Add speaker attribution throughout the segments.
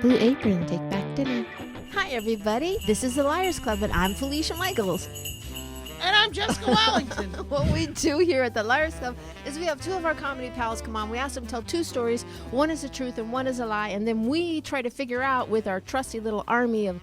Speaker 1: Blue Apron, take back dinner. Hi, everybody. This is the Liars Club, and I'm Felicia Michaels.
Speaker 2: And I'm Jessica Wellington.
Speaker 1: What we do here at the Liars Club is we have two of our comedy pals come on. We ask them to tell two stories. One is the truth and one is a lie. And then we try to figure out with our trusty little army of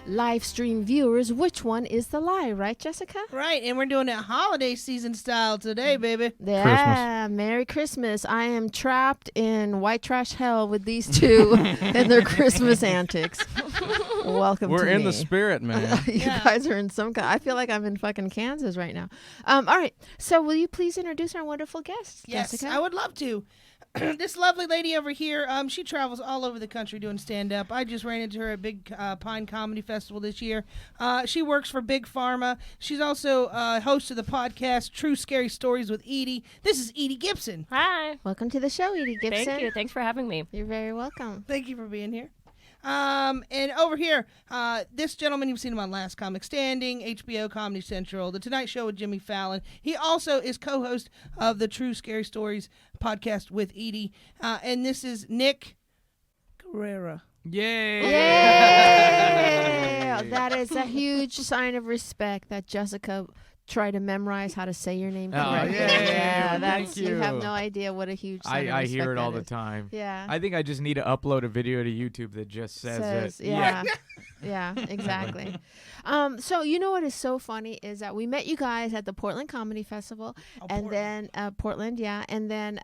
Speaker 1: live stream viewers which one is the lie. Right, Jessica?
Speaker 2: Right, and we're doing it holiday season style today, baby.
Speaker 1: Yeah,
Speaker 3: Christmas.
Speaker 1: Merry Christmas. I am trapped in white trash hell with these two and their Christmas antics. Welcome
Speaker 3: We're
Speaker 1: to
Speaker 3: in
Speaker 1: me.
Speaker 3: the spirit, man.
Speaker 1: You guys are in some kind. I feel like I'm in fucking Kansas right now. All right. So will you please introduce our wonderful guest,
Speaker 2: Yes,
Speaker 1: Jessica?
Speaker 2: I would love to. This lovely lady over here, she travels all over the country doing stand-up. I just ran into her at Big Pine Comedy Festival this year. She works for Big Pharma. She's also host of the podcast True Scary Stories with Edie. This is Edi Gibson.
Speaker 4: Hi.
Speaker 1: Welcome to the show, Edi Gibson.
Speaker 4: Thank you. Thanks for having me.
Speaker 1: You're very welcome.
Speaker 2: Thank you for being here. And over here, this gentleman, you've seen him on Last Comic Standing, HBO, Comedy Central, The Tonight Show with Jimmy Fallon. He also is co-host of the True Scary Stories podcast with Edie. And this is Nick Guerra.
Speaker 3: Yay!
Speaker 1: Yay! That is a huge sign of respect that Jessica tried to memorize how to say your name correctly.
Speaker 3: Yeah,
Speaker 1: that's
Speaker 3: thank
Speaker 1: you have
Speaker 3: you.
Speaker 1: no idea what a huge sign of
Speaker 3: I
Speaker 1: respect
Speaker 3: hear it all
Speaker 1: that
Speaker 3: the
Speaker 1: is.
Speaker 3: time.
Speaker 1: Yeah.
Speaker 3: I think I just need to upload a video to YouTube that just says it.
Speaker 1: Yeah. Yeah, exactly. So you know what is so funny is that we met you guys at the Portland Comedy Festival, and then Portland, yeah, and then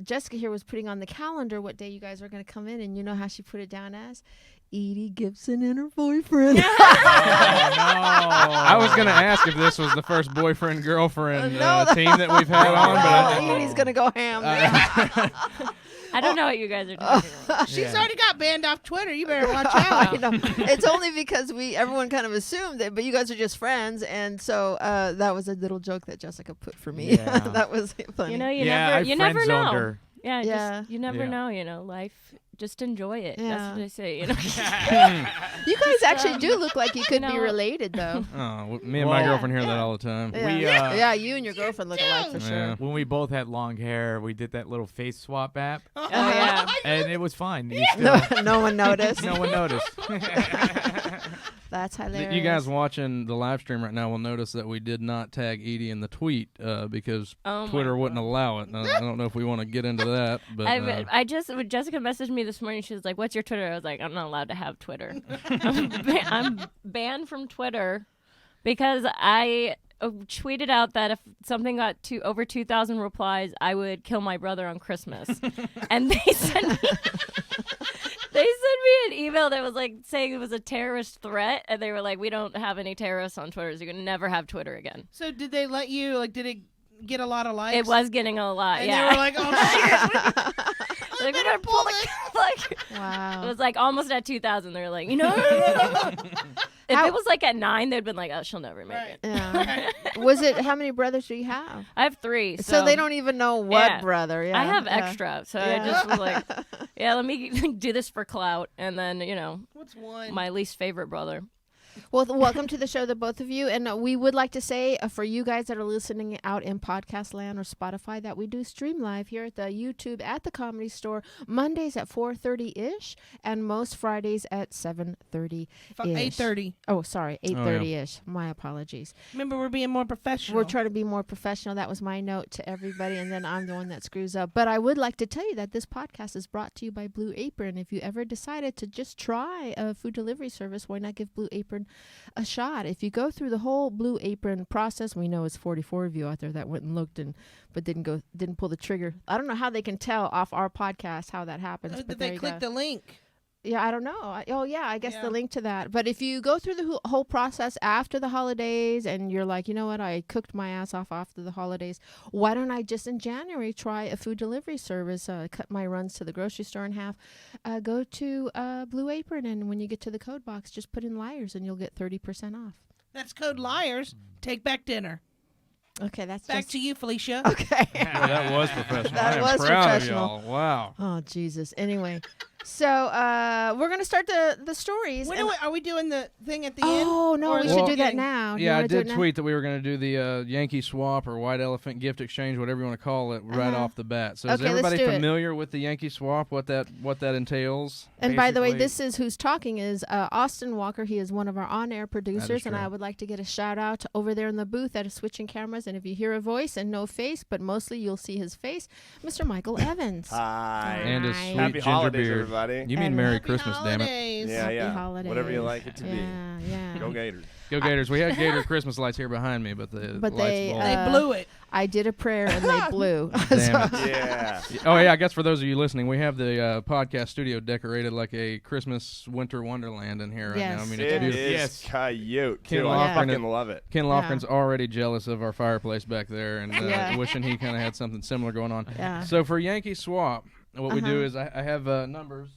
Speaker 1: Jessica here was putting on the calendar what day you guys were going to come in, and you know how she put it down as Edi Gibson and her boyfriend.
Speaker 3: Oh, no. I was going to ask if this was the first boyfriend-girlfriend team that we've had on, but
Speaker 1: Edi's going to go ham.
Speaker 4: I don't know what you guys are talking about.
Speaker 2: She's already got banned off Twitter. You better watch out.
Speaker 1: I know. It's only because everyone kind of assumed that, but you guys are just friends, and so that was a little joke that Jessica put for me.
Speaker 3: Yeah.
Speaker 1: That was funny.
Speaker 4: You know,
Speaker 3: I
Speaker 4: you never
Speaker 3: friend-zoned
Speaker 4: know.
Speaker 3: her.
Speaker 4: Yeah,
Speaker 1: Yeah.
Speaker 4: you never
Speaker 3: Yeah.
Speaker 4: know, life. Just enjoy it.
Speaker 1: Yeah.
Speaker 4: That's what I say, you know.
Speaker 1: You guys actually do look like you could be
Speaker 4: No.
Speaker 1: related, though.
Speaker 3: Oh, me and my girlfriend hear that all the time.
Speaker 1: Yeah.
Speaker 3: We,
Speaker 1: Yeah, you and your girlfriend look alike for sure.
Speaker 3: When we both had long hair, we did that little face swap app,
Speaker 4: Oh, yeah.
Speaker 3: and it was fine. You still,
Speaker 1: No one noticed.
Speaker 3: no one noticed.
Speaker 1: That's hilarious.
Speaker 5: You guys watching the live stream right now will notice that we did not tag Edie in the tweet because
Speaker 4: Oh my
Speaker 5: Twitter wouldn't
Speaker 4: God.
Speaker 5: allow it. I don't know if we want to get into that, but
Speaker 4: I just when Jessica messaged me this morning. She was like, "What's your Twitter?" I was like, "I'm not allowed to have Twitter. I'm banned from Twitter because I tweeted out that if something got to over 2,000 replies, I would kill my brother on Christmas." And they sent me an email that was like saying it was a terrorist threat, and they were like, "We don't have any terrorists on Twitter, so you can never have Twitter again."
Speaker 2: So did they let you, did it get a lot of likes?
Speaker 4: It was getting a lot,
Speaker 2: And
Speaker 4: yeah.
Speaker 2: they were like, oh, shit.
Speaker 4: Like, we're gonna pull the like.
Speaker 1: Wow.
Speaker 4: It was like almost at 2,000. They were like, if it was like at 9, they'd been like, "Oh, she'll never make it."
Speaker 1: Yeah. Was it, how many brothers do you have?
Speaker 4: I have 3,
Speaker 1: So they don't even know what
Speaker 4: Yeah.
Speaker 1: brother. Yeah.
Speaker 4: I have
Speaker 1: yeah.
Speaker 4: extra, so
Speaker 1: Yeah.
Speaker 4: I just was like, "Yeah, let me do this for clout," and then
Speaker 2: What's one?
Speaker 4: my least favorite brother.
Speaker 1: Well, welcome to the show, the both of you. And we would like to say for you guys that are listening out in podcast land or Spotify that we do stream live here at the YouTube at the Comedy Store Mondays at 4:30-ish and most Fridays at 7:30-ish.
Speaker 2: 8:30.
Speaker 1: Oh, sorry, 8:30-ish. My apologies.
Speaker 2: Remember, we're being more professional.
Speaker 1: We're trying to be more professional. That was my note to everybody, and then I'm the one that screws up. But I would like to tell you that this podcast is brought to you by Blue Apron. If you ever decided to just try a food delivery service, why not give Blue Apron a shot? If you go through the whole Blue Apron process, we know it's 44 of you out there that went and looked but didn't pull the trigger. I don't know how they can tell off our podcast how that happens. But
Speaker 2: Did
Speaker 1: there
Speaker 2: they
Speaker 1: you
Speaker 2: click
Speaker 1: go.
Speaker 2: the link?
Speaker 1: Yeah, I don't know. I guess
Speaker 2: Yeah.
Speaker 1: the link to that. But if you go through the whole process after the holidays and you're like, you know what, I cooked my ass off after the holidays, why don't I just in January try a food delivery service, cut my runs to the grocery store in half, go to Blue Apron, and when you get to the code box, just put in liars and you'll get 30% off.
Speaker 2: That's code liars. Take back dinner.
Speaker 1: Okay, that's
Speaker 2: Back
Speaker 1: just...
Speaker 2: to you, Felicia.
Speaker 1: Okay.
Speaker 5: Boy, that was professional.
Speaker 1: That
Speaker 5: I am
Speaker 1: was
Speaker 5: proud
Speaker 1: professional.
Speaker 5: of y'all. Wow.
Speaker 1: Oh, Jesus. Anyway, So we're gonna start the stories.
Speaker 2: Are we doing the thing at the end?
Speaker 1: Oh no,
Speaker 2: Or
Speaker 1: we
Speaker 2: is
Speaker 1: should
Speaker 2: it
Speaker 1: do that
Speaker 2: getting-
Speaker 1: now. Do you
Speaker 5: Yeah, I
Speaker 1: wanna do it
Speaker 5: did
Speaker 1: now?
Speaker 5: tweet that we were going to do the Yankee Swap or White Elephant Gift Exchange, whatever you want to call it, right off the bat. So is
Speaker 1: Okay, let's
Speaker 5: everybody
Speaker 1: do it.
Speaker 5: familiar with the Yankee Swap? What that entails?
Speaker 1: And by the way,
Speaker 3: Basically-
Speaker 1: this is who's talking is Austin Walker. He is one of our on-air producers, and
Speaker 5: true.
Speaker 1: I would like to get a shout out over there in the booth that is switching cameras. And if you hear a voice and no face, but mostly you'll see his face, Mr. Michael Evans.
Speaker 6: Hi.
Speaker 5: And his
Speaker 1: Hi.
Speaker 5: sweet
Speaker 6: Happy
Speaker 5: ginger
Speaker 6: holidays,
Speaker 5: beard.
Speaker 6: everybody.
Speaker 5: You mean
Speaker 1: And
Speaker 5: Merry
Speaker 2: Happy
Speaker 5: Christmas, damn it.
Speaker 2: holidays.
Speaker 6: Yeah,
Speaker 1: Happy
Speaker 6: yeah.
Speaker 1: holidays.
Speaker 6: Whatever you like it to be.
Speaker 1: Yeah, yeah.
Speaker 6: Go Gators.
Speaker 5: Go Gators. We had Gator Christmas lights here behind me, but the
Speaker 1: But
Speaker 5: lights
Speaker 1: they,
Speaker 5: bulbed.
Speaker 2: They blew it.
Speaker 1: I did a prayer and they blew.
Speaker 5: Damn it.
Speaker 6: Yeah.
Speaker 5: Oh, yeah, I guess for those of you listening, we have the podcast studio decorated like a Christmas winter wonderland in here right now. I
Speaker 1: Yes.
Speaker 5: mean,
Speaker 6: It
Speaker 5: it's beautiful.
Speaker 6: is coyote,
Speaker 5: Ken
Speaker 6: too. I
Speaker 5: Lofgren-
Speaker 6: fucking love it.
Speaker 5: Ken Lofgren's already jealous of our fireplace back there and
Speaker 1: Yeah.
Speaker 5: wishing he kind of had something similar going on.
Speaker 1: Yeah.
Speaker 5: So for Yankee Swap, what we do
Speaker 1: Uh-huh.
Speaker 5: is I have numbers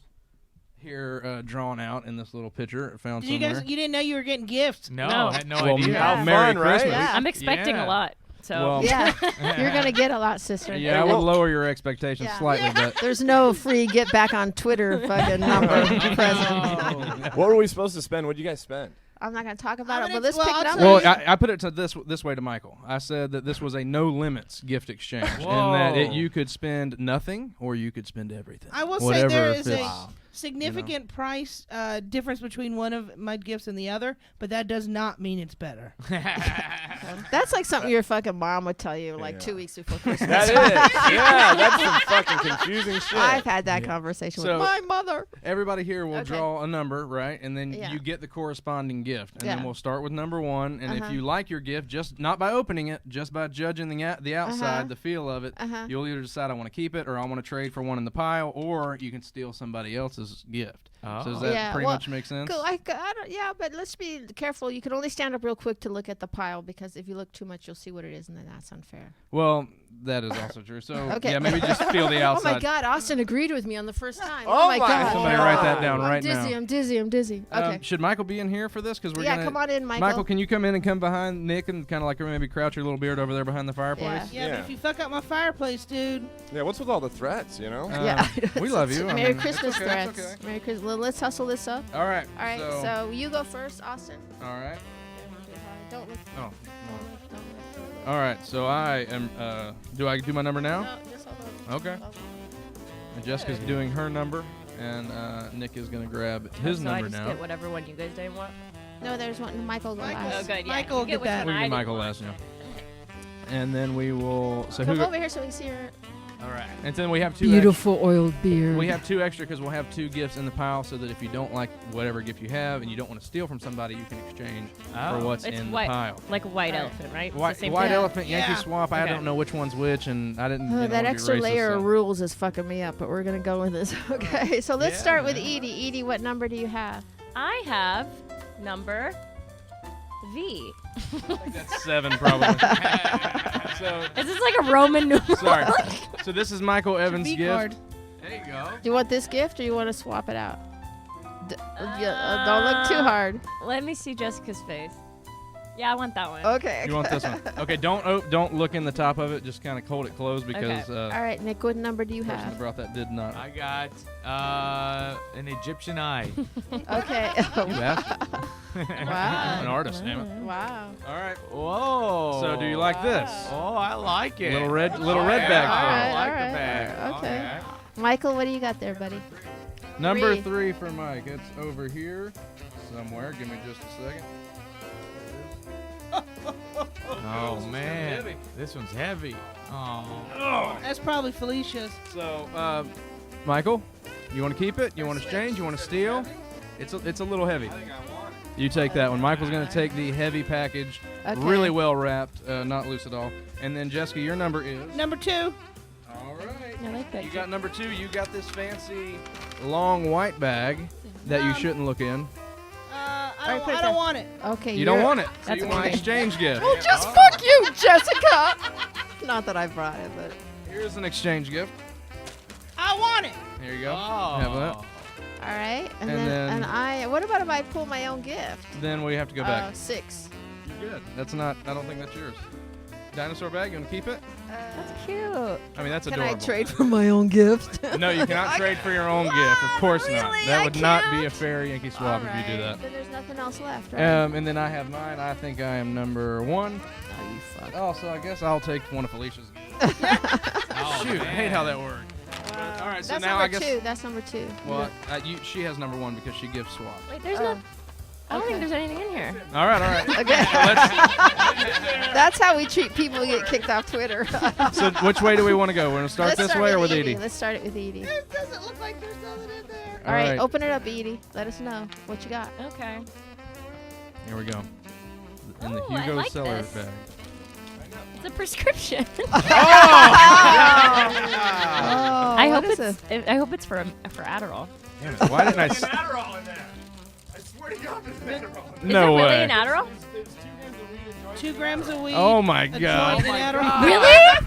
Speaker 5: here drawn out in this little picture found
Speaker 2: You
Speaker 5: somewhere.
Speaker 2: guys, you didn't know you were getting gifts.
Speaker 3: No,
Speaker 4: No.
Speaker 3: I had no
Speaker 5: Well,
Speaker 3: idea.
Speaker 6: How
Speaker 5: Merry
Speaker 6: fun, right?
Speaker 5: Christmas.
Speaker 1: Yeah.
Speaker 4: I'm expecting
Speaker 3: Yeah.
Speaker 4: a lot. So
Speaker 5: Well,
Speaker 1: Yeah, you're gonna get a lot, sister.
Speaker 5: yeah, I would lower your expectations
Speaker 1: Yeah.
Speaker 5: slightly, but
Speaker 1: There's no free get back on Twitter fucking number present.
Speaker 6: What were we supposed to spend? What did you guys spend?
Speaker 1: I'm not gonna talk about
Speaker 2: I'm
Speaker 1: it,
Speaker 2: gonna-
Speaker 1: but let's
Speaker 2: well,
Speaker 1: pick
Speaker 2: I'll
Speaker 1: numbers.
Speaker 2: tell
Speaker 5: well,
Speaker 2: you-
Speaker 5: I put it to this way to Michael. I said that this was a no limits gift exchange, and that
Speaker 3: Whoa.
Speaker 5: you could spend nothing or you could spend everything.
Speaker 2: I will say
Speaker 5: Whatever
Speaker 2: there is
Speaker 5: fits.
Speaker 2: a significant price difference between one of my gifts and the other, but that does not mean it's better.
Speaker 1: That's like something your fucking mom would tell you like
Speaker 6: Yeah.
Speaker 1: 2 weeks before Christmas.
Speaker 6: That is. Yeah, that's some fucking confusing shit.
Speaker 1: I've had that conversation
Speaker 5: So-
Speaker 1: with my mother.
Speaker 5: Everybody here will
Speaker 1: Okay.
Speaker 5: draw a number, right? And then
Speaker 1: Yeah.
Speaker 5: you get the corresponding gift. And
Speaker 1: Yeah.
Speaker 5: then we'll start with number one. And if
Speaker 1: Uh-huh.
Speaker 5: you like your gift, just not by opening it, just by judging the outside,
Speaker 1: Uh-huh.
Speaker 5: the feel of it,
Speaker 1: Uh-huh.
Speaker 5: you'll either decide I want to keep it or I want to trade for one in the pile, or you can steal somebody else's gift. So does
Speaker 3: Oh.
Speaker 5: that
Speaker 1: Yeah,
Speaker 5: pretty
Speaker 1: well,
Speaker 5: much make sense?
Speaker 1: Cool. I don't, yeah, but let's be careful. You can only stand up real quick to look at the pile because if you look too much, you'll see what it is, and then that's unfair.
Speaker 5: Well, that is also true. So
Speaker 1: Okay.
Speaker 5: yeah, maybe just feel the
Speaker 1: Oh
Speaker 5: outside.
Speaker 1: my God, Austin agreed with me on the first time.
Speaker 6: Oh
Speaker 1: my
Speaker 6: my
Speaker 1: God.
Speaker 5: Somebody write that down
Speaker 1: I'm
Speaker 5: right
Speaker 1: dizzy.
Speaker 5: now.
Speaker 1: I'm dizzy. I'm dizzy. Okay.
Speaker 5: Should Michael be in here for this? Because we're
Speaker 1: Yeah,
Speaker 5: gonna.
Speaker 1: come on in, Michael.
Speaker 5: Can you come in and come behind Nick and kind of like maybe crouch your little beard over there behind the fireplace?
Speaker 2: Yeah, but
Speaker 6: Yeah.
Speaker 2: if you fuck up my fireplace, dude.
Speaker 6: Yeah, what's with all the threats, you know?
Speaker 1: Yeah.
Speaker 5: We love you. I
Speaker 1: Merry
Speaker 5: mean, it's
Speaker 1: Christmas
Speaker 5: okay,
Speaker 1: threats.
Speaker 5: it's okay.
Speaker 1: Merry Christmas. Well, let's hustle this up.
Speaker 5: All right.
Speaker 1: All right. So you go first, Austin.
Speaker 5: All right.
Speaker 1: Don't look.
Speaker 5: Oh.
Speaker 1: Don't look.
Speaker 5: All right. So I am. Do I do my number now?
Speaker 1: No, just hold on.
Speaker 5: Okay. And Jessica's doing her number, and Nick is gonna grab his
Speaker 4: so
Speaker 5: number
Speaker 4: I just
Speaker 5: now.
Speaker 4: get whatever one you guys didn't want.
Speaker 1: No, there's one. Michael go
Speaker 2: Michael.
Speaker 4: Oh,
Speaker 1: last.
Speaker 4: good. Yeah.
Speaker 2: Michael will
Speaker 4: You
Speaker 2: get
Speaker 4: which
Speaker 2: that.
Speaker 4: one
Speaker 5: We
Speaker 4: I
Speaker 5: can
Speaker 4: didn't
Speaker 5: Michael
Speaker 4: want.
Speaker 5: last, yeah. And then we will. So
Speaker 1: Come
Speaker 5: who?
Speaker 1: over here so we can see her
Speaker 3: All right.
Speaker 5: And then we have two.
Speaker 1: oiled beard.
Speaker 5: We have two extra because we'll have two gifts in the pile, so that if you don't like whatever gift you have and you don't want to steal from somebody, you can exchange
Speaker 3: Oh.
Speaker 5: for what's
Speaker 4: It's
Speaker 5: in
Speaker 4: white,
Speaker 5: the pile.
Speaker 4: like a white
Speaker 1: Alright.
Speaker 4: elephant, right? It's the
Speaker 5: White,
Speaker 4: same
Speaker 5: white
Speaker 4: thing.
Speaker 5: elephant, Yankee
Speaker 2: Yeah.
Speaker 5: Swap. I
Speaker 4: Okay.
Speaker 5: don't know which one's which, and I didn't.
Speaker 1: Oh,
Speaker 5: you
Speaker 1: that
Speaker 5: know, be
Speaker 1: extra
Speaker 5: racist,
Speaker 1: layer of
Speaker 5: so.
Speaker 1: rules is fucking me up, but we're gonna go with this. Okay, so let's
Speaker 3: Yeah,
Speaker 1: start with
Speaker 3: man.
Speaker 1: Edie. Edie, what number do you have?
Speaker 4: I have number V.
Speaker 5: That's 7 probably. So
Speaker 4: Is this like a Roman numeral?
Speaker 5: sorry. So this is Michael Evans'
Speaker 2: V
Speaker 5: gift.
Speaker 2: card.
Speaker 3: There you go.
Speaker 1: Do you want this gift or you want to swap it out? Don't look too hard.
Speaker 4: Let me see Jessica's face. Yeah, I want that one.
Speaker 1: Okay.
Speaker 5: You want this one? Okay, don't look in the top of it. Just kind of hold it closed because
Speaker 1: All right, Nick, what number do you
Speaker 5: the person that
Speaker 1: have?
Speaker 5: brought that did not.
Speaker 3: I got an Egyptian eye.
Speaker 1: Okay.
Speaker 5: You bastard.
Speaker 1: Wow.
Speaker 5: An artist, damn it.
Speaker 1: Wow.
Speaker 5: All right.
Speaker 3: Whoa.
Speaker 5: So do you like this?
Speaker 3: Oh, I like it.
Speaker 5: Little red
Speaker 3: Oh,
Speaker 5: red
Speaker 3: yeah.
Speaker 5: bag.
Speaker 1: All right,
Speaker 3: I like
Speaker 1: all right,
Speaker 3: the bag.
Speaker 1: okay. Michael, what do you got there, buddy?
Speaker 5: Number
Speaker 1: 3.
Speaker 5: 3 for Mike. It's over here somewhere. Give me just a second.
Speaker 3: Oh, man.
Speaker 5: heavy.
Speaker 3: This one's heavy. Oh.
Speaker 2: That's probably Felicia's.
Speaker 5: So, Michael, you want to keep it? You want to exchange? You want to steal? It's a little heavy. You take that one. Michael's going to take the heavy package,
Speaker 1: Okay.
Speaker 5: really well wrapped, not loose at all. And then Jessica, your number is.
Speaker 2: Number 2.
Speaker 5: All right.
Speaker 4: I like that.
Speaker 5: You got number 2. You got this fancy long white bag that you shouldn't look in.
Speaker 2: I
Speaker 1: put it
Speaker 2: don't
Speaker 1: down.
Speaker 2: want it.
Speaker 1: Okay.
Speaker 5: You don't
Speaker 1: you're-
Speaker 5: want it. So
Speaker 4: That's
Speaker 5: you want an
Speaker 4: fine.
Speaker 5: exchange gift.
Speaker 1: Well, just fuck you, Jessica. Not that I brought it, but.
Speaker 5: Here's an exchange gift.
Speaker 2: I want it.
Speaker 5: Here you go.
Speaker 3: Oh.
Speaker 5: Have that.
Speaker 1: All right. And,
Speaker 5: And
Speaker 1: then,
Speaker 5: then-
Speaker 1: what about if I pull my own gift?
Speaker 5: Then we have to go back.
Speaker 1: 6.
Speaker 5: You're good. That's not. I don't think that's yours. Dinosaur bag. You want to keep it?
Speaker 4: That's cute.
Speaker 5: I mean, that's
Speaker 1: Can
Speaker 5: adorable.
Speaker 1: I trade for my own gift?
Speaker 5: No, you cannot trade for your own gift. Of course not.
Speaker 1: Really?
Speaker 5: That
Speaker 1: I
Speaker 5: would not be a
Speaker 1: can't?
Speaker 5: fair Yankee swap
Speaker 1: All
Speaker 5: if you do
Speaker 1: right,
Speaker 5: that.
Speaker 1: Then there's nothing else left, right?
Speaker 5: And then I have mine. I think I am number 1.
Speaker 1: Oh, you fuck.
Speaker 5: Oh, so I guess I'll take one of Felicia's.
Speaker 3: Oh,
Speaker 5: Shoot, I hate how that worked. All right, so
Speaker 1: That's
Speaker 5: now
Speaker 1: number
Speaker 5: I guess.
Speaker 1: 2. That's number 2.
Speaker 5: Well, she has number 1 because she gives swap.
Speaker 4: Wait, there's
Speaker 1: Oh.
Speaker 4: not. I don't think there's anything in here.
Speaker 5: All right.
Speaker 1: Okay.
Speaker 5: Let's,
Speaker 1: That's how we treat people who get kicked off Twitter.
Speaker 5: so which way do we want to go? We're gonna start
Speaker 1: Let's
Speaker 5: this
Speaker 1: start
Speaker 5: way or
Speaker 1: with
Speaker 5: with Edie?
Speaker 1: Let's start it with Edie.
Speaker 2: It doesn't look like there's nothing in there.
Speaker 1: All right,
Speaker 5: right.
Speaker 1: open it up, Edie. Let us know what you got.
Speaker 4: Okay.
Speaker 5: Here we go. In the
Speaker 4: Oh, I
Speaker 5: Hugo
Speaker 4: like
Speaker 5: Cellar
Speaker 4: this.
Speaker 5: bag.
Speaker 4: It's a prescription.
Speaker 1: Oh,
Speaker 4: I hope
Speaker 1: what is
Speaker 4: it's. I hope it's for Adderall.
Speaker 5: Damn it, why didn't I?
Speaker 6: Adderall in there. I swear to God, there's an Adderall.
Speaker 4: Is
Speaker 5: No
Speaker 4: it really
Speaker 5: way.
Speaker 4: an Adderall?
Speaker 2: 2 grams of weed.
Speaker 5: Oh my
Speaker 2: a
Speaker 5: God.
Speaker 2: joint in Adderall.
Speaker 4: Really?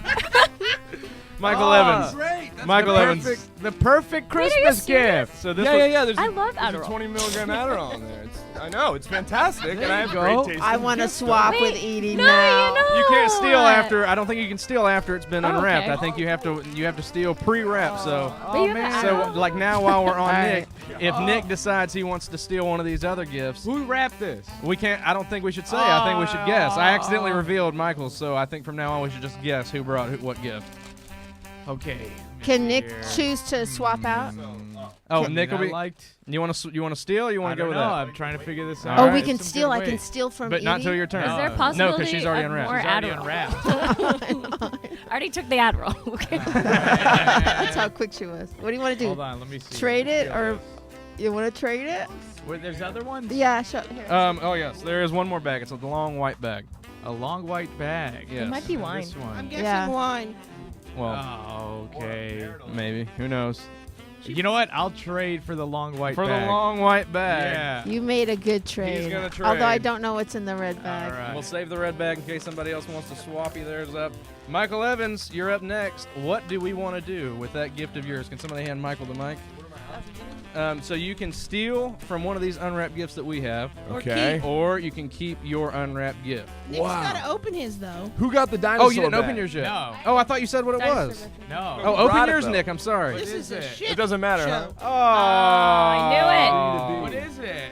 Speaker 5: Michael Evans.
Speaker 6: Great. That's
Speaker 5: Michael Evans.
Speaker 3: The perfect
Speaker 4: Wait, are you
Speaker 3: Christmas
Speaker 4: serious?
Speaker 3: gift.
Speaker 5: So this
Speaker 6: Yeah. There's
Speaker 4: I love
Speaker 6: there's a
Speaker 4: Adderall.
Speaker 6: 20 milligram Adderall in there. I know. It's fantastic, and I have
Speaker 3: you
Speaker 6: great
Speaker 3: go.
Speaker 6: taste.
Speaker 1: I want to swap
Speaker 4: Wait,
Speaker 1: with Edie
Speaker 4: no,
Speaker 1: now.
Speaker 4: you know.
Speaker 5: You can't steal
Speaker 4: what?
Speaker 5: after. I don't think you can steal after it's been
Speaker 4: Oh,
Speaker 5: unwrapped.
Speaker 4: okay.
Speaker 5: I think you have to steal pre-wrap. So.
Speaker 4: But you have
Speaker 5: So
Speaker 4: Adderall?
Speaker 5: like now while we're on
Speaker 1: Alright.
Speaker 5: Nick, if Nick decides he wants to steal one of these other gifts,
Speaker 3: Who wrapped this?
Speaker 5: we can't. I don't think we should say. I think we should guess. I accidentally
Speaker 3: Oh.
Speaker 5: revealed Michael's, so I think from now on we should just guess who brought what gift.
Speaker 3: Okay.
Speaker 1: Can Nick choose to swap out?
Speaker 5: Oh,
Speaker 3: Something
Speaker 5: Nick will
Speaker 3: I
Speaker 5: be.
Speaker 3: liked.
Speaker 5: You want to steal? Or you want
Speaker 3: I
Speaker 5: to go
Speaker 3: don't
Speaker 5: with
Speaker 3: know.
Speaker 5: that?
Speaker 3: I'm trying to figure this
Speaker 5: All
Speaker 3: out.
Speaker 1: Oh,
Speaker 5: right.
Speaker 1: we can
Speaker 3: Some
Speaker 1: steal.
Speaker 3: good
Speaker 1: I can
Speaker 3: ways.
Speaker 1: steal from
Speaker 5: But
Speaker 1: Edie.
Speaker 5: not till your turn.
Speaker 4: Is there a
Speaker 3: No,
Speaker 4: possibility
Speaker 5: 'cause she's already
Speaker 4: of
Speaker 5: unwrapped.
Speaker 4: more
Speaker 3: She's already
Speaker 4: Adderall?
Speaker 3: unwrapped.
Speaker 4: I already took the Adderall. Okay.
Speaker 1: That's how quick she was. What do you want to do?
Speaker 3: Hold on, let me see.
Speaker 1: Trade it
Speaker 3: Feel
Speaker 1: or
Speaker 3: this.
Speaker 1: you want to trade it?
Speaker 3: Wait, there's other ones?
Speaker 1: Yeah, sure. Here.
Speaker 5: Oh yes, there is one more bag. It's a long white bag.
Speaker 3: A long white bag.
Speaker 5: Yes.
Speaker 4: might be
Speaker 3: And
Speaker 4: wine.
Speaker 3: This one.
Speaker 2: I'm guessing
Speaker 1: Yeah.
Speaker 2: wine.
Speaker 5: Well,
Speaker 3: Okay.
Speaker 5: maybe. Who knows?
Speaker 3: You know what? I'll trade for the long white
Speaker 5: For
Speaker 3: bag.
Speaker 5: the long white bag.
Speaker 3: Yeah.
Speaker 1: You made a good trade.
Speaker 5: gonna
Speaker 1: Although I
Speaker 5: trade.
Speaker 1: don't know what's in the red bag.
Speaker 3: All right.
Speaker 5: We'll save the red bag in case somebody else wants to swap you. Theirs up. Michael Evans, you're up next. What do we want to do with that gift of yours? Can somebody hand Michael the mic? So you can steal from one of these unwrapped gifts that we have,
Speaker 6: Okay.
Speaker 5: or you can keep your unwrapped gift.
Speaker 2: Nick's got to open his, though.
Speaker 6: Who got the dinosaur
Speaker 5: Oh, you didn't
Speaker 6: bag?
Speaker 5: open yours yet?
Speaker 3: No.
Speaker 5: Oh, I thought you said what it was.
Speaker 3: No.
Speaker 5: Oh, open
Speaker 6: brought it,
Speaker 5: yours,
Speaker 6: though?
Speaker 5: Nick. I'm sorry.
Speaker 2: This
Speaker 3: is
Speaker 2: is a
Speaker 3: it?
Speaker 2: shit
Speaker 6: It doesn't matter, huh?
Speaker 2: show.
Speaker 5: Oh,
Speaker 4: I knew it.
Speaker 3: What is it?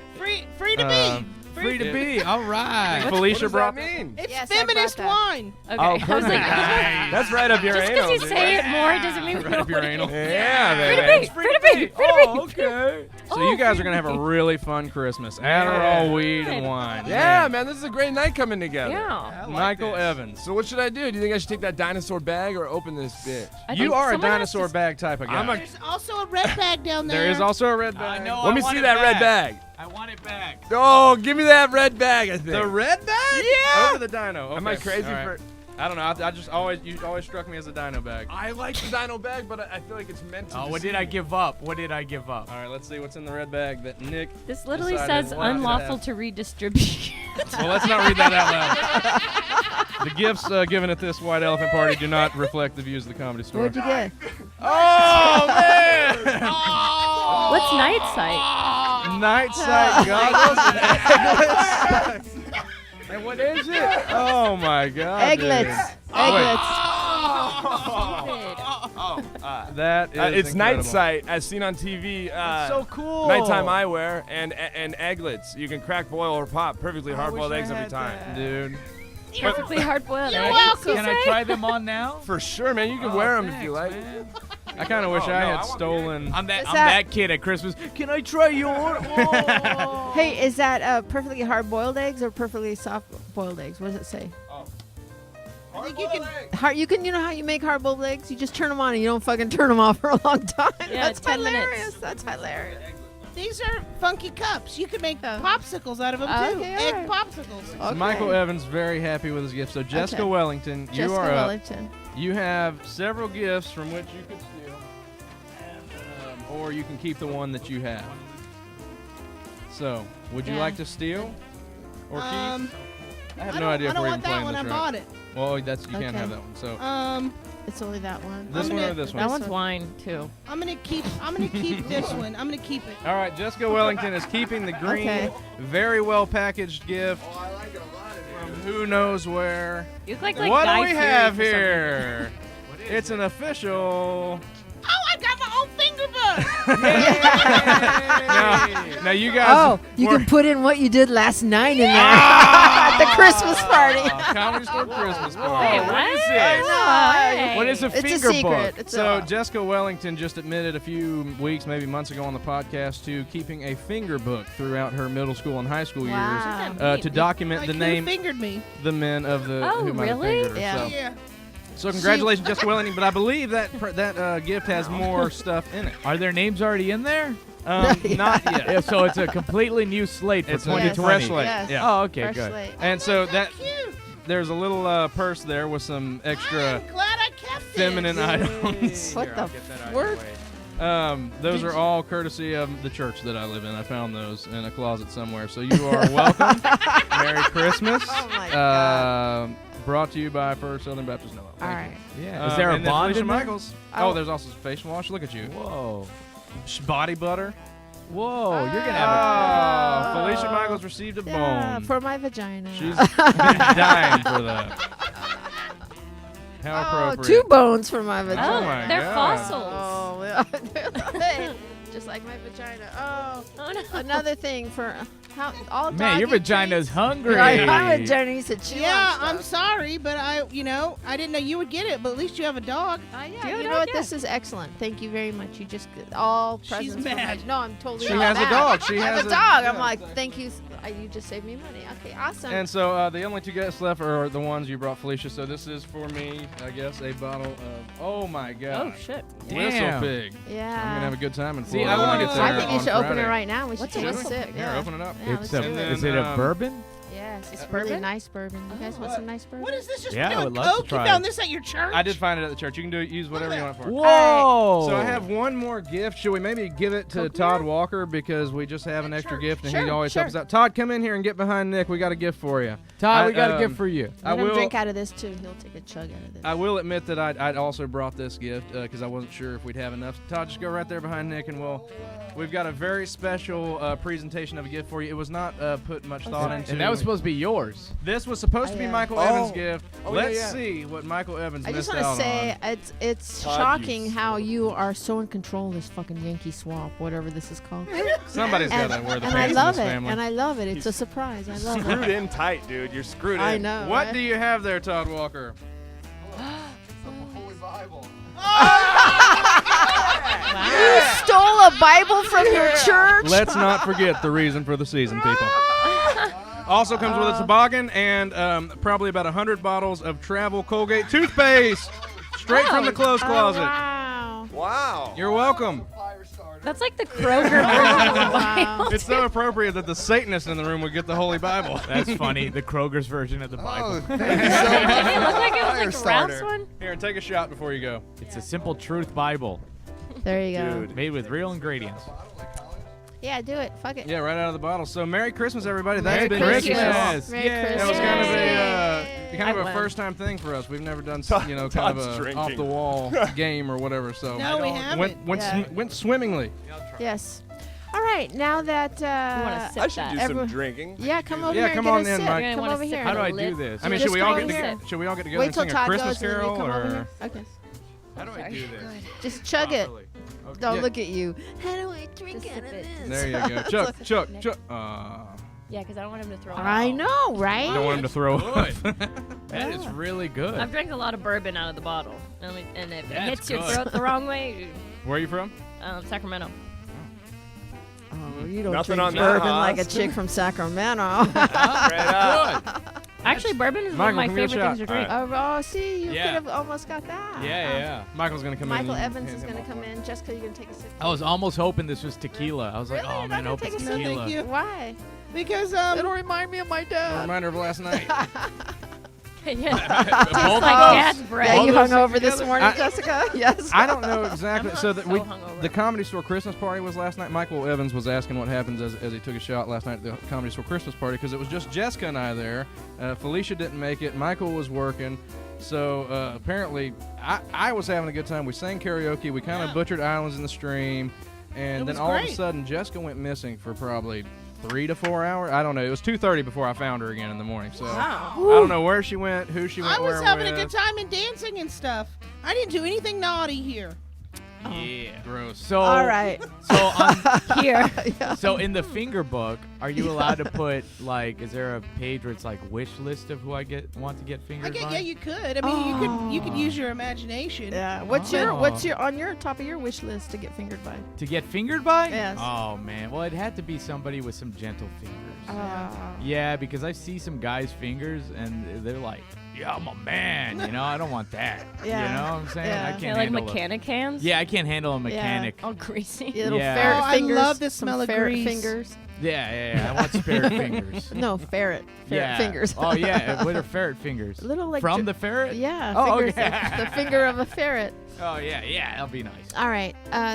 Speaker 2: Free to be.
Speaker 3: Free to be. All right.
Speaker 5: Felicia
Speaker 6: What
Speaker 5: brought
Speaker 6: does that mean?
Speaker 2: It's
Speaker 1: Yes, I brought
Speaker 2: feminist
Speaker 1: that.
Speaker 2: wine.
Speaker 4: Okay.
Speaker 6: Oh,
Speaker 4: I was
Speaker 6: perfect.
Speaker 4: like,
Speaker 6: That's right up your
Speaker 4: just
Speaker 6: anal.
Speaker 4: because you
Speaker 6: dude.
Speaker 4: say it more doesn't mean we
Speaker 5: right
Speaker 4: know
Speaker 5: up your
Speaker 4: what it
Speaker 5: anal.
Speaker 4: is.
Speaker 6: Yeah,
Speaker 4: Free to
Speaker 6: baby.
Speaker 4: be. Free to be. Free to be.
Speaker 6: Oh, okay.
Speaker 5: So you guys are gonna have a really fun Christmas. Adderall, weed, and
Speaker 4: Good.
Speaker 5: wine.
Speaker 6: Yeah, man, this is a great night coming together.
Speaker 4: Yeah.
Speaker 5: Michael Evans.
Speaker 6: So what should I do? Do you think I should take that dinosaur bag or open this bitch?
Speaker 4: I
Speaker 5: You
Speaker 4: think
Speaker 5: are a
Speaker 4: someone has
Speaker 5: dinosaur
Speaker 4: to-
Speaker 5: bag type of guy.
Speaker 6: I'm a-
Speaker 2: There's also a red bag down there.
Speaker 5: There is also a red bag.
Speaker 3: know.
Speaker 6: Let me see that red bag.
Speaker 3: I want it back.
Speaker 6: Oh, give me that red bag, I think.
Speaker 5: The red bag?
Speaker 6: Yeah.
Speaker 5: Over the dino. Okay.
Speaker 6: Am I crazy
Speaker 5: All right.
Speaker 6: for...
Speaker 5: I don't know. I just you always struck me as a dino bag.
Speaker 6: I like the dino bag, but I feel like it's meant to
Speaker 3: Oh, what
Speaker 6: deceive
Speaker 3: did I
Speaker 6: me.
Speaker 3: give up? What did I give up?
Speaker 5: All right, let's see what's in the red bag that Nick.
Speaker 4: This literally
Speaker 5: decided
Speaker 4: says
Speaker 5: what to
Speaker 4: unlawful
Speaker 5: have.
Speaker 4: to redistribute.
Speaker 5: Well, let's not read that out loud. The gifts given at this White Elephant Party do not reflect the views of the Comedy Store.
Speaker 1: What'd you get?
Speaker 5: Oh man!
Speaker 4: What's night sight?
Speaker 5: Night sight goggles and eglets.
Speaker 3: And what is it?
Speaker 5: Oh my God! dude.
Speaker 1: Egglets. Egglets.
Speaker 5: That is
Speaker 6: It's night
Speaker 5: incredible.
Speaker 6: sight, as seen on TV.
Speaker 3: So cool.
Speaker 6: Nighttime eyewear and egglets. You can crack, boil, or pop perfectly hard-boiled eggs every time.
Speaker 5: dude.
Speaker 4: Perfectly hard boiled.
Speaker 2: You're
Speaker 4: eggs,
Speaker 2: welcome.
Speaker 4: you
Speaker 3: Can I
Speaker 4: say?
Speaker 3: try them on now?
Speaker 6: For sure, man. You can wear them if you like.
Speaker 5: I kind of wish
Speaker 6: Oh,
Speaker 5: I
Speaker 6: no,
Speaker 5: had
Speaker 6: I want
Speaker 5: stolen.
Speaker 3: I'm
Speaker 1: Is
Speaker 3: that
Speaker 1: that-
Speaker 3: kid at Christmas. Can I try yours? Whoa.
Speaker 1: Hey, is that perfectly hard-boiled eggs or perfectly soft-boiled eggs? What does it say?
Speaker 2: I think you can.
Speaker 1: You can, you know how you make hard-boiled eggs? You just turn them on and you don't fucking turn them off for a long time.
Speaker 4: Yeah,
Speaker 1: That's
Speaker 4: 10 minutes.
Speaker 1: hilarious. That's hilarious.
Speaker 2: These are funky cups. You can make
Speaker 1: Oh.
Speaker 2: popsicles out of them too.
Speaker 1: Okay,
Speaker 2: Egg
Speaker 1: alright.
Speaker 2: popsicles.
Speaker 1: Okay.
Speaker 5: Michael Evans very happy with his gift. So Jessica
Speaker 1: Okay.
Speaker 5: Wellington, you
Speaker 1: Jessica
Speaker 5: are up.
Speaker 1: Wellington.
Speaker 5: You have several gifts from which you could steal, or you can keep the one that you have. So, would you
Speaker 4: Yeah.
Speaker 5: like to steal or keep? I have no idea
Speaker 2: I
Speaker 5: if
Speaker 2: don't
Speaker 5: we're
Speaker 2: want
Speaker 5: even
Speaker 2: that
Speaker 5: playing
Speaker 2: one.
Speaker 5: this
Speaker 2: I
Speaker 5: right.
Speaker 2: bought it.
Speaker 5: Well, you can't
Speaker 1: Okay.
Speaker 5: have that one. So
Speaker 1: It's only that one.
Speaker 5: this
Speaker 2: I'm
Speaker 5: one or
Speaker 2: gonna-
Speaker 5: this
Speaker 4: That
Speaker 5: one?
Speaker 4: one's wine too.
Speaker 2: I'm gonna keep this one. I'm gonna keep it.
Speaker 5: All right, Jessica Wellington is keeping the green,
Speaker 1: Okay.
Speaker 5: very well packaged gift who knows where.
Speaker 4: You look like
Speaker 5: What
Speaker 4: Guy
Speaker 5: do we
Speaker 4: Fieri
Speaker 5: have
Speaker 4: for some reason.
Speaker 5: here? It's an official.
Speaker 2: Oh, I got my own finger book.
Speaker 5: Now you guys.
Speaker 1: Oh, you
Speaker 5: were-
Speaker 1: can put in what you did last night in there at the Christmas party.
Speaker 5: Comedy Store Christmas
Speaker 4: Wait,
Speaker 5: party.
Speaker 4: what?
Speaker 1: Hey.
Speaker 3: What is a
Speaker 1: It's a
Speaker 3: finger
Speaker 1: secret.
Speaker 3: book?
Speaker 1: It's
Speaker 5: So
Speaker 1: a,
Speaker 5: Jessica Wellington just admitted a few weeks, maybe months ago on the podcast to keeping a finger book throughout her middle school and high school
Speaker 1: Wow.
Speaker 5: years to document
Speaker 2: Like
Speaker 5: the
Speaker 2: who
Speaker 5: name,
Speaker 2: fingered me.
Speaker 5: the men of the
Speaker 4: Oh,
Speaker 5: who might have
Speaker 4: really?
Speaker 5: fingered her.
Speaker 1: Yeah.
Speaker 5: So,
Speaker 2: Yeah.
Speaker 5: so congratulations, Jessica Wellington. But I believe that gift has more stuff in it.
Speaker 3: Are their names already in there?
Speaker 5: Not yet.
Speaker 3: Yeah, so it's a completely new slate for
Speaker 5: It's a
Speaker 3: 2020.
Speaker 5: fresh slate.
Speaker 1: Yes.
Speaker 5: Yeah.
Speaker 3: Oh, okay,
Speaker 1: fresh
Speaker 3: good.
Speaker 1: slate.
Speaker 5: And so that
Speaker 2: Cute.
Speaker 5: there's a little purse there with some extra
Speaker 2: I'm glad I kept
Speaker 5: feminine
Speaker 2: this.
Speaker 5: items.
Speaker 1: What the word?
Speaker 5: Those are all courtesy of the church that I live in. I found those in a closet somewhere. So you are welcome. Merry Christmas.
Speaker 1: Oh my God.
Speaker 5: Brought to you by First Southern Baptist Noah.
Speaker 1: All right.
Speaker 3: Yeah. Is there a
Speaker 5: and then
Speaker 3: bond
Speaker 5: Felicia
Speaker 3: in there?
Speaker 5: Michaels.
Speaker 1: Oh.
Speaker 5: Oh, there's also some face wash. Look at you.
Speaker 3: Whoa.
Speaker 5: Body butter.
Speaker 3: Whoa, you're going to have
Speaker 5: Oh,
Speaker 1: Oh.
Speaker 5: Felicia Michaels received a
Speaker 1: Yeah,
Speaker 5: bone.
Speaker 1: for my vagina.
Speaker 5: She's dying for that. How
Speaker 1: oh,
Speaker 5: appropriate.
Speaker 1: 2 bones for my vagina.
Speaker 4: Oh,
Speaker 5: my
Speaker 4: they're
Speaker 5: God.
Speaker 4: fossils.
Speaker 1: Oh, yeah. Just like my vagina. Oh,
Speaker 4: Oh, no.
Speaker 1: another thing for all
Speaker 3: a... Man, your
Speaker 1: doggy
Speaker 3: vagina's
Speaker 1: treats.
Speaker 3: hungry.
Speaker 1: My vagina needs to chew
Speaker 2: Yeah,
Speaker 1: on
Speaker 2: I'm
Speaker 1: stuff.
Speaker 2: sorry, but I didn't know you would get it, but at least you have a dog.
Speaker 1: Yeah,
Speaker 4: Do you
Speaker 1: you
Speaker 4: have a
Speaker 1: know
Speaker 4: dog?
Speaker 1: what?
Speaker 4: Yeah.
Speaker 1: This is excellent. Thank you very much. You just all
Speaker 2: She's
Speaker 1: presents. for my-
Speaker 2: mad.
Speaker 1: No, I'm totally
Speaker 5: She
Speaker 1: not
Speaker 5: has a
Speaker 1: mad.
Speaker 5: dog. She
Speaker 1: I
Speaker 5: has
Speaker 1: have
Speaker 5: a-
Speaker 1: a dog. I'm
Speaker 5: yeah.
Speaker 1: like, thank you. You just saved me money. Okay, awesome.
Speaker 5: And so the only 2 guests left are the ones you brought, Felicia. So this is for me, I guess, a bottle of. Oh my God!
Speaker 4: Oh, shit.
Speaker 5: Whistle
Speaker 3: Damn.
Speaker 5: Pig.
Speaker 1: yeah.
Speaker 5: I'm gonna have a good time in
Speaker 3: See,
Speaker 5: Florida.
Speaker 3: I
Speaker 5: when
Speaker 3: wanna
Speaker 5: get
Speaker 3: get
Speaker 5: there
Speaker 1: I think you
Speaker 5: on
Speaker 1: should open
Speaker 5: Friday.
Speaker 1: it right now. We should
Speaker 4: What's
Speaker 1: take
Speaker 4: a
Speaker 1: a
Speaker 4: whistle?
Speaker 1: sip.
Speaker 5: Here,
Speaker 1: Yeah.
Speaker 5: open it up.
Speaker 1: Yeah,
Speaker 3: It's
Speaker 1: let's do it.
Speaker 3: is it a bourbon?
Speaker 1: Yes, it's
Speaker 4: Bourbon?
Speaker 1: really nice bourbon. You guys want some nice bourbon?
Speaker 2: What is this? Just
Speaker 3: Yeah, I
Speaker 2: pure
Speaker 3: would love to
Speaker 2: Coke?
Speaker 3: try
Speaker 2: You found
Speaker 3: it.
Speaker 2: this at your church?
Speaker 5: I did find it at the church. You can use whatever you want it for.
Speaker 3: Whoa.
Speaker 5: So I have one more gift. Should we maybe give it to
Speaker 1: Coke
Speaker 5: Todd
Speaker 1: beer?
Speaker 5: Walker because we just have an extra
Speaker 2: Sure,
Speaker 5: gift and he
Speaker 1: sure,
Speaker 5: always
Speaker 1: sure.
Speaker 5: helps us out. Todd, come in here and get behind Nick. We got a gift for you.
Speaker 3: Todd, we got a
Speaker 5: um,
Speaker 3: gift for you.
Speaker 5: I
Speaker 1: Let him
Speaker 5: will.
Speaker 1: drink out of this too. He'll take a chug out of this.
Speaker 5: I will admit that I'd also brought this gift because I wasn't sure if we'd have enough. Todd, just go right there behind Nick and we've got a very special presentation of a gift for you. It was not put much thought
Speaker 1: sorry.
Speaker 5: into.
Speaker 3: And that was supposed to be yours.
Speaker 5: This was supposed to be Michael Evans' gift.
Speaker 3: Oh,
Speaker 5: Let's
Speaker 3: yeah.
Speaker 5: see what Michael Evans
Speaker 1: I just
Speaker 5: missed
Speaker 1: want to
Speaker 5: out
Speaker 1: say
Speaker 5: on.
Speaker 1: it's
Speaker 6: Todd,
Speaker 1: shocking
Speaker 6: you
Speaker 1: how you are so in control of this fucking Yankee Swap, whatever this is called.
Speaker 5: Somebody's got
Speaker 1: and
Speaker 5: to wear the
Speaker 1: and I
Speaker 5: pants
Speaker 1: love
Speaker 5: in
Speaker 1: it.
Speaker 5: this family.
Speaker 1: And I love it. It's a surprise. I love
Speaker 6: Screwed
Speaker 1: it.
Speaker 6: in tight, dude. You're screwed in.
Speaker 1: I know.
Speaker 5: What
Speaker 1: right?
Speaker 5: do you have there, Todd Walker?
Speaker 1: You stole a Bible from your church?
Speaker 5: Let's not forget the reason for the season, people. Also comes with a toboggan and probably about 100 bottles of Travel Colgate toothpaste, straight from the clothes closet.
Speaker 1: Wow.
Speaker 6: Wow.
Speaker 5: You're welcome.
Speaker 4: That's like the Kroger version of the
Speaker 1: Wow.
Speaker 4: Bible.
Speaker 5: It's so appropriate that the Satanist in the room would get the Holy Bible.
Speaker 3: That's funny. The Kroger's version of the Bible.
Speaker 4: Did it look like it was like Ralph's one?
Speaker 5: Here, take a shot before you go.
Speaker 3: It's a simple truth Bible
Speaker 1: There you go.
Speaker 6: Dude.
Speaker 3: made with real ingredients.
Speaker 1: Yeah, do it. Fuck it.
Speaker 5: Yeah, right out of the bottle. So Merry Christmas, everybody.
Speaker 1: Merry
Speaker 5: That's been
Speaker 1: Christmas.
Speaker 3: Christmas.
Speaker 1: Merry
Speaker 3: Yeah.
Speaker 1: Christmas.
Speaker 5: That was kind of
Speaker 1: Yay.
Speaker 5: kind of
Speaker 4: I
Speaker 5: a
Speaker 4: win.
Speaker 5: first-time thing for us. We've never done, kind of
Speaker 6: Todd's
Speaker 5: a
Speaker 6: drinking.
Speaker 5: off-the-wall game or whatever. So
Speaker 2: No, we haven't.
Speaker 5: went swimmingly.
Speaker 1: Yes. All right. Now that
Speaker 4: You want to sip
Speaker 6: I should
Speaker 4: that?
Speaker 6: do
Speaker 1: Everyone-
Speaker 6: some drinking.
Speaker 1: Yeah, come over
Speaker 5: Yeah,
Speaker 1: here
Speaker 5: come
Speaker 1: and
Speaker 5: on
Speaker 1: get a
Speaker 5: in,
Speaker 1: sip.
Speaker 5: Mike.
Speaker 4: You're gonna
Speaker 1: Come
Speaker 4: wanna
Speaker 1: over
Speaker 4: sip
Speaker 1: here.
Speaker 3: How do I
Speaker 4: Lid.
Speaker 3: do this?
Speaker 5: I mean,
Speaker 1: Just
Speaker 5: should we
Speaker 1: come
Speaker 5: all
Speaker 1: over
Speaker 5: get
Speaker 1: here.
Speaker 5: together? Should we all get together
Speaker 1: Wait
Speaker 5: and
Speaker 1: till
Speaker 5: sing a
Speaker 1: Todd
Speaker 5: Christmas
Speaker 1: goes and then
Speaker 5: carol?
Speaker 1: you come over
Speaker 5: Or
Speaker 1: here. Okay.
Speaker 3: How do I do this?
Speaker 1: Just chug it.
Speaker 3: Properly. Okay.
Speaker 1: Don't
Speaker 5: Yeah.
Speaker 1: look at you. How do I drink
Speaker 4: Just
Speaker 1: out of
Speaker 4: sip it.
Speaker 1: this?
Speaker 5: there you go. Chuck.
Speaker 4: Yeah, because I don't want him to throw it
Speaker 1: I
Speaker 4: out.
Speaker 1: know, right?
Speaker 5: Don't want him to throw up.
Speaker 3: That is really good.
Speaker 4: I've drank a lot of bourbon out of the bottle. And if it
Speaker 3: That's
Speaker 4: hits your
Speaker 3: good.
Speaker 4: throat the wrong way,
Speaker 5: Where are you from?
Speaker 4: Sacramento.
Speaker 1: Oh, you don't
Speaker 6: Nothing
Speaker 1: drink
Speaker 6: on that,
Speaker 1: bourbon like a
Speaker 6: Haas.
Speaker 1: chick from Sacramento.
Speaker 6: Straight up.
Speaker 4: Actually, bourbon is one of
Speaker 5: Michael,
Speaker 4: my
Speaker 5: come get a
Speaker 4: favorite things to
Speaker 5: shot.
Speaker 4: drink.
Speaker 1: Oh, see, you
Speaker 3: Yeah.
Speaker 1: could have almost got that.
Speaker 3: Yeah.
Speaker 5: Michael's gonna come
Speaker 1: Michael
Speaker 5: in. and
Speaker 1: Evans
Speaker 5: hand
Speaker 1: is
Speaker 5: him
Speaker 1: going to
Speaker 5: off.
Speaker 1: come in. Jessica, you're going to take a sip.
Speaker 3: I was almost hoping this was tequila. I was like,
Speaker 1: Really?
Speaker 3: oh
Speaker 1: You're
Speaker 3: man, I
Speaker 1: not
Speaker 3: hope
Speaker 1: gonna
Speaker 3: it's
Speaker 1: take a sip?
Speaker 3: tequila.
Speaker 2: Thank you.
Speaker 1: Why?
Speaker 2: Because
Speaker 3: It'll remind me of my
Speaker 5: A
Speaker 3: dad.
Speaker 5: reminder of last night.
Speaker 4: Yeah. Tastes
Speaker 3: Both
Speaker 4: like
Speaker 3: of us.
Speaker 4: dad's bread.
Speaker 1: Yeah, you
Speaker 3: those
Speaker 1: hung over this
Speaker 3: together?
Speaker 1: morning,
Speaker 5: I-
Speaker 1: Jessica? Yes.
Speaker 5: I don't know exactly.
Speaker 4: I'm
Speaker 5: So
Speaker 4: not
Speaker 5: that
Speaker 4: so
Speaker 5: we,
Speaker 4: hungover.
Speaker 5: the Comedy Store Christmas party was last night. Michael Evans was asking what happens as he took a shot last night at the Comedy Store Christmas party because it was just Jessica and I there. Felicia didn't make it. Michael was working. So apparently, I was having a good time. We sang karaoke. We kind of butchered Islands in the Stream. And
Speaker 2: It
Speaker 5: then
Speaker 2: was
Speaker 5: all of a
Speaker 2: great.
Speaker 5: sudden, Jessica went missing for probably
Speaker 3: 3 to 4 hours. I don't know. It was 2:30 before I found her again in the morning. So
Speaker 4: Wow.
Speaker 3: I don't know where she went, who she went
Speaker 2: I was
Speaker 3: where
Speaker 2: having a
Speaker 3: with.
Speaker 2: good time and dancing and stuff. I didn't do anything naughty here.
Speaker 5: Yeah.
Speaker 3: Gross.
Speaker 5: So
Speaker 1: All right.
Speaker 5: So on,
Speaker 4: Here.
Speaker 5: so in the finger book, are you allowed to put like? Is there a page where it's like wish list of who want to get fingered by?
Speaker 2: Yeah, you could. I mean, you could use your imagination.
Speaker 1: Yeah. What's your on your top of your wish list to get fingered by?
Speaker 5: To get fingered by?
Speaker 1: Yes.
Speaker 5: Oh man. Well, it had to be somebody with some gentle fingers.
Speaker 1: Uh,
Speaker 5: Yeah, because I see some guys' fingers and they're like, "Yeah, I'm a man," I don't want that.
Speaker 1: Yeah.
Speaker 5: You know what I'm saying?
Speaker 1: Yeah.
Speaker 5: I
Speaker 4: Yeah,
Speaker 5: can't
Speaker 4: like
Speaker 5: handle
Speaker 4: mechanic hands.
Speaker 5: Yeah, I can't handle a mechanic.
Speaker 4: All greasy.
Speaker 1: little
Speaker 5: Yeah.
Speaker 1: ferret
Speaker 2: Oh, I
Speaker 1: fingers.
Speaker 2: love the
Speaker 1: some
Speaker 2: smell of
Speaker 1: ferret
Speaker 2: grease.
Speaker 1: fingers.
Speaker 5: Yeah. I want spare fingers.
Speaker 1: No, ferret
Speaker 5: Yeah.
Speaker 1: fingers.
Speaker 5: Oh yeah, what are ferret fingers?
Speaker 1: Little like
Speaker 5: From the ferret?
Speaker 1: Yeah.
Speaker 5: Oh,
Speaker 1: fingers
Speaker 5: okay.
Speaker 1: like the finger of a ferret.
Speaker 5: Oh yeah, that'll be nice.
Speaker 1: All right.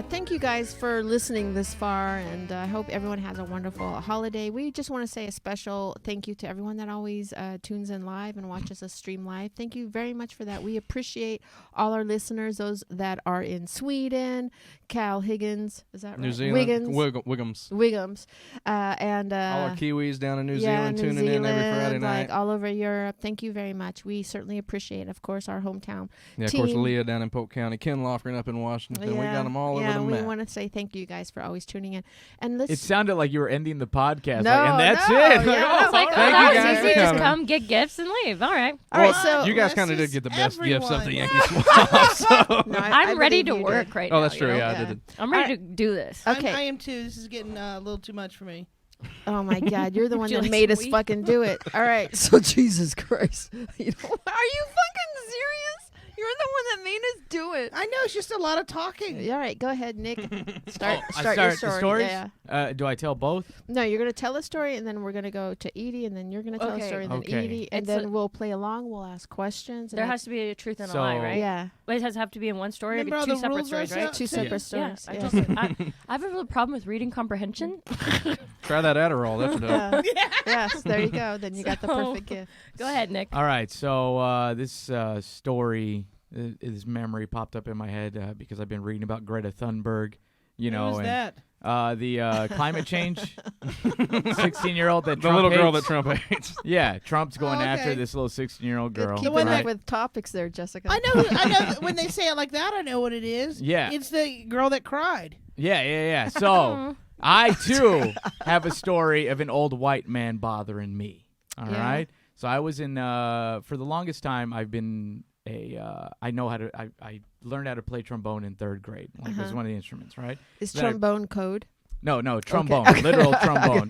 Speaker 1: Thank you guys for listening this far, and I hope everyone has a wonderful holiday. We just want to say a special thank you to everyone that always tunes in live and watches us stream live. Thank you very much for that. We appreciate all our listeners, those that are in Sweden, Cal Higgins, is that right?
Speaker 3: New Zealand.
Speaker 1: Wiggins.
Speaker 3: Wiggums.
Speaker 1: And
Speaker 3: All our Kiwis down in New
Speaker 1: yeah,
Speaker 3: Zealand
Speaker 1: New
Speaker 3: tuning in every
Speaker 1: Zealand,
Speaker 3: Friday night.
Speaker 1: like all over Europe. Thank you very much. We certainly appreciate, of course, our hometown.
Speaker 3: Yeah, of course,
Speaker 1: team.
Speaker 3: Leah down in Polk County, Ken Lofgren up in Washington. We got them all over the
Speaker 1: we
Speaker 3: map.
Speaker 1: want to say thank you guys for always tuning in. And let's
Speaker 5: It sounded like you were ending the podcast.
Speaker 1: No,
Speaker 5: and that's
Speaker 1: no,
Speaker 5: it.
Speaker 1: yeah.
Speaker 4: It's like,
Speaker 3: Thank
Speaker 4: that
Speaker 3: you
Speaker 4: was
Speaker 3: guys
Speaker 4: easy.
Speaker 3: for
Speaker 4: Just
Speaker 3: coming.
Speaker 4: come, get gifts, and leave. All right.
Speaker 1: all right.
Speaker 2: Well,
Speaker 1: So
Speaker 3: You guys
Speaker 2: This
Speaker 3: kind of did
Speaker 2: is
Speaker 3: get the best gifts of the
Speaker 2: everyone.
Speaker 3: Yankee Swap. So.
Speaker 1: no, I
Speaker 4: I'm ready to
Speaker 1: believe you
Speaker 4: work
Speaker 1: did.
Speaker 4: right now.
Speaker 3: Oh, that's
Speaker 4: you
Speaker 3: true.
Speaker 4: know?
Speaker 3: Yeah, I
Speaker 1: Yeah.
Speaker 3: did it.
Speaker 4: I'm ready to do this.
Speaker 1: Okay.
Speaker 2: I am too. This is getting a little too much for me.
Speaker 1: Oh my God, you're the one
Speaker 4: you
Speaker 1: that
Speaker 4: like
Speaker 1: made us
Speaker 4: sweet?
Speaker 1: fucking do it. All right. So Jesus Christ, are you fucking serious? You're the one that made us do it.
Speaker 2: I know it's just a lot of talking.
Speaker 1: All right, go ahead, Nick. Start
Speaker 5: I
Speaker 1: your
Speaker 5: start
Speaker 1: story.
Speaker 5: the stories?
Speaker 1: Yeah.
Speaker 5: Do I tell both?
Speaker 1: No, you're gonna tell a story, and then we're gonna go to Edie, and then you're gonna tell a
Speaker 4: Okay.
Speaker 1: story, and then
Speaker 5: Okay.
Speaker 1: Edie, and
Speaker 4: It's
Speaker 1: then
Speaker 4: a-
Speaker 1: we'll play along. We'll ask questions. And
Speaker 4: There has to be a truth and a
Speaker 5: So-
Speaker 4: lie, right?
Speaker 1: yeah,
Speaker 4: But it has to have to be in one story or
Speaker 2: Remember all
Speaker 4: two
Speaker 2: the
Speaker 4: separate
Speaker 2: rules
Speaker 4: stories,
Speaker 2: I
Speaker 4: right?
Speaker 2: said?
Speaker 1: two
Speaker 2: Yeah.
Speaker 1: separate
Speaker 4: Yeah,
Speaker 1: stories.
Speaker 4: I,
Speaker 1: Yeah.
Speaker 4: just, I have a real problem with reading comprehension.
Speaker 3: Try that Adderall. That's dope.
Speaker 1: Yes, there you go. Then you got the
Speaker 4: So-
Speaker 1: perfect gift.
Speaker 4: Go ahead, Nick.
Speaker 5: All right. So this story, this memory popped up in my head because I've been reading about Greta Thunberg. You know,
Speaker 2: Who's
Speaker 5: and
Speaker 2: that?
Speaker 5: the climate change 16-year-old that
Speaker 3: The
Speaker 5: Trump
Speaker 3: little girl
Speaker 5: hates.
Speaker 3: that Trump hates.
Speaker 5: Yeah, Trump's going
Speaker 2: Oh,
Speaker 5: after
Speaker 2: okay.
Speaker 5: this little 16-year-old
Speaker 1: Good
Speaker 5: girl.
Speaker 1: keeping
Speaker 2: one
Speaker 1: up
Speaker 2: that-
Speaker 1: with topics there, Jessica.
Speaker 2: I know. That when they say it like that, I know what it is.
Speaker 5: Yeah.
Speaker 2: It's the girl that cried.
Speaker 5: Yeah. So I too have a story of an old white man bothering me. All right.
Speaker 1: Yeah.
Speaker 5: So I was in for the longest time. I've been I know how to. I learned how to play trombone in 3rd grade. Like it was one of the instruments, right?
Speaker 1: Is
Speaker 5: Then I-
Speaker 1: trombone code?
Speaker 5: No, trombone,
Speaker 1: Okay.
Speaker 5: literal trombone.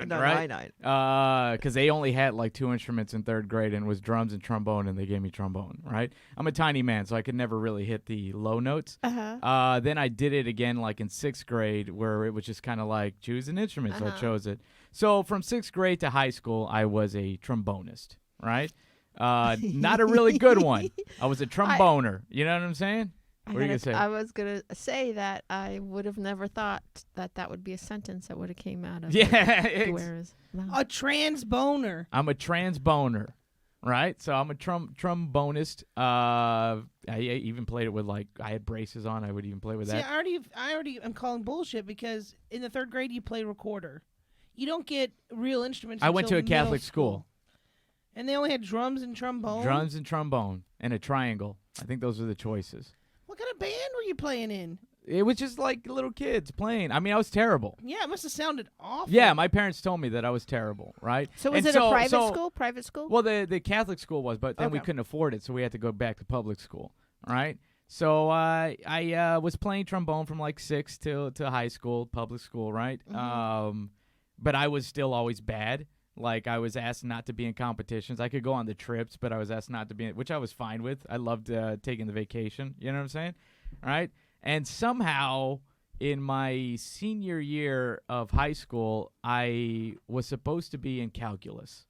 Speaker 1: Right.
Speaker 5: Right? Because they only had like 2 instruments in 3rd grade, and it was drums and trombone, and they gave me trombone. Right? I'm a tiny man, so I could never really hit the low notes. Then I did it again, like in 6th grade, where it was just kind of like choose an instrument, so I chose it. So from 6th grade to high school, I was a trombonist. Right? Not a really good one. I was a tromboner. You know what I'm saying? What are you gonna say?
Speaker 1: I was gonna say that I would have never thought that would be a sentence that would have came out of
Speaker 5: Yeah.
Speaker 1: Guerra's mouth.
Speaker 2: A trans boner.
Speaker 5: I'm a trans boner, right? So I'm a trombonist. I even played it with I had braces on. I would even play with
Speaker 2: See,
Speaker 5: that.
Speaker 2: I already am calling bullshit because in the 3rd grade you play recorder. You don't get real instruments.
Speaker 5: I went to
Speaker 2: until
Speaker 5: a Catholic
Speaker 2: middle
Speaker 5: school.
Speaker 2: And they only had drums and trombone.
Speaker 5: Drums and trombone and a triangle. I think those were the choices.
Speaker 2: What kind of band were you playing in?
Speaker 5: It was just like little kids playing. I mean, I was terrible.
Speaker 2: Yeah, it must have sounded awful.
Speaker 5: Yeah, my parents told me that I was terrible, right?
Speaker 1: So was
Speaker 5: And
Speaker 1: it a private school? Private school?
Speaker 5: Well, the Catholic school was, but then we
Speaker 2: Okay.
Speaker 5: couldn't afford it, so we had to go back to public school, right? So I was playing trombone from like 6 to high school, public school, right? But I was still always bad. Like I was asked not to be in competitions. I could go on the trips, but I was asked not to be, which I was fine with. I loved taking the vacation. You know what I'm saying? Right? And somehow in my senior year of high school, I was supposed to be in calculus,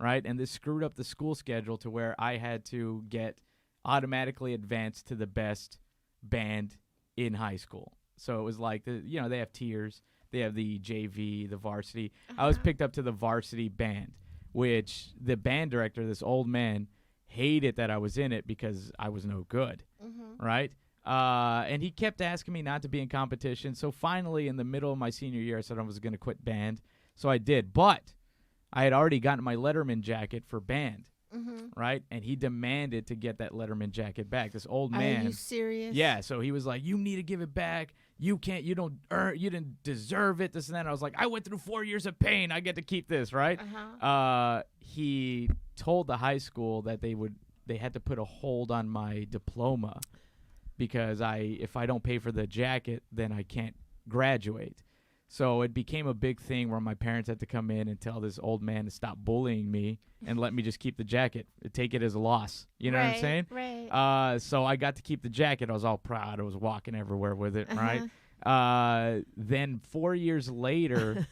Speaker 5: right? And this screwed up the school schedule to where I had to get automatically advanced to the best band in high school. So it was like, they have tiers. They have the JV, the varsity. I was picked up to the varsity band, which the band director, this old man, hated that I was in it because I was no good, right? And he kept asking me not to be in competition. So finally, in the middle of my senior year, I said I was going to quit band.
Speaker 7: So I did. But I had already gotten my Letterman jacket for band,
Speaker 1: Mm-hmm.
Speaker 7: right? And he demanded to get that Letterman jacket back. This old
Speaker 1: Are
Speaker 7: man.
Speaker 1: you serious?
Speaker 7: Yeah, so he was like, you need to give it back. You didn't deserve it, this and that. And I was like, I went through 4 years of pain. I get to keep this, right? He told the high school that they had to put a hold on my diploma because if I don't pay for the jacket, then I can't graduate. So it became a big thing where my parents had to come in and tell this old man to stop bullying me and let me just keep the jacket, take it as a loss. You know what I'm saying?
Speaker 1: Right.
Speaker 7: So I got to keep the jacket. I was all proud. I was walking everywhere with it, right? Then 4 years later,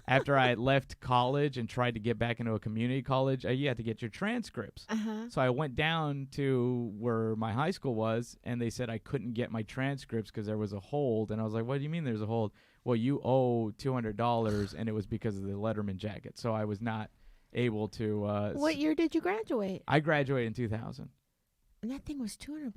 Speaker 7: after I had left college and tried to get back into a community college, you had to get your transcripts. So I went down to where my high school was, and they said I couldn't get my transcripts because there was a hold. And I was like, what do you mean there's a hold? Well, you owe $200, and it was because of the Letterman jacket. So I was not able to.
Speaker 1: What year did you graduate?
Speaker 7: I graduated in 2000.
Speaker 1: And that thing was $200.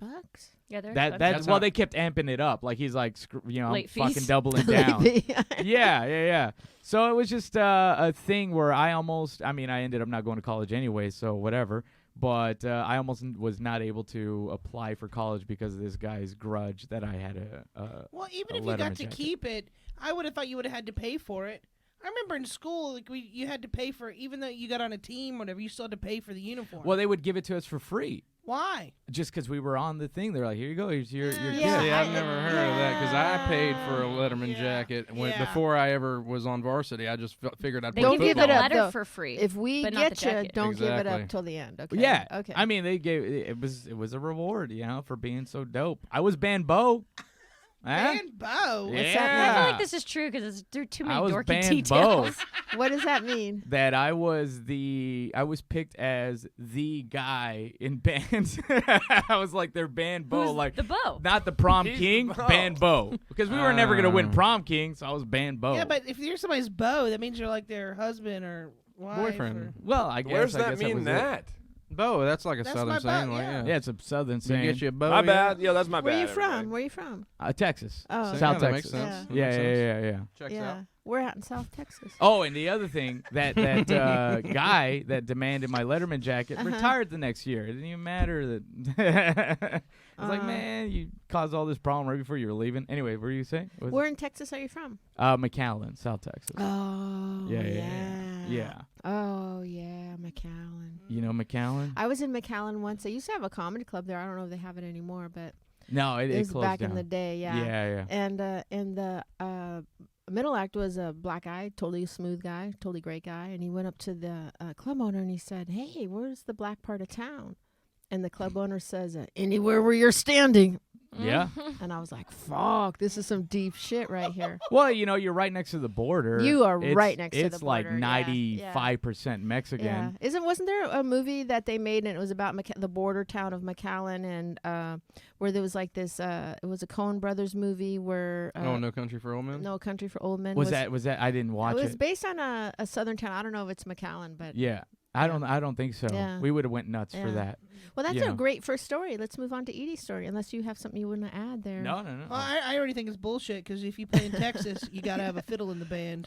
Speaker 4: Yeah, they're
Speaker 7: That's
Speaker 4: expensive.
Speaker 7: well, they kept amping it up. Like he's like, I'm
Speaker 4: Late
Speaker 7: fucking
Speaker 4: fees.
Speaker 7: doubling down.
Speaker 1: Late fee.
Speaker 7: Yeah. So it was just a thing where I ended up not going to college anyway, so whatever. But I almost was not able to apply for college because of this guy's grudge that I had
Speaker 2: Well, even
Speaker 7: a
Speaker 2: if you got
Speaker 7: Letterman
Speaker 2: to
Speaker 7: jacket.
Speaker 2: keep it, I would have thought you would have had to pay for it. I remember in school, like you had to pay for it, even though you got on a team, or whatever. You still had to pay for the uniform.
Speaker 7: Well, they would give it to us for free.
Speaker 2: Why?
Speaker 7: Just because we were on the thing. They're like, here you go. Here's your
Speaker 1: Yeah.
Speaker 7: gift.
Speaker 3: See, I've never heard of that because I paid for a Letterman jacket before I ever was on varsity. I just figured I'd
Speaker 4: They
Speaker 3: play
Speaker 1: Don't
Speaker 4: give you
Speaker 1: give
Speaker 4: the
Speaker 1: it
Speaker 3: football.
Speaker 1: up,
Speaker 4: letter
Speaker 1: though.
Speaker 4: for free.
Speaker 1: If we
Speaker 4: but not the
Speaker 1: get you,
Speaker 4: jacket.
Speaker 1: don't give it
Speaker 3: Exactly.
Speaker 1: up till the end. Okay.
Speaker 7: Yeah.
Speaker 1: Okay.
Speaker 7: I mean, they gave it was a reward, for being so dope. I was band Bo. Huh?
Speaker 2: And Bo.
Speaker 7: Yeah.
Speaker 4: I feel like this is true because there are too many
Speaker 7: I was
Speaker 4: dorky
Speaker 7: band
Speaker 4: details.
Speaker 1: What does that mean?
Speaker 7: That I was picked as the guy in band. I was like their band Bo,
Speaker 4: Who's
Speaker 7: like
Speaker 4: the Bo?
Speaker 7: not the prom
Speaker 6: He's
Speaker 7: king,
Speaker 6: the Bo.
Speaker 7: band Bo, because we were never gonna win prom king, so I was band Bo.
Speaker 2: Yeah, but if you're somebody's beau, that means you're like their husband or wife.
Speaker 3: Boyfriend.
Speaker 2: Or...
Speaker 7: well, I guess.
Speaker 6: Where's
Speaker 7: I
Speaker 6: that
Speaker 7: guess
Speaker 6: mean
Speaker 7: was
Speaker 6: that?
Speaker 3: Bo, that's like a
Speaker 2: That's
Speaker 3: southern
Speaker 2: my
Speaker 3: saying.
Speaker 2: butt,
Speaker 3: Like,
Speaker 2: yeah.
Speaker 7: Yeah, it's a southern
Speaker 3: You
Speaker 7: saying.
Speaker 3: get you a bow.
Speaker 6: My
Speaker 3: yeah?
Speaker 6: bad. Yeah, that's my
Speaker 1: Where
Speaker 6: bad.
Speaker 1: you from?
Speaker 6: everybody.
Speaker 1: Where you from?
Speaker 7: Texas.
Speaker 1: Oh,
Speaker 3: So,
Speaker 7: South
Speaker 3: yeah, that makes
Speaker 7: Texas.
Speaker 3: sense.
Speaker 1: Yeah.
Speaker 3: That makes sense.
Speaker 7: Yeah.
Speaker 3: Checks
Speaker 1: yeah.
Speaker 3: out.
Speaker 1: We're out in South Texas.
Speaker 7: Oh, and the other thing, that guy that demanded my Letterman jacket retired the next year. It didn't even matter that. I was like, man, you caused all this problem right before you were leaving. Anyway, what were you saying?
Speaker 1: Where in Texas are you from?
Speaker 7: McAllen, South Texas.
Speaker 1: Oh,
Speaker 7: Yeah.
Speaker 1: Oh, yeah, McAllen.
Speaker 7: You know McAllen?
Speaker 1: I was in McAllen once. They used to have a comedy club there. I don't know if they have it anymore, but
Speaker 7: No, it
Speaker 1: was
Speaker 7: closed
Speaker 1: back
Speaker 7: down.
Speaker 1: in the day, yeah.
Speaker 7: Yeah.
Speaker 1: And the middle act was a black guy, totally smooth guy, totally great guy. And he went up to the club owner and he said, hey, where's the black part of town? And the club owner says, anywhere where you're standing.
Speaker 7: Yeah.
Speaker 1: And I was like, fuck, this is some deep shit right here.
Speaker 7: Well, you're right next to the border.
Speaker 1: You are
Speaker 7: It's-
Speaker 1: right next to the
Speaker 7: It's like
Speaker 1: border, yeah.
Speaker 7: 95% Mexican.
Speaker 1: Yeah, wasn't there a movie that they made and it was about the border town of McAllen and where there was like this it was a Coen Brothers movie where
Speaker 3: No Country for Old Men?
Speaker 1: No Country for Old Men
Speaker 7: Was that I didn't watch
Speaker 1: it was
Speaker 7: it.
Speaker 1: based on a southern town. I don't know if it's McAllen, but
Speaker 7: Yeah. I don't think so.
Speaker 1: Yeah.
Speaker 7: We would have went nuts for
Speaker 1: Yeah.
Speaker 7: that.
Speaker 1: well, that's
Speaker 7: Yeah.
Speaker 1: a great first story. Let's move on to Edie's story, unless you have something you want to add there.
Speaker 7: No.
Speaker 2: Well, I already think it's bullshit because if you play in Texas, you got to have a fiddle in the band.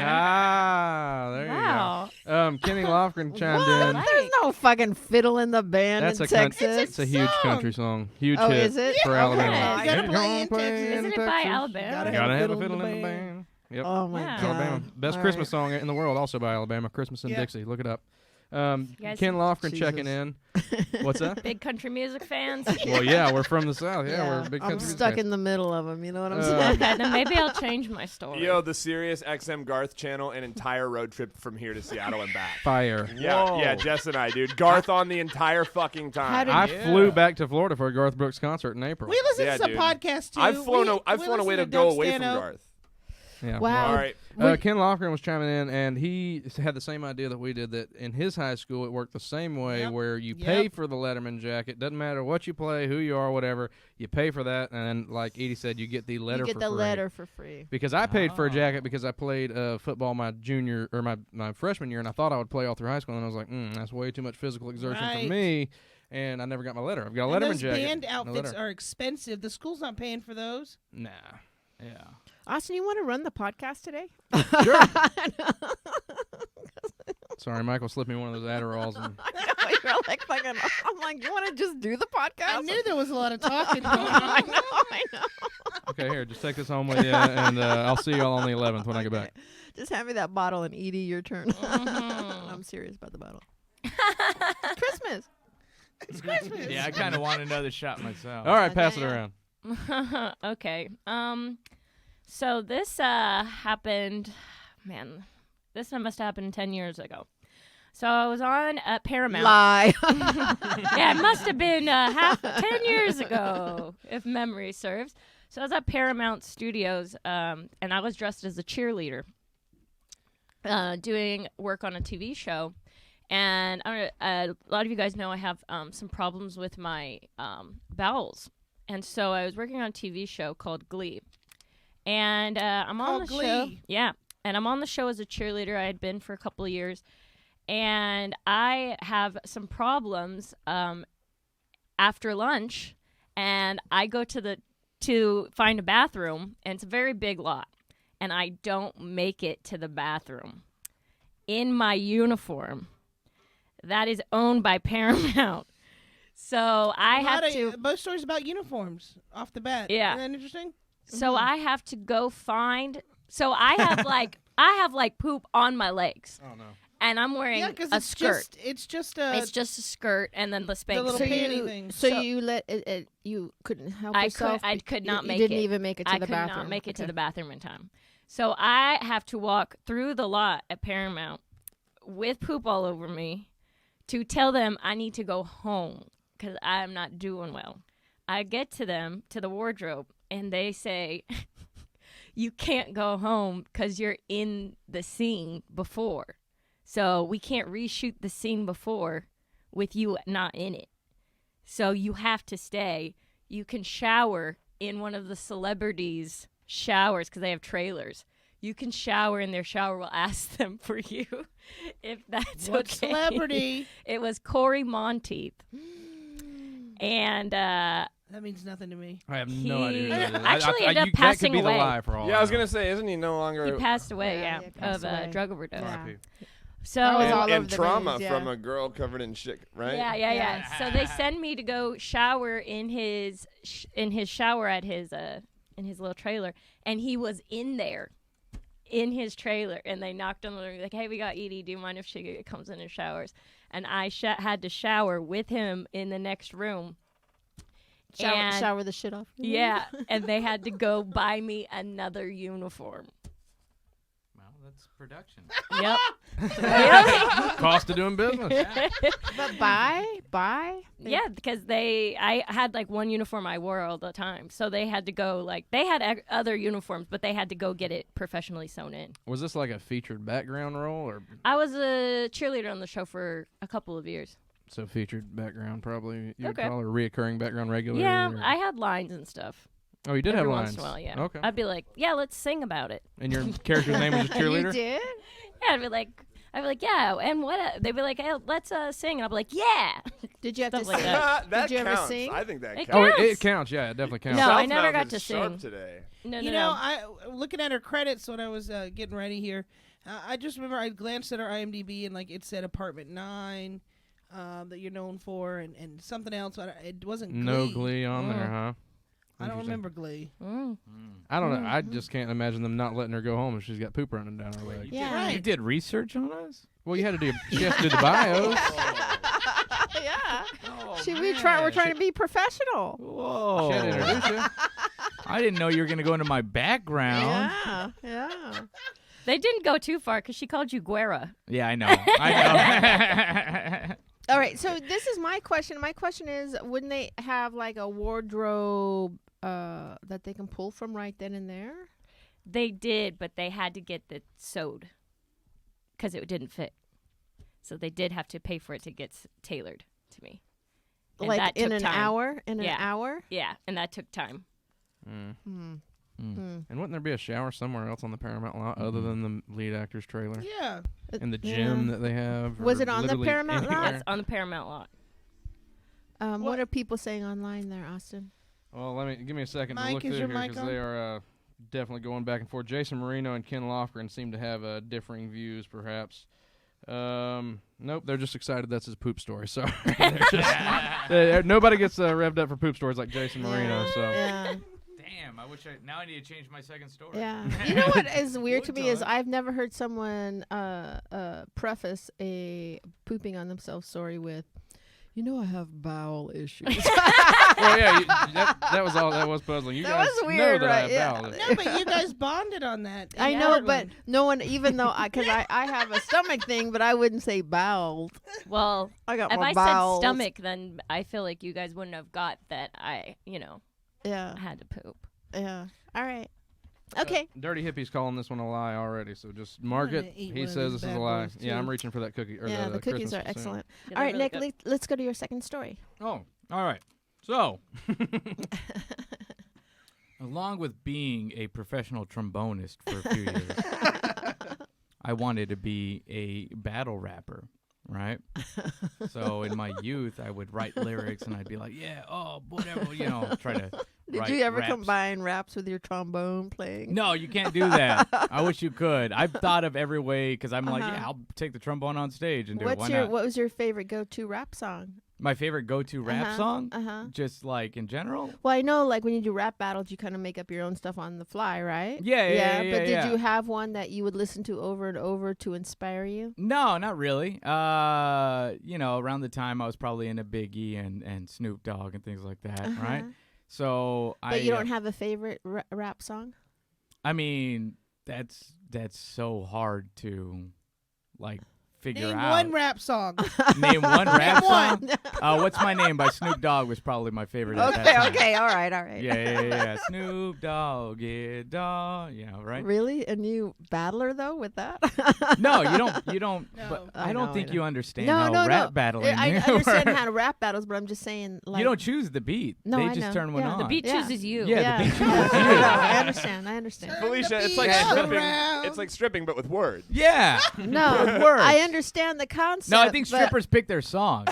Speaker 3: Ah, there
Speaker 4: Wow.
Speaker 3: you go. Kenny Lofgren chimed
Speaker 1: What?
Speaker 3: in.
Speaker 1: There's no fucking fiddle in the band
Speaker 3: That's
Speaker 1: in
Speaker 3: a
Speaker 1: Texas.
Speaker 3: It's a huge country song. Huge
Speaker 1: Oh,
Speaker 3: hit
Speaker 1: is it?
Speaker 3: for
Speaker 1: Okay.
Speaker 3: Alabama.
Speaker 2: You gotta play in Texas.
Speaker 4: Isn't it by
Speaker 3: Texas.
Speaker 4: Alabama?
Speaker 3: Gotta have a fiddle in the band. Yep.
Speaker 1: Oh my
Speaker 4: Yeah.
Speaker 1: god.
Speaker 3: Alabama. Best
Speaker 1: All
Speaker 3: Christmas
Speaker 1: right.
Speaker 3: song in the world, also by Alabama. Christmas in
Speaker 2: Yeah.
Speaker 3: Dixie. Look it up.
Speaker 4: guys-
Speaker 3: Ken Lofgren
Speaker 1: Jesus.
Speaker 3: checking in. What's that?
Speaker 4: Big country music fans.
Speaker 3: Well, yeah, we're from the South. Yeah, we're big
Speaker 1: I'm
Speaker 3: country
Speaker 1: stuck
Speaker 3: fans.
Speaker 1: in the middle of them. You know what I'm
Speaker 3: Uh,
Speaker 1: saying?
Speaker 4: Okay, then maybe I'll change my story.
Speaker 6: Yo, the Sirius XM Garth channel, an entire road trip from here to Seattle and back.
Speaker 3: Fire.
Speaker 6: Yeah, Jess and I, dude. Garth on the entire fucking time.
Speaker 1: How did
Speaker 3: I
Speaker 1: Yeah.
Speaker 3: flew back to Florida for a Garth Brooks concert in April.
Speaker 2: We listen
Speaker 6: Yeah,
Speaker 2: to some
Speaker 6: dude.
Speaker 2: podcasts too.
Speaker 6: I've flown
Speaker 2: We
Speaker 6: away to
Speaker 2: listen
Speaker 6: go
Speaker 2: Doug
Speaker 6: away from
Speaker 2: Stano.
Speaker 6: Garth.
Speaker 3: Yeah.
Speaker 1: Wow.
Speaker 6: All right.
Speaker 3: Ken Lofgren was chiming in, and he had the same idea that we did, that in his high school it worked the same way,
Speaker 2: Yep.
Speaker 3: where you
Speaker 2: Yep.
Speaker 3: pay for the Letterman jacket. Doesn't matter what you play, who you are, whatever. You pay for that, and like Edie said, you get the letter
Speaker 1: You get
Speaker 3: for
Speaker 1: the
Speaker 3: free.
Speaker 1: letter for free.
Speaker 3: Because I paid for a jacket because I played football my junior or my freshman year, and I thought I would play all through high school, and I was like, that's way too much physical exertion
Speaker 2: Right.
Speaker 3: for me, and I never got my letter. I've got a
Speaker 2: And
Speaker 3: Letterman
Speaker 2: those
Speaker 3: jacket.
Speaker 2: band
Speaker 3: no
Speaker 2: outfits
Speaker 3: letter.
Speaker 2: are expensive. The school's not paying for those.
Speaker 3: Nah. Yeah.
Speaker 1: Austin, you want to run the podcast today?
Speaker 3: Sure. Sorry, Michael slipped me one of those Adderalls. And
Speaker 1: I know, you're like fucking. I'm like, you want to just do the podcast?
Speaker 2: I knew there was a lot of talking going
Speaker 1: I
Speaker 2: on.
Speaker 1: know.
Speaker 3: okay, here, just take this home with you, and I'll see y'all on the 11th when I get back.
Speaker 1: Just hand me that bottle and Edie, your turn. I'm serious about the bottle. Christmas.
Speaker 2: It's Christmas.
Speaker 7: Yeah, I kind of want another shot myself.
Speaker 3: All right, pass it
Speaker 1: Okay.
Speaker 3: around.
Speaker 4: Okay. So this happened, man. This must have happened 10 years ago. So I was on Paramount.
Speaker 1: Lie.
Speaker 4: Yeah, it must have been 10 years ago, if memory serves. So I was at Paramount Studios, and I was dressed as a cheerleader, doing work on a TV show. And a lot of you guys know I have some problems with my bowels. And so I was working on a TV show called Glee. And I'm on
Speaker 2: Called
Speaker 4: the show.
Speaker 2: Glee?
Speaker 4: Yeah. And I'm on the show as a cheerleader. I had been for a couple of years. And I have some problems after lunch. And I go to find a bathroom. And it's a very big lot. And I don't make it to the bathroom in my uniform that is owned by Paramount. So I have to.
Speaker 2: Most stories about uniforms off the bat.
Speaker 4: Yeah.
Speaker 2: Isn't that interesting?
Speaker 4: So I have to go find. So I have like poop on my legs,
Speaker 3: Oh, no.
Speaker 4: and I'm wearing
Speaker 2: Yeah, because
Speaker 4: a skirt.
Speaker 2: It's just
Speaker 4: It's just a skirt and then the Spanx.
Speaker 2: little
Speaker 1: so
Speaker 2: panty
Speaker 1: you,
Speaker 2: thing.
Speaker 1: so
Speaker 4: So-
Speaker 1: you let it. You couldn't help
Speaker 4: I
Speaker 1: yourself.
Speaker 4: I could not
Speaker 1: you
Speaker 4: make
Speaker 1: didn't
Speaker 4: it.
Speaker 1: even make it to
Speaker 4: I
Speaker 1: the
Speaker 4: could
Speaker 1: bathroom.
Speaker 4: not make it to
Speaker 1: Okay.
Speaker 4: the bathroom in time. So I have to walk through the lot at Paramount with poop all over me to tell them I need to go home because I'm not doing well. I get to them, to the wardrobe, and they say, you can't go home because you're in the scene before. So we can't reshoot the scene before with you not in it. So you have to stay. You can shower in one of the celebrities' showers because they have trailers. You can shower in their shower. We'll ask them for you if that's
Speaker 2: what
Speaker 4: okay.
Speaker 2: celebrity?
Speaker 4: It was Corey Monteith. And
Speaker 2: That means nothing to me.
Speaker 3: I have
Speaker 4: He
Speaker 3: no idea. Who that is.
Speaker 4: actually ended up
Speaker 3: that could
Speaker 4: passing
Speaker 3: be
Speaker 4: away.
Speaker 3: the lie for all.
Speaker 6: Yeah, I was
Speaker 3: know.
Speaker 6: gonna say, isn't he no longer
Speaker 4: he passed away,
Speaker 1: Yeah,
Speaker 4: yeah,
Speaker 1: he passed
Speaker 4: of
Speaker 1: away.
Speaker 4: a drug overdose.
Speaker 1: Yeah.
Speaker 3: RIP.
Speaker 4: So
Speaker 1: That was
Speaker 6: and,
Speaker 1: all over
Speaker 6: and
Speaker 1: the
Speaker 6: trauma
Speaker 1: news, yeah.
Speaker 6: from a girl covered in shit, right?
Speaker 4: Yeah. So they send me to go shower in his shower at his in his little trailer, and he was in there, in his trailer, and they knocked on the door like, "Hey, we got Edie. Do you mind if she comes in and showers?" And I had to shower with him in the next room. And-
Speaker 1: Shower the shit off. you.
Speaker 4: Yeah, and they had to go buy me another uniform.
Speaker 7: Well, that's production.
Speaker 4: Yep.
Speaker 3: Cost of doing business.
Speaker 1: But buy.
Speaker 4: Yeah, because I had like one uniform I wore all the time, so they had to go they had other uniforms, but they had to go get it professionally sewn in.
Speaker 3: Was this like a featured background role, or
Speaker 4: I was a cheerleader on the show for a couple of years.
Speaker 3: so featured background? Probably you would
Speaker 4: Okay.
Speaker 3: call her reoccurring background regular.
Speaker 4: Yeah,
Speaker 3: or-
Speaker 4: I had lines and stuff.
Speaker 3: Oh, you did
Speaker 4: every
Speaker 3: have
Speaker 4: once
Speaker 3: lines.
Speaker 4: in a while, yeah.
Speaker 3: Okay.
Speaker 4: I'd be like, yeah, let's sing about it.
Speaker 3: And your character's name was just
Speaker 1: You
Speaker 3: cheerleader.
Speaker 1: did?
Speaker 4: Yeah, I'd be like, yeah, and what? They'd be like, hey, let's sing, and I'd be like, yeah.
Speaker 1: Did you have to
Speaker 4: Stuff like
Speaker 1: sing?
Speaker 4: that.
Speaker 6: that
Speaker 1: Did you ever
Speaker 6: counts.
Speaker 1: sing?
Speaker 6: I think that
Speaker 4: It
Speaker 6: counts.
Speaker 3: Oh,
Speaker 4: counts.
Speaker 3: it counts. Yeah, it definitely counts.
Speaker 4: No, I
Speaker 6: Southmouth
Speaker 4: never got
Speaker 6: is
Speaker 4: to
Speaker 6: sharp
Speaker 4: sing.
Speaker 6: today.
Speaker 4: No,
Speaker 2: You know, I looking at her credits when I was getting ready here. I just remember I glanced at her IMDb and it said Apartment 9 that you're known for and something else. It wasn't Glee.
Speaker 3: No Glee on there,
Speaker 4: Mm.
Speaker 3: huh?
Speaker 2: I don't
Speaker 3: Interesting.
Speaker 2: remember Glee.
Speaker 3: I don't know. I just can't imagine them not letting her go home if she's got poop running down her leg.
Speaker 1: Yeah.
Speaker 2: Right.
Speaker 7: You did research on us?
Speaker 3: Well, you had to do. She has to do the bios.
Speaker 1: Yeah.
Speaker 7: Oh,
Speaker 1: We're trying to be professional.
Speaker 7: Whoa.
Speaker 3: She had to introduce you.
Speaker 7: I didn't know you were going to go into my background.
Speaker 1: Yeah.
Speaker 4: They didn't go too far because she called you Guerra.
Speaker 7: Yeah, I know. I know.
Speaker 1: All right, so this is my question. My question is, wouldn't they have like a wardrobe that they can pull from right then and there?
Speaker 4: They did, but they had to get it sewed because it didn't fit. So they did have to pay for it to get tailored to me. And
Speaker 1: Like
Speaker 4: that
Speaker 1: in
Speaker 4: took
Speaker 1: an
Speaker 4: time.
Speaker 1: hour? In
Speaker 4: Yeah.
Speaker 1: an hour?
Speaker 4: Yeah, and that took time.
Speaker 3: Mm.
Speaker 1: Hmm.
Speaker 3: And wouldn't there be a shower somewhere else on the Paramount lot other than the lead actor's trailer?
Speaker 2: Yeah.
Speaker 3: In the gym
Speaker 1: Yeah.
Speaker 3: that they have?
Speaker 1: Was
Speaker 3: or
Speaker 1: it on the
Speaker 3: literally
Speaker 1: Paramount lot?
Speaker 3: anywhere?
Speaker 4: That's on the Paramount lot.
Speaker 1: What are people saying online there, Austin?
Speaker 3: Well, give me a second
Speaker 2: Mike,
Speaker 3: to look
Speaker 2: is
Speaker 3: through
Speaker 2: your
Speaker 3: here
Speaker 2: mic
Speaker 3: because
Speaker 2: on?
Speaker 3: they are
Speaker 5: definitely going back and forth. Jason Marino and Ken Lofgren seem to have differing views, perhaps. Nope, they're just excited that's his poop story. Sorry. Nobody gets revved up for poop stories like Jason Marino. So.
Speaker 1: Yeah.
Speaker 7: Damn, now I need to change my second story.
Speaker 1: Yeah. You know what is weird to me is I've never heard someone preface a pooping on themselves story with, I have bowel issues.
Speaker 5: Well, yeah, that was all. That was puzzling. You
Speaker 1: That
Speaker 5: guys
Speaker 1: was weird,
Speaker 5: know that
Speaker 1: right?
Speaker 5: I have
Speaker 1: Yeah.
Speaker 5: bowel issues.
Speaker 2: No, but you guys bonded on that.
Speaker 1: I
Speaker 2: in
Speaker 1: know, but
Speaker 2: Portland.
Speaker 1: no one, even though because I have a stomach thing, but I wouldn't say bowel.
Speaker 4: Well,
Speaker 1: I got
Speaker 4: if
Speaker 1: more
Speaker 4: I
Speaker 1: bowels.
Speaker 4: said stomach, then I feel like you guys wouldn't have got that I
Speaker 1: Yeah.
Speaker 4: had to poop.
Speaker 1: Yeah. All right. Okay.
Speaker 5: Dirty Hippie's calling this one a lie already, so just mark
Speaker 2: gonna
Speaker 5: it.
Speaker 2: eat
Speaker 5: He
Speaker 2: one of
Speaker 5: says
Speaker 2: these
Speaker 5: this is a
Speaker 2: bad
Speaker 5: lie.
Speaker 2: boys,
Speaker 5: Yeah, I'm
Speaker 2: too.
Speaker 5: reaching for that cookie. Or
Speaker 1: Yeah, the cookies
Speaker 5: Christmas
Speaker 1: are
Speaker 5: soon.
Speaker 1: excellent.
Speaker 4: Yeah,
Speaker 1: All right,
Speaker 4: they're
Speaker 1: Nick,
Speaker 4: really
Speaker 1: let's go to your second story.
Speaker 7: Oh, all right. So, along with being a professional trombonist for a few years, I wanted to be a battle rapper, right? So in my youth, I would write lyrics and I'd be like, yeah, oh, whatever, try to
Speaker 1: Did
Speaker 7: write
Speaker 1: you ever
Speaker 7: raps.
Speaker 1: combine raps with your trombone playing?
Speaker 7: No, you can't do that. I wish you could. I've thought of every way because I'm like,
Speaker 1: Uh-huh.
Speaker 7: yeah, I'll take the trombone on stage and do it. Why
Speaker 1: What
Speaker 7: not?
Speaker 1: was your favorite go-to rap song?
Speaker 7: My favorite go-to rap
Speaker 1: Uh-huh,
Speaker 7: song?
Speaker 1: uh-huh.
Speaker 7: Just like in general?
Speaker 1: Well, I know like when you do rap battles, you kind of make up your own stuff on the fly, right?
Speaker 7: Yeah,
Speaker 1: But did
Speaker 7: yeah.
Speaker 1: you have one that you would listen to over and over to inspire you?
Speaker 7: No, not really. Around the time I was probably into Biggie and Snoop Dogg and things like that, right? So
Speaker 1: But you don't have a favorite rap song?
Speaker 7: I mean, that's so hard to like figure
Speaker 2: Name
Speaker 7: out.
Speaker 2: one rap song.
Speaker 7: Name one rap
Speaker 2: one.
Speaker 7: song. What's My Name by Snoop Dogg was probably my favorite. At that time.
Speaker 1: Okay, all right.
Speaker 7: Yeah. Snoop Dogg, yeah, dog. Yeah, right.
Speaker 1: Really? A new battler though with that?
Speaker 7: No, you don't.
Speaker 2: No.
Speaker 7: But
Speaker 1: I
Speaker 7: I don't
Speaker 1: know,
Speaker 7: think
Speaker 1: I know.
Speaker 7: you understand
Speaker 1: No,
Speaker 7: how
Speaker 1: no,
Speaker 7: rap
Speaker 1: no.
Speaker 7: battling.
Speaker 1: I understand how to rap battles, but I'm just saying like
Speaker 7: You don't choose the beat.
Speaker 1: No,
Speaker 7: they
Speaker 1: I
Speaker 7: just
Speaker 1: know.
Speaker 7: turn one
Speaker 1: Yeah.
Speaker 7: on.
Speaker 4: The beat
Speaker 1: Yeah.
Speaker 4: chooses you.
Speaker 7: Yeah, the beat chooses
Speaker 1: I
Speaker 7: you.
Speaker 1: understand.
Speaker 6: Felicia,
Speaker 2: the
Speaker 6: it's like
Speaker 2: beat
Speaker 6: stripping.
Speaker 2: around.
Speaker 6: It's like stripping, but with words.
Speaker 7: Yeah.
Speaker 1: No,
Speaker 7: With words.
Speaker 1: I understand the concept.
Speaker 7: No, I think
Speaker 1: but-
Speaker 7: strippers pick their song.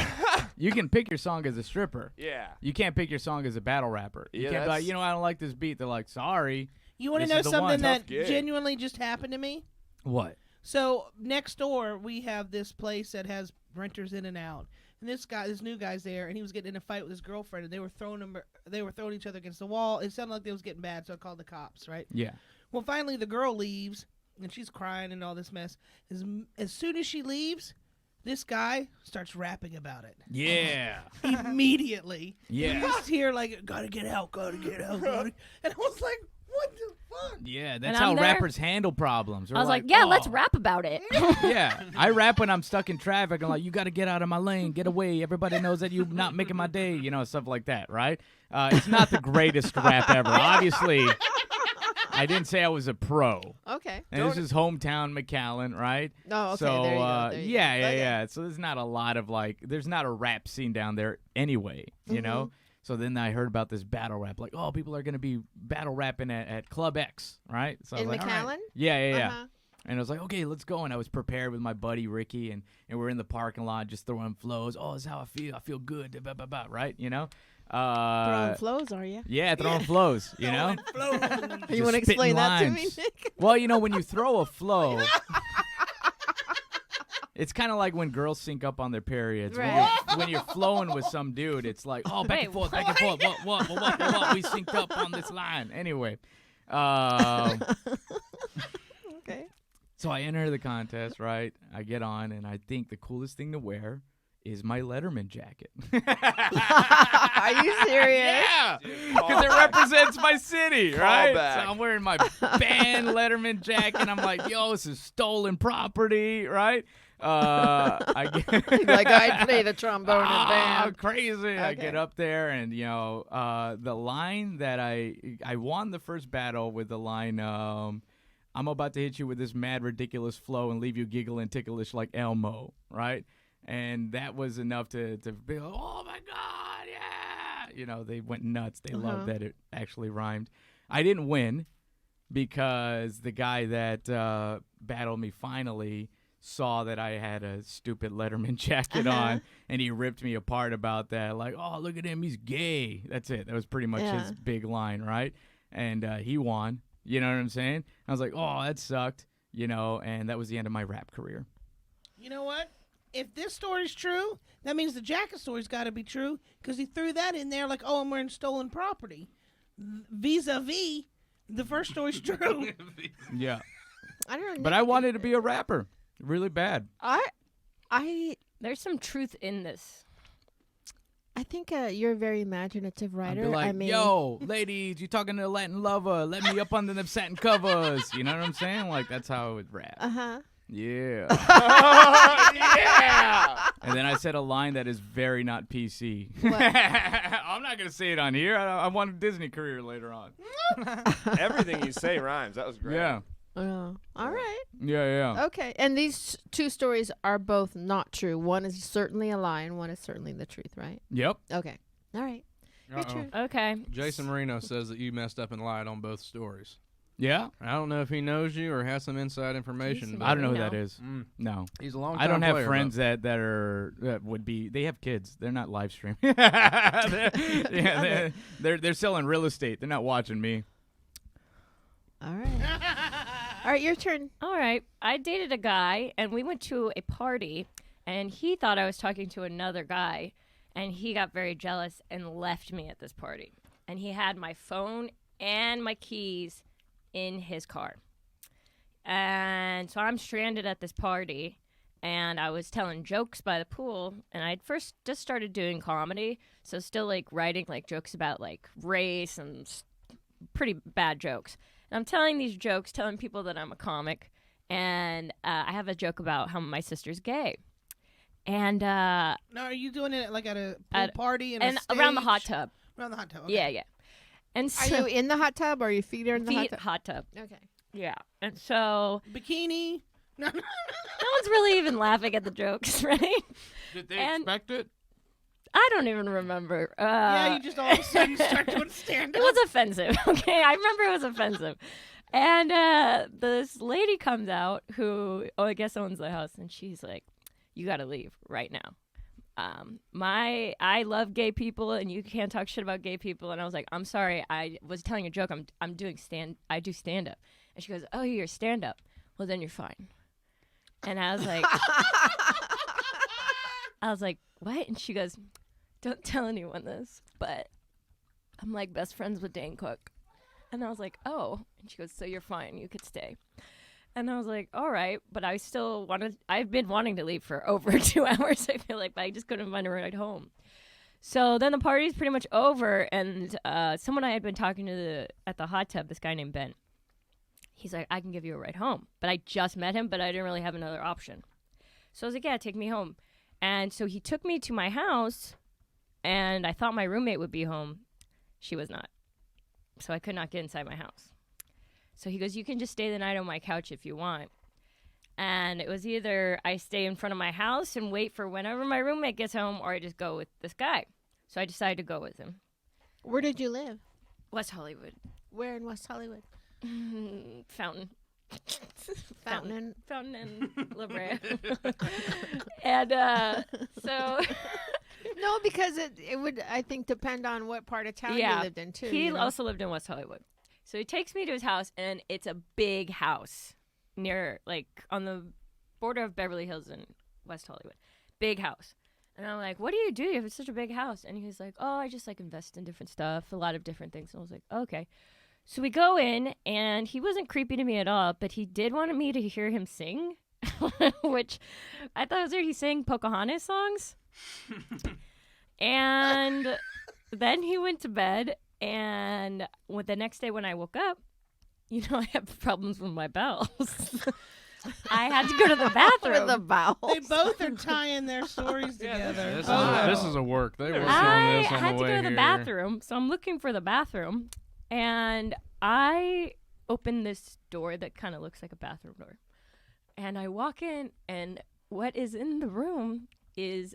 Speaker 7: You can pick your song as a stripper.
Speaker 6: Yeah.
Speaker 7: You can't pick your song as a battle rapper. You
Speaker 6: Yeah,
Speaker 7: can't be like,
Speaker 6: that's-
Speaker 7: I don't like this beat. They're like, sorry.
Speaker 2: You want to
Speaker 7: This
Speaker 2: know
Speaker 7: is the one.
Speaker 2: something that
Speaker 6: Tough gig.
Speaker 2: genuinely just happened to me?
Speaker 7: What?
Speaker 2: So next door, we have this place that has renters in and out. And this new guy's there, and he was getting in a fight with his girlfriend, and they were throwing each other against the wall. It sounded like they was getting bad, so I called the cops. Right.
Speaker 7: Yeah.
Speaker 2: Well, finally, the girl leaves, and she's crying and all this mess. As soon as she leaves, this guy starts rapping about it.
Speaker 7: Yeah.
Speaker 2: Immediately.
Speaker 7: Yeah.
Speaker 2: You just hear, like, gotta get out. And I was like, what the fuck?
Speaker 7: Yeah, that's
Speaker 4: And
Speaker 7: how
Speaker 4: I'm there.
Speaker 7: rappers handle problems.
Speaker 4: I was like, yeah, let's rap about it.
Speaker 7: Yeah, I rap when I'm stuck in traffic. I'm like, you got to get out of my lane, get away. Everybody knows that you're not making my day, stuff like that, right? It's not the greatest rap ever. Obviously, I didn't say I was a pro.
Speaker 1: Okay.
Speaker 7: And this is hometown McAllen, right?
Speaker 1: Oh, okay.
Speaker 7: So,
Speaker 1: there you go. There you
Speaker 7: yeah,
Speaker 1: go. Okay.
Speaker 7: yeah. So there's not a lot of there's not a rap scene down there anyway, you know?
Speaker 1: Mm-hmm.
Speaker 7: So then I heard about this battle rap, like, oh, people are going to be battle rapping at Club X, right? So I
Speaker 1: In
Speaker 7: was like, all right.
Speaker 1: McAllen?
Speaker 7: Yeah.
Speaker 1: Uh-huh.
Speaker 7: And I was like, okay, let's go. And I was prepared with my buddy Ricky, and we're in the parking lot just throwing flows. Oh, this is how I feel. I feel good, blah, blah, blah, right?
Speaker 1: Throwing flows, are you?
Speaker 7: Yeah, throwing flows, you know?
Speaker 1: You
Speaker 7: Just
Speaker 1: want to
Speaker 7: spitting
Speaker 1: explain that to me,
Speaker 7: lines.
Speaker 1: Nick?
Speaker 7: Well, when you throw a flow, it's kind of like when girls sync up on their periods.
Speaker 1: Right.
Speaker 7: When you're flowing with some dude, it's like, oh, back and forth, back and forth. What? We synced up on this line. Anyway.
Speaker 1: Okay.
Speaker 7: So I enter the contest, right? I get on, and I think the coolest thing to wear is my Letterman jacket.
Speaker 1: Are you serious?
Speaker 7: Yeah, because it represents my city, right?
Speaker 6: back.
Speaker 7: So I'm wearing my band Letterman jacket. I'm like, yo, this is stolen property, right?
Speaker 1: Like I play the trombone in band.
Speaker 7: Crazy. I
Speaker 1: Okay.
Speaker 7: get up there, and the line that I won the first battle with the line, I'm about to hit you with this mad ridiculous flow and leave you giggling ticklish like Elmo, right? And that was enough to be like, oh my God, yeah. They went nuts. They loved that it actually rhymed. I didn't win because the guy that battled me finally saw that I had a stupid Letterman jacket on, and he ripped me apart about that. Like, oh, look at him, he's gay. That's it. That was pretty much his big line, right? And he won. You know what I'm saying? I was like, oh, that sucked. And that was the end of my rap career.
Speaker 2: You know what? If this story's true, that means the jacket story's got to be true because he threw that in there like, oh, I'm wearing stolen property. Vis-a-vis, the first story's true.
Speaker 7: Yeah.
Speaker 1: I don't know.
Speaker 7: But I wanted to be a rapper really bad.
Speaker 4: There's some truth in this.
Speaker 1: I think you're a very imaginative
Speaker 7: I'd
Speaker 1: writer.
Speaker 7: be like,
Speaker 1: I mean,
Speaker 7: yo, ladies, you talking to a Latin lover. Let me up under them satin covers. You know what I'm saying? Like, that's how I would rap.
Speaker 1: Uh-huh.
Speaker 7: Yeah.
Speaker 6: Yeah.
Speaker 7: And then I said a line that is very not PC.
Speaker 1: What?
Speaker 7: I'm not going to say it on here. I want a Disney career later on.
Speaker 6: Everything you say rhymes. That was great.
Speaker 7: Yeah.
Speaker 1: All right.
Speaker 7: Yeah.
Speaker 1: Okay. And these two stories are both not true. One is certainly a lie, and one is certainly the truth, right?
Speaker 7: Yep.
Speaker 1: Okay. All right. Your turn.
Speaker 4: Okay.
Speaker 3: Jason Marino says that you messed up and lied on both stories.
Speaker 7: Yeah.
Speaker 3: I don't know if he knows you or has some inside information.
Speaker 1: Jason
Speaker 3: but
Speaker 7: I don't know who
Speaker 4: No.
Speaker 7: that is. No.
Speaker 3: He's a long time
Speaker 7: I don't have
Speaker 3: player,
Speaker 7: friends
Speaker 3: but-
Speaker 7: that would be. They have kids. They're not live streaming. They're selling real estate. They're not watching me.
Speaker 1: All right. All right. Your turn.
Speaker 4: All right. I dated a guy, and we went to a party, and he thought I was talking to another guy, and he got very jealous and left me at this party. And he had my phone and my keys in his car. And so I'm stranded at this party, and I was telling jokes by the pool, and I'd first just started doing comedy, so still like writing like jokes about like race and pretty bad jokes. And I'm telling these jokes, telling people that I'm a comic, and I have a joke about how my sister's gay. And
Speaker 2: Now, are you doing it like at a pool party
Speaker 4: and around the hot tub.
Speaker 2: Around the hot tub. Okay.
Speaker 4: Yeah. And
Speaker 1: Are
Speaker 4: so
Speaker 1: you in the hot tub or are your feet are in the hot tub?
Speaker 4: hot tub.
Speaker 1: Okay.
Speaker 4: Yeah. And so
Speaker 2: Bikini. No.
Speaker 4: no one's really even laughing at the jokes, right?
Speaker 7: Did they
Speaker 4: And-
Speaker 7: expect it?
Speaker 4: I don't even remember.
Speaker 2: Yeah, you just all of a sudden start doing stand
Speaker 4: It
Speaker 2: up.
Speaker 4: was offensive. Okay, I remember it was offensive. And this lady comes out who, I guess owns the house, and she's like, "You got to leave right now. I love gay people, and you can't talk shit about gay people." And I was like, "I'm sorry. I was telling a joke. I do stand up." And she goes, "Oh, you're stand up. Well, then you're fine." And I was like, "What?" And she goes, "Don't tell anyone this, but I'm like best friends with Dane Cook." And I was like, "Oh." And she goes, "So you're fine. You could stay." And I was like, all right, but I still I've been wanting to leave for over 2 hours, I feel like, but I just couldn't find a ride home. So then the party's pretty much over, and someone I had been talking to at the hot tub, this guy named Ben, he's like, "I can give you a ride home." But I just met him, but I didn't really have another option. So I was like, "Yeah, take me home." And so he took me to my house, and I thought my roommate would be home. She was not. So I could not get inside my house. So he goes, "You can just stay the night on my couch if you want." And it was either I stay in front of my house and wait for whenever my roommate gets home, or I just go with this guy. So I decided to go with him.
Speaker 1: Where did you live?
Speaker 4: West Hollywood.
Speaker 1: Where in West Hollywood?
Speaker 4: Fountain.
Speaker 1: Fountain.
Speaker 4: Fountain and La Brea. And so...
Speaker 1: No, because it would, I think, depend on what part of town you lived in, too.
Speaker 4: He
Speaker 1: you know?
Speaker 4: also lived in West Hollywood. So he takes me to his house, and it's a big house near, like, on the border of Beverly Hills and West Hollywood. Big house. And I'm like, "What do you do? You have such a big house." And he's like, "Oh, I just, like, invest in different stuff, a lot of different things." And I was like, "Okay." So we go in, and he wasn't creepy to me at all, but he did want me to hear him sing, which I thought was weird. He sang Pocahontas songs. And then he went to bed, and the next day when I woke up, I have problems with my bowels. I had to go to the bathroom.
Speaker 1: For the bowels.
Speaker 2: They both are tying their stories together.
Speaker 3: This,
Speaker 2: Both of
Speaker 3: this
Speaker 2: them.
Speaker 3: is a work. They were
Speaker 4: I
Speaker 3: doing this on
Speaker 4: had
Speaker 3: the
Speaker 4: to
Speaker 3: way
Speaker 4: go to the
Speaker 3: here.
Speaker 4: bathroom, so I'm looking for the bathroom, and I open this door that kind of looks like a bathroom door. And I walk in, and what is in the room is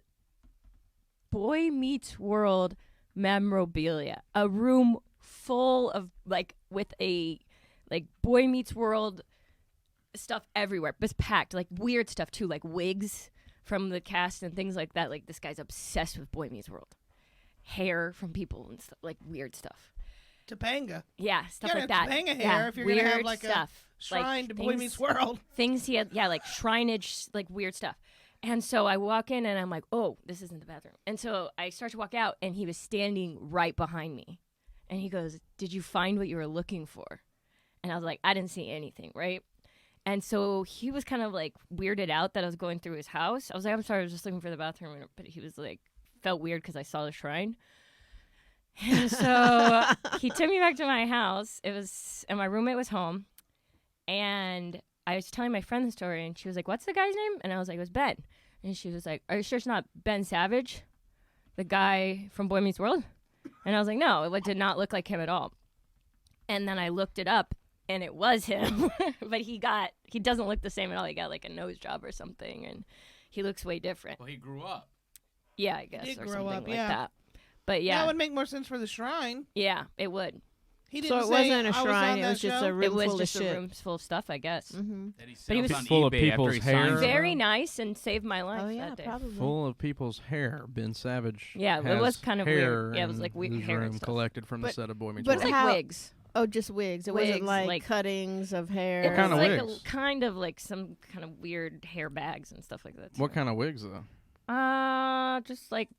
Speaker 4: Boy Meets World memorabilia. A room full of, with a, Boy Meets World stuff everywhere. It's packed, weird stuff, too, like wigs from the cast and things like that. This guy's obsessed with Boy Meets World. Hair from people and stuff, weird stuff.
Speaker 2: Topanga.
Speaker 4: Yeah, stuff
Speaker 2: Gotta
Speaker 4: like that.
Speaker 2: have Topanga hair
Speaker 4: yeah,
Speaker 2: if you're
Speaker 4: weird
Speaker 2: gonna have like
Speaker 4: stuff.
Speaker 2: a shrine to Boy
Speaker 4: things-
Speaker 2: Meets World.
Speaker 4: Things he had, like shrineage, like weird stuff. And so I walk in and I'm like, oh, this isn't the bathroom. And so I start to walk out and he was standing right behind me. And he goes, did you find what you were looking for? And I was like, I didn't see anything, right? And so he was kind of like weirded out that I was going through his house. I was like, I'm sorry, I was just looking for the bathroom. But he was like, felt weird because I saw the shrine. And so he took me back to my house. And my roommate was home. And I was telling my friend the story, and she was like, what's the guy's name? And I was like, it was Ben. And she was like, are you sure it's not Ben Savage, the guy from Boy Meets World? And I was like, no, it did not look like him at all. And then I looked it up, and it was him. But he doesn't look the same at all. He got like a nose job or something, and he looks way different.
Speaker 7: Well, he grew up.
Speaker 4: Yeah, I guess,
Speaker 2: did
Speaker 4: or
Speaker 2: grow
Speaker 4: something
Speaker 2: up,
Speaker 4: like
Speaker 2: yeah.
Speaker 4: that. But yeah,
Speaker 2: That would make more sense for the shrine.
Speaker 4: yeah, it would.
Speaker 2: He
Speaker 1: So
Speaker 2: didn't
Speaker 1: it
Speaker 2: say,
Speaker 1: wasn't a
Speaker 2: "I was
Speaker 1: shrine,
Speaker 2: on
Speaker 1: it
Speaker 2: that
Speaker 1: was just
Speaker 2: show."
Speaker 1: a room
Speaker 4: It was
Speaker 1: full
Speaker 4: just
Speaker 1: of
Speaker 4: a
Speaker 1: shit.
Speaker 4: room full of stuff, I guess.
Speaker 1: Mm-hmm.
Speaker 7: That he
Speaker 4: But he
Speaker 7: sells
Speaker 4: was
Speaker 7: on
Speaker 3: full of
Speaker 7: eBay
Speaker 3: people's
Speaker 7: after he
Speaker 3: hair.
Speaker 7: signs them.
Speaker 4: Very nice and saved my life
Speaker 1: Oh yeah,
Speaker 4: that day.
Speaker 1: probably.
Speaker 3: Full of people's hair. Ben Savage.
Speaker 4: Yeah, it
Speaker 3: has
Speaker 4: was kind of
Speaker 3: hair
Speaker 4: weird. Yeah, it was
Speaker 3: in
Speaker 4: like weird
Speaker 3: his
Speaker 4: hair and
Speaker 3: room
Speaker 4: stuff.
Speaker 3: collected from the
Speaker 1: But-
Speaker 3: set of Boy Meets
Speaker 1: but
Speaker 4: It was
Speaker 3: World.
Speaker 4: like
Speaker 1: how-
Speaker 4: wigs.
Speaker 1: Oh, just wigs. It wasn't
Speaker 4: Wigs,
Speaker 1: like,
Speaker 4: like-
Speaker 1: cuttings of hair.
Speaker 4: It
Speaker 3: What kind
Speaker 4: was
Speaker 3: of
Speaker 4: like
Speaker 3: wigs?
Speaker 4: kind of like some kind of weird hair bags and stuff like that.
Speaker 3: What kind of wigs though?
Speaker 4: Just like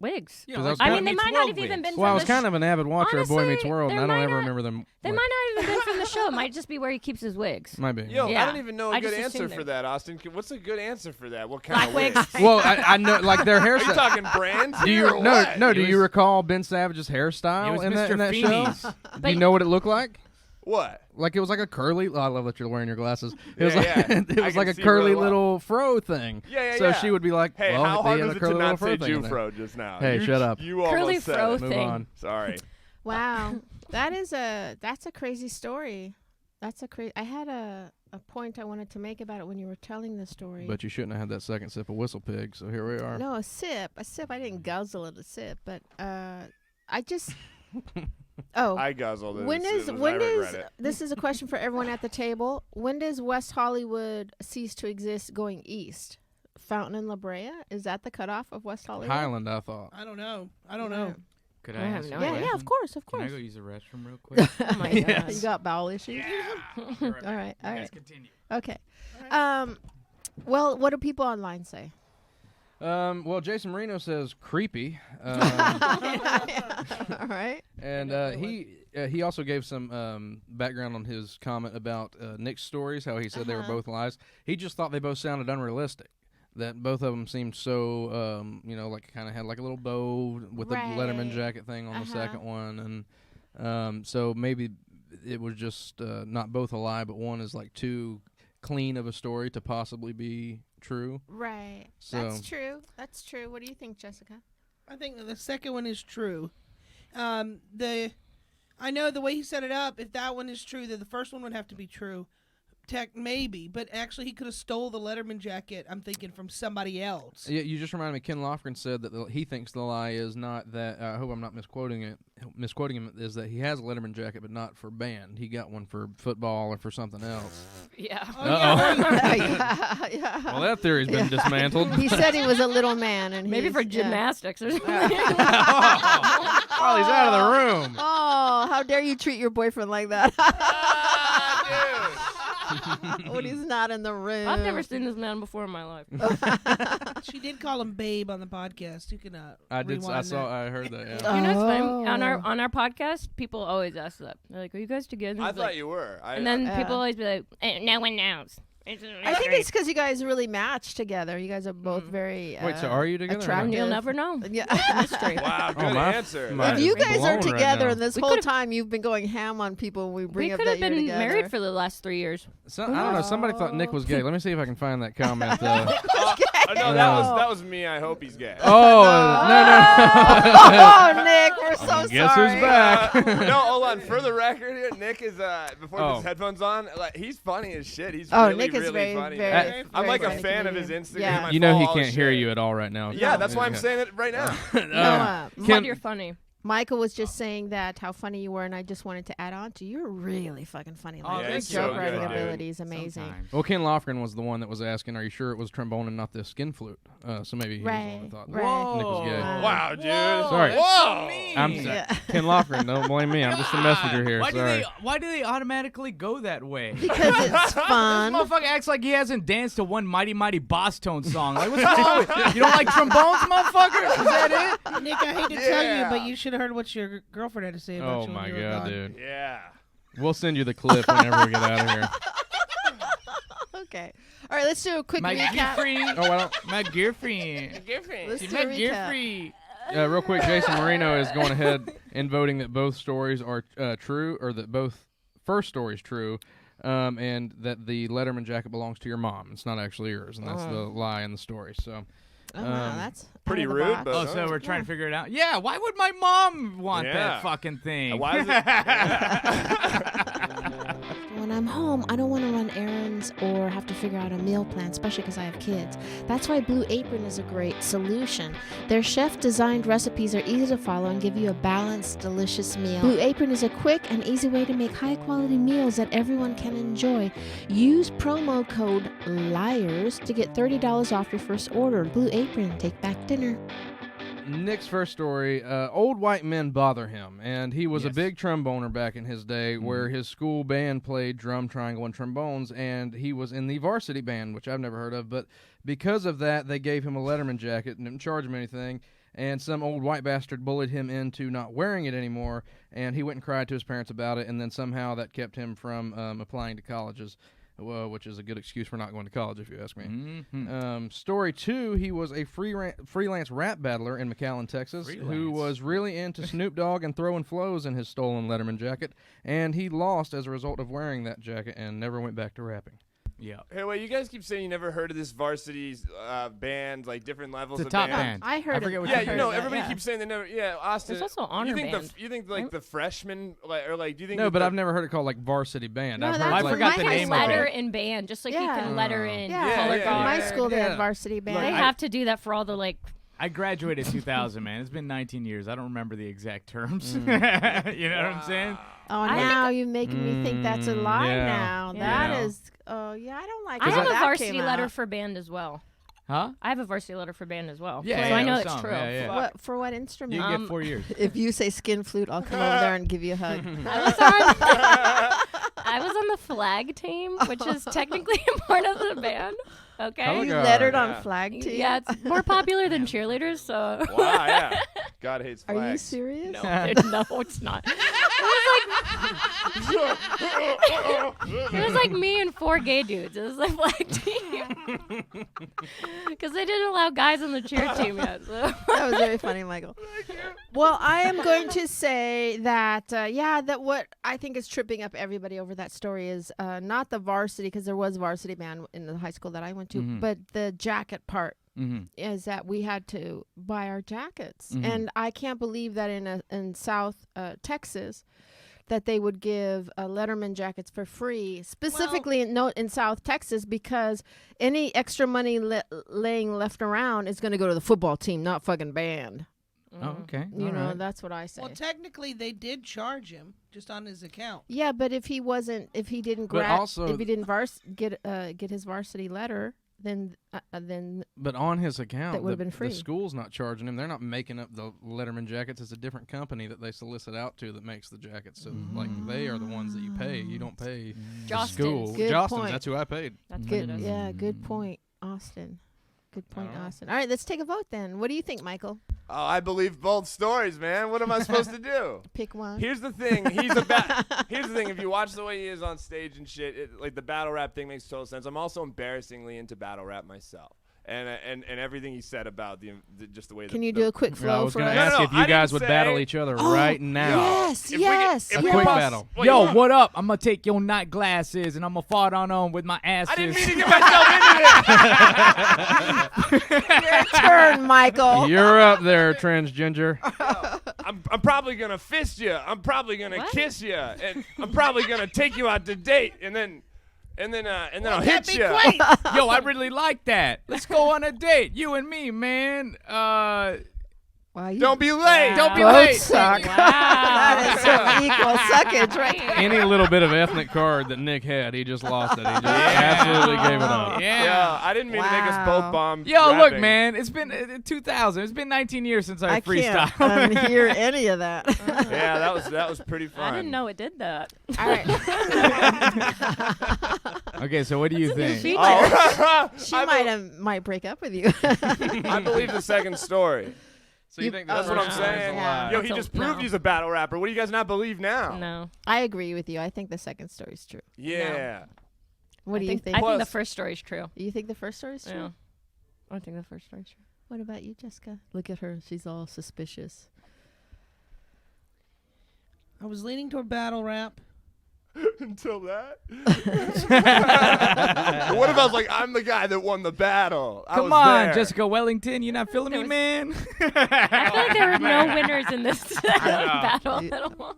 Speaker 4: wigs.
Speaker 7: Yeah,
Speaker 3: 'Cause
Speaker 7: like
Speaker 3: I was
Speaker 4: I
Speaker 3: kinda-
Speaker 4: mean, they
Speaker 7: Meets
Speaker 4: might not
Speaker 7: World
Speaker 4: have even
Speaker 7: wigs.
Speaker 4: been.
Speaker 3: Well, I
Speaker 4: from
Speaker 3: was
Speaker 4: the
Speaker 3: kind of an avid watcher of Boy Meets
Speaker 4: Honestly,
Speaker 3: World, and
Speaker 4: there
Speaker 3: I don't
Speaker 4: might
Speaker 3: ever
Speaker 4: not-
Speaker 3: remember them.
Speaker 4: They might not have even been from the show. It might just be where he keeps his wigs.
Speaker 3: Might be.
Speaker 6: Yo, I
Speaker 4: Yeah.
Speaker 6: don't even know a
Speaker 4: I
Speaker 6: good
Speaker 4: just
Speaker 6: answer
Speaker 4: assumed
Speaker 6: for
Speaker 4: they-
Speaker 6: that, Austin. What's a good answer for that? What kind
Speaker 4: Black
Speaker 6: of
Speaker 4: wigs.
Speaker 3: Well, I know, like their
Speaker 6: Are you
Speaker 3: hairstyle.
Speaker 6: talking brands?
Speaker 3: Do
Speaker 6: here
Speaker 3: you
Speaker 6: or
Speaker 3: no
Speaker 6: what?
Speaker 3: no?
Speaker 7: It
Speaker 3: Do you
Speaker 7: was-
Speaker 3: recall Ben Savage's hairstyle
Speaker 7: It was
Speaker 3: in
Speaker 7: Mr.
Speaker 3: that
Speaker 7: Feeney's.
Speaker 3: show? Do you know what it looked like?
Speaker 6: What?
Speaker 3: Like it was like a curly. Oh, I love that you're wearing your glasses. It was
Speaker 6: Yeah,
Speaker 3: like
Speaker 6: yeah.
Speaker 3: it
Speaker 6: I
Speaker 3: was
Speaker 6: can
Speaker 3: like a
Speaker 6: see
Speaker 3: curly
Speaker 6: really well.
Speaker 3: little fro thing.
Speaker 6: Yeah, yeah,
Speaker 3: So
Speaker 6: yeah.
Speaker 3: she would be like,
Speaker 6: Hey,
Speaker 3: well,
Speaker 6: how
Speaker 3: he
Speaker 6: hard
Speaker 3: had
Speaker 6: was
Speaker 3: a
Speaker 6: it
Speaker 3: curly
Speaker 6: to
Speaker 3: little
Speaker 6: not
Speaker 3: fro
Speaker 6: say
Speaker 3: thing in there.
Speaker 6: Jufro just now?
Speaker 3: Hey, shut up.
Speaker 6: You
Speaker 4: Curly
Speaker 6: almost said
Speaker 4: fro
Speaker 6: it.
Speaker 3: Move
Speaker 4: thing.
Speaker 3: on.
Speaker 6: Sorry.
Speaker 1: Wow, that's a crazy story. That's a crazy. I had a point I wanted to make about it when you were telling the story.
Speaker 3: But you shouldn't have had that second sip of Whistle Pig. So here we are.
Speaker 1: No, a sip. I didn't guzzle it a sip, but I just. Oh,
Speaker 6: I guzzled it.
Speaker 1: when
Speaker 6: as
Speaker 1: is
Speaker 6: soon as
Speaker 1: when
Speaker 6: I
Speaker 1: does
Speaker 6: regret it.
Speaker 1: this is a question for everyone at the table? When does West Hollywood cease to exist going east? Fountain and La Brea, is that the cutoff of West Hollywood?
Speaker 3: Highland, I thought.
Speaker 2: I don't know. I don't know.
Speaker 7: Could
Speaker 4: I
Speaker 7: I
Speaker 4: have
Speaker 7: answer
Speaker 4: no
Speaker 7: the
Speaker 1: Yeah,
Speaker 4: idea.
Speaker 1: yeah, of course, of
Speaker 7: Can I
Speaker 1: course.
Speaker 7: go use the restroom real quick?
Speaker 4: Oh my
Speaker 3: Yes.
Speaker 4: god.
Speaker 1: You got bowel issues.
Speaker 7: All
Speaker 1: All right, all
Speaker 7: Guys,
Speaker 1: right.
Speaker 7: continue.
Speaker 1: Okay. Well, what do people online say?
Speaker 3: Well, Jason Marino says creepy.
Speaker 1: All right.
Speaker 3: And he also gave some background on his comment about Nick's stories, how he said they were
Speaker 1: Uh-huh.
Speaker 3: both lies. He just thought they both sounded unrealistic. That both of them seemed so, like kind of had like a little bow with the Letterman
Speaker 1: Right.
Speaker 3: jacket thing on the
Speaker 1: Uh-huh.
Speaker 3: second one, and so maybe it was just not both a lie, but one is like too clean of a story to possibly be true.
Speaker 1: Right.
Speaker 3: So-
Speaker 1: That's true. That's true. What do you think, Jessica?
Speaker 2: I think that the second one is true. I know the way he set it up. If that one is true, then the first one would have to be true. Maybe, but actually he could have stole the Letterman jacket. I'm thinking from somebody else.
Speaker 3: Yeah, you just reminded me. Ken Lofgren said that he thinks the lie is not that. I hope I'm not misquoting him. Is that he has a Letterman jacket, but not for band. He got one for football or for something else.
Speaker 4: Yeah.
Speaker 1: Yeah.
Speaker 3: Well, that theory's been dismantled.
Speaker 1: He said he was a little man, and
Speaker 4: Maybe
Speaker 1: he's-
Speaker 4: for
Speaker 1: yeah.
Speaker 4: gymnastics or something.
Speaker 3: While he's out of the room.
Speaker 1: Oh, how dare you treat your boyfriend like that?
Speaker 6: Ah,
Speaker 1: When he's not in the room.
Speaker 4: I've never seen this man before in my life.
Speaker 2: She did call him Babe on the podcast. You can
Speaker 3: I did. I
Speaker 2: rewind
Speaker 3: saw.
Speaker 2: that.
Speaker 3: I heard that. Yeah.
Speaker 4: You know what's funny? On
Speaker 1: Oh.
Speaker 4: our podcast, people always ask that. They're like, "Are you guys together?"
Speaker 6: I
Speaker 4: It's
Speaker 6: thought
Speaker 4: like-
Speaker 6: you were.
Speaker 4: And then
Speaker 1: Yeah.
Speaker 4: people always be like, "No one knows."
Speaker 1: I think it's because you guys really match together. You guys are both very
Speaker 3: Wait, so are you together or not?
Speaker 1: attractive.
Speaker 4: You'll never know.
Speaker 1: Yeah.
Speaker 4: Mystery.
Speaker 6: Wow, good
Speaker 3: my-
Speaker 6: answer.
Speaker 3: my-
Speaker 1: If you
Speaker 3: I'd be
Speaker 1: guys are
Speaker 3: blown right
Speaker 1: together
Speaker 3: now.
Speaker 1: and this
Speaker 4: We
Speaker 1: whole
Speaker 4: could've-
Speaker 1: time you've been going ham on people when we bring
Speaker 4: We
Speaker 1: up
Speaker 4: could
Speaker 1: that
Speaker 4: have
Speaker 1: you're
Speaker 4: been
Speaker 1: together.
Speaker 4: married for the last 3 years.
Speaker 3: So, I don't know. Somebody thought Nick was gay. Let me see if I can find that comment.
Speaker 6: No,
Speaker 3: No.
Speaker 6: that was me. I hope he's gay.
Speaker 3: Oh
Speaker 1: Oh, Nick, we're so
Speaker 3: Guess
Speaker 1: sorry.
Speaker 3: who's back?
Speaker 6: No, hold on. For the record here, Nick is before
Speaker 3: Oh.
Speaker 6: his headphones on. Like, he's funny as shit. He's
Speaker 1: Oh,
Speaker 6: really,
Speaker 1: Nick is
Speaker 6: really
Speaker 1: very,
Speaker 6: funny.
Speaker 1: very,
Speaker 6: I'm
Speaker 1: very
Speaker 6: like a
Speaker 1: funny
Speaker 6: fan of his
Speaker 1: comedian.
Speaker 6: Instagram.
Speaker 1: Yeah.
Speaker 6: I
Speaker 3: You know
Speaker 6: follow
Speaker 3: he
Speaker 6: all
Speaker 3: can't
Speaker 6: his
Speaker 3: hear
Speaker 6: shit.
Speaker 3: you at all right now.
Speaker 6: Yeah, that's why I'm
Speaker 1: Yeah.
Speaker 6: saying it right now.
Speaker 1: Noah,
Speaker 4: But
Speaker 3: Kim-
Speaker 4: you're funny.
Speaker 1: Michael was just saying that how funny you were, and I just wanted to add on to you're really fucking funny. Like, your
Speaker 6: thank you.
Speaker 1: joke
Speaker 6: So
Speaker 1: writing
Speaker 6: good,
Speaker 1: ability is amazing.
Speaker 7: Sometimes.
Speaker 3: Well, Ken Lofgren was the one that was asking, "Are you sure it was trombone and not the skin flute?" So maybe he was the one that thought
Speaker 1: Right.
Speaker 3: Nick was gay.
Speaker 6: Wow, dude.
Speaker 3: Sorry.
Speaker 7: That's so mean.
Speaker 3: I'm Ken Lofgren. Don't blame me. I'm just a messenger here.
Speaker 7: Why
Speaker 3: Sorry.
Speaker 7: do they automatically go that way?
Speaker 1: Because it's fun.
Speaker 7: This motherfucker acts like he hasn't danced to one Mighty Mighty Boss Tone song. Like, what's wrong with you? You don't like trombones, motoffucker? Is that it?
Speaker 2: Nick, I hate to tell you, but you should have heard what your girlfriend had to say about
Speaker 3: Oh
Speaker 2: you when
Speaker 3: my
Speaker 2: you were
Speaker 3: god,
Speaker 2: gone.
Speaker 3: dude.
Speaker 6: Yeah.
Speaker 3: We'll send you the clip whenever we get out of here.
Speaker 1: Okay. All right, let's do a quick
Speaker 7: My
Speaker 1: recap.
Speaker 7: girlfriend.
Speaker 3: Oh, well.
Speaker 7: My girlfriend.
Speaker 1: Let's
Speaker 7: She's
Speaker 1: do
Speaker 7: my
Speaker 1: a recap.
Speaker 7: girlfriend.
Speaker 3: Real quick, Jason Marino is going ahead and voting that both stories are true, or that both first stories true, and that the Letterman jacket belongs to your mom. It's not actually yours, and that's the lie in the story. So,
Speaker 1: Oh, wow, that's
Speaker 6: pretty
Speaker 1: out of the
Speaker 6: rude,
Speaker 1: box.
Speaker 6: but-
Speaker 7: Oh, so we're trying to figure it out? Yeah, why would my mom want
Speaker 6: Yeah.
Speaker 7: that fucking thing?
Speaker 6: Why is it?
Speaker 1: When I'm home, I don't want to run errands or have to figure out a meal plan, especially because I have kids. That's why Blue Apron is a great solution. Their chef-designed recipes are easy to follow and give you a balanced, delicious meal. Blue Apron is a quick and easy way to make high-quality meals that everyone can enjoy. Use promo code LIARS to get $30 off your first order. Blue Apron, take back dinner.
Speaker 3: Nick's first story, old white men bother him, and he was a
Speaker 7: Yes.
Speaker 3: big tromboner back in his day where his school band played drum, triangle, and trombones, and he was in the varsity band, which I've never heard of, but because of that, they gave him a Letterman jacket and didn't charge him anything, and some old white bastard bullied him into not wearing it anymore, and he went and cried to his parents about it, and then somehow that kept him from applying to colleges. Which is a good excuse for not going to college, if you ask me.
Speaker 7: Mm-hmm.
Speaker 3: Story 2, he was a freelance rap battler in McAllen, Texas, who
Speaker 7: Freelance.
Speaker 3: was really into Snoop Dogg and throwing flows in his stolen Letterman jacket, and he lost as a result of wearing that jacket and never went back to rapping.
Speaker 7: Yeah.
Speaker 6: Hey, wait, you guys keep saying you never heard of this varsity band, like different levels
Speaker 7: It's a
Speaker 6: of
Speaker 7: top
Speaker 6: band.
Speaker 7: band.
Speaker 1: I heard
Speaker 7: forget
Speaker 1: it.
Speaker 7: what
Speaker 6: Yeah,
Speaker 7: you
Speaker 6: you
Speaker 7: heard
Speaker 6: know,
Speaker 7: of
Speaker 6: everybody
Speaker 1: yeah.
Speaker 6: keeps saying they never. Yeah, Austin.
Speaker 4: There's also honor
Speaker 6: you think
Speaker 4: band.
Speaker 6: you think like the freshmen, or like, do you think?
Speaker 3: No,
Speaker 6: that
Speaker 3: but
Speaker 6: the-
Speaker 3: I've never heard it called like varsity band.
Speaker 1: No,
Speaker 3: I've
Speaker 1: that's
Speaker 3: heard
Speaker 7: I
Speaker 1: what
Speaker 3: like,
Speaker 7: forgot
Speaker 1: my
Speaker 7: the
Speaker 1: high
Speaker 7: name
Speaker 1: school
Speaker 7: of
Speaker 4: letter
Speaker 7: it.
Speaker 4: in band, just like you
Speaker 1: Yeah.
Speaker 4: can letter in
Speaker 1: Yeah,
Speaker 4: color
Speaker 6: yeah,
Speaker 4: guard.
Speaker 1: my school they
Speaker 3: Yeah.
Speaker 1: had varsity band.
Speaker 4: They have to do that for all the like.
Speaker 7: I graduated 2000, man. It's been 19 years. I don't remember the exact terms. You know what I'm saying?
Speaker 1: Oh,
Speaker 4: I
Speaker 1: now you're making me think that's a lie
Speaker 3: yeah.
Speaker 1: now.
Speaker 4: Yeah.
Speaker 1: That is, oh, yeah, I don't like
Speaker 4: I
Speaker 1: how
Speaker 4: have a
Speaker 1: that
Speaker 4: varsity
Speaker 1: came
Speaker 4: letter
Speaker 1: out.
Speaker 4: for band as well.
Speaker 7: Huh?
Speaker 4: I have a varsity letter for band as well.
Speaker 7: Yeah,
Speaker 4: so
Speaker 7: yeah,
Speaker 4: I know
Speaker 7: with
Speaker 4: it's
Speaker 7: some,
Speaker 4: true.
Speaker 7: yeah, yeah.
Speaker 1: For what
Speaker 7: You
Speaker 1: instrument?
Speaker 7: can get 4 years.
Speaker 1: If you say skin flute, I'll come over there and give you a hug.
Speaker 4: I was on the flag team, which is technically a part of the band. Okay.
Speaker 3: Color
Speaker 1: You
Speaker 3: guard,
Speaker 1: lettered
Speaker 6: yeah.
Speaker 1: on flag team?
Speaker 4: Yeah, it's more popular than cheerleaders, so.
Speaker 6: Wow, yeah. God hates
Speaker 1: Are
Speaker 6: flags.
Speaker 1: you serious?
Speaker 4: No, it's not. It was like me and 4 gay dudes. It was the flag team. Because they didn't allow guys on the cheer team yet. So.
Speaker 1: That was very funny, Michael. Well, I am going to say that, that what I think is tripping up everybody over that story is not the varsity, because there was varsity band in the high school that I went to, but the jacket part.
Speaker 7: Mm-hmm.
Speaker 1: Is that we had to buy our jackets,
Speaker 7: Mhm.
Speaker 1: and I can't believe that in South Texas that they would give Letterman jackets for free, specifically in South Texas, because any extra money laying left around is going to go to the football team, not fucking band.
Speaker 7: Oh, okay.
Speaker 1: You
Speaker 7: All
Speaker 1: know,
Speaker 7: right.
Speaker 1: that's what I say.
Speaker 2: Well, technically, they did charge him just on his account.
Speaker 1: Yeah, but if he didn't
Speaker 3: But also-
Speaker 1: if he didn't get his varsity letter, then
Speaker 3: But on his account,
Speaker 1: That would've been free.
Speaker 3: the school's not charging him. They're not making up the Letterman jackets. It's a different company that they solicit out to that makes the jackets. So, like, they are the ones that you pay. You don't pay the
Speaker 4: Jostens.
Speaker 3: school.
Speaker 1: Good
Speaker 3: Jostens,
Speaker 1: point.
Speaker 3: that's who I paid.
Speaker 4: That's what
Speaker 1: good.
Speaker 4: it is.
Speaker 1: Yeah, good point, Austin. Good point,
Speaker 3: All right.
Speaker 1: Austin. All right, let's take a vote then. What do you think, Michael?
Speaker 6: Oh, I believe both stories, man. What am I supposed to do?
Speaker 1: Pick one.
Speaker 6: Here's the thing. Here's the thing. If you watch the way he is on stage and shit, like the battle rap thing makes total sense. I'm also embarrassingly into battle rap myself, and everything he said about just the way.
Speaker 1: Can you do a quick
Speaker 3: I
Speaker 1: flow
Speaker 3: was
Speaker 1: for
Speaker 3: going
Speaker 1: us?
Speaker 3: to ask
Speaker 6: No,
Speaker 3: if
Speaker 6: I
Speaker 3: you guys
Speaker 6: didn't
Speaker 3: would battle
Speaker 6: say-
Speaker 3: each other
Speaker 1: Oh,
Speaker 3: right now.
Speaker 1: Yes,
Speaker 6: If we
Speaker 1: yes.
Speaker 6: get-
Speaker 3: A
Speaker 6: if
Speaker 3: quick
Speaker 6: we-
Speaker 3: battle.
Speaker 6: Wait,
Speaker 7: Yo,
Speaker 6: you-
Speaker 7: what up? I'm gonna take your night glasses and I'm gonna fart on with my asses.
Speaker 6: I didn't mean to get myself into this.
Speaker 1: Your turn, Michael.
Speaker 3: You're up there, transgender.
Speaker 6: I'm probably gonna fist you. I'm probably gonna
Speaker 4: What?
Speaker 6: kiss you, and I'm probably gonna take you out to date, and then I'll
Speaker 2: That'd
Speaker 6: hit
Speaker 2: be
Speaker 6: you.
Speaker 2: great.
Speaker 7: Yo, I really like that. Let's go on a date, you and me, man.
Speaker 1: Wow, Wow, you
Speaker 6: Don't be late.
Speaker 7: Don't be
Speaker 1: both
Speaker 7: late.
Speaker 1: suck.
Speaker 4: Wow.
Speaker 1: That is some equal suckage right there.
Speaker 3: Any little bit of ethnic card that Nick had, he just lost it. He just absolutely gave it up.
Speaker 6: Yeah, I didn't mean to make us both
Speaker 1: Wow.
Speaker 6: bomb.
Speaker 7: Yo, look,
Speaker 6: rapping.
Speaker 7: man. It's been 2000. It's been 19 years since I
Speaker 1: I
Speaker 7: freestyled.
Speaker 1: can't hear any of that.
Speaker 6: Yeah, that was pretty fun.
Speaker 4: I didn't know it did that.
Speaker 1: All right.
Speaker 7: Okay, so what do you think?
Speaker 4: feature.
Speaker 6: Oh,
Speaker 1: She might break up with you.
Speaker 6: I believe the second story.
Speaker 3: So you think
Speaker 6: That's what I'm
Speaker 3: first
Speaker 6: saying.
Speaker 3: story's a lie?
Speaker 6: Yo, he just proved he's a battle rapper. What do you guys not believe now?
Speaker 4: No.
Speaker 1: I agree with you. I think the second story's true.
Speaker 6: Yeah.
Speaker 1: What do you think?
Speaker 4: I think the
Speaker 6: Plus-
Speaker 4: first story's true.
Speaker 1: You think the first story's true?
Speaker 4: Yeah. I think the first story's true.
Speaker 1: What about you, Jessica? Look at her. She's all suspicious.
Speaker 2: I was leaning toward battle rap.
Speaker 6: Until that. What if I was like, I'm the guy that won the battle? I
Speaker 7: Come
Speaker 6: was
Speaker 7: on,
Speaker 6: there.
Speaker 7: Jessica Wellington. You not feeling me, man?
Speaker 4: I feel like there were no winners in this battle at all.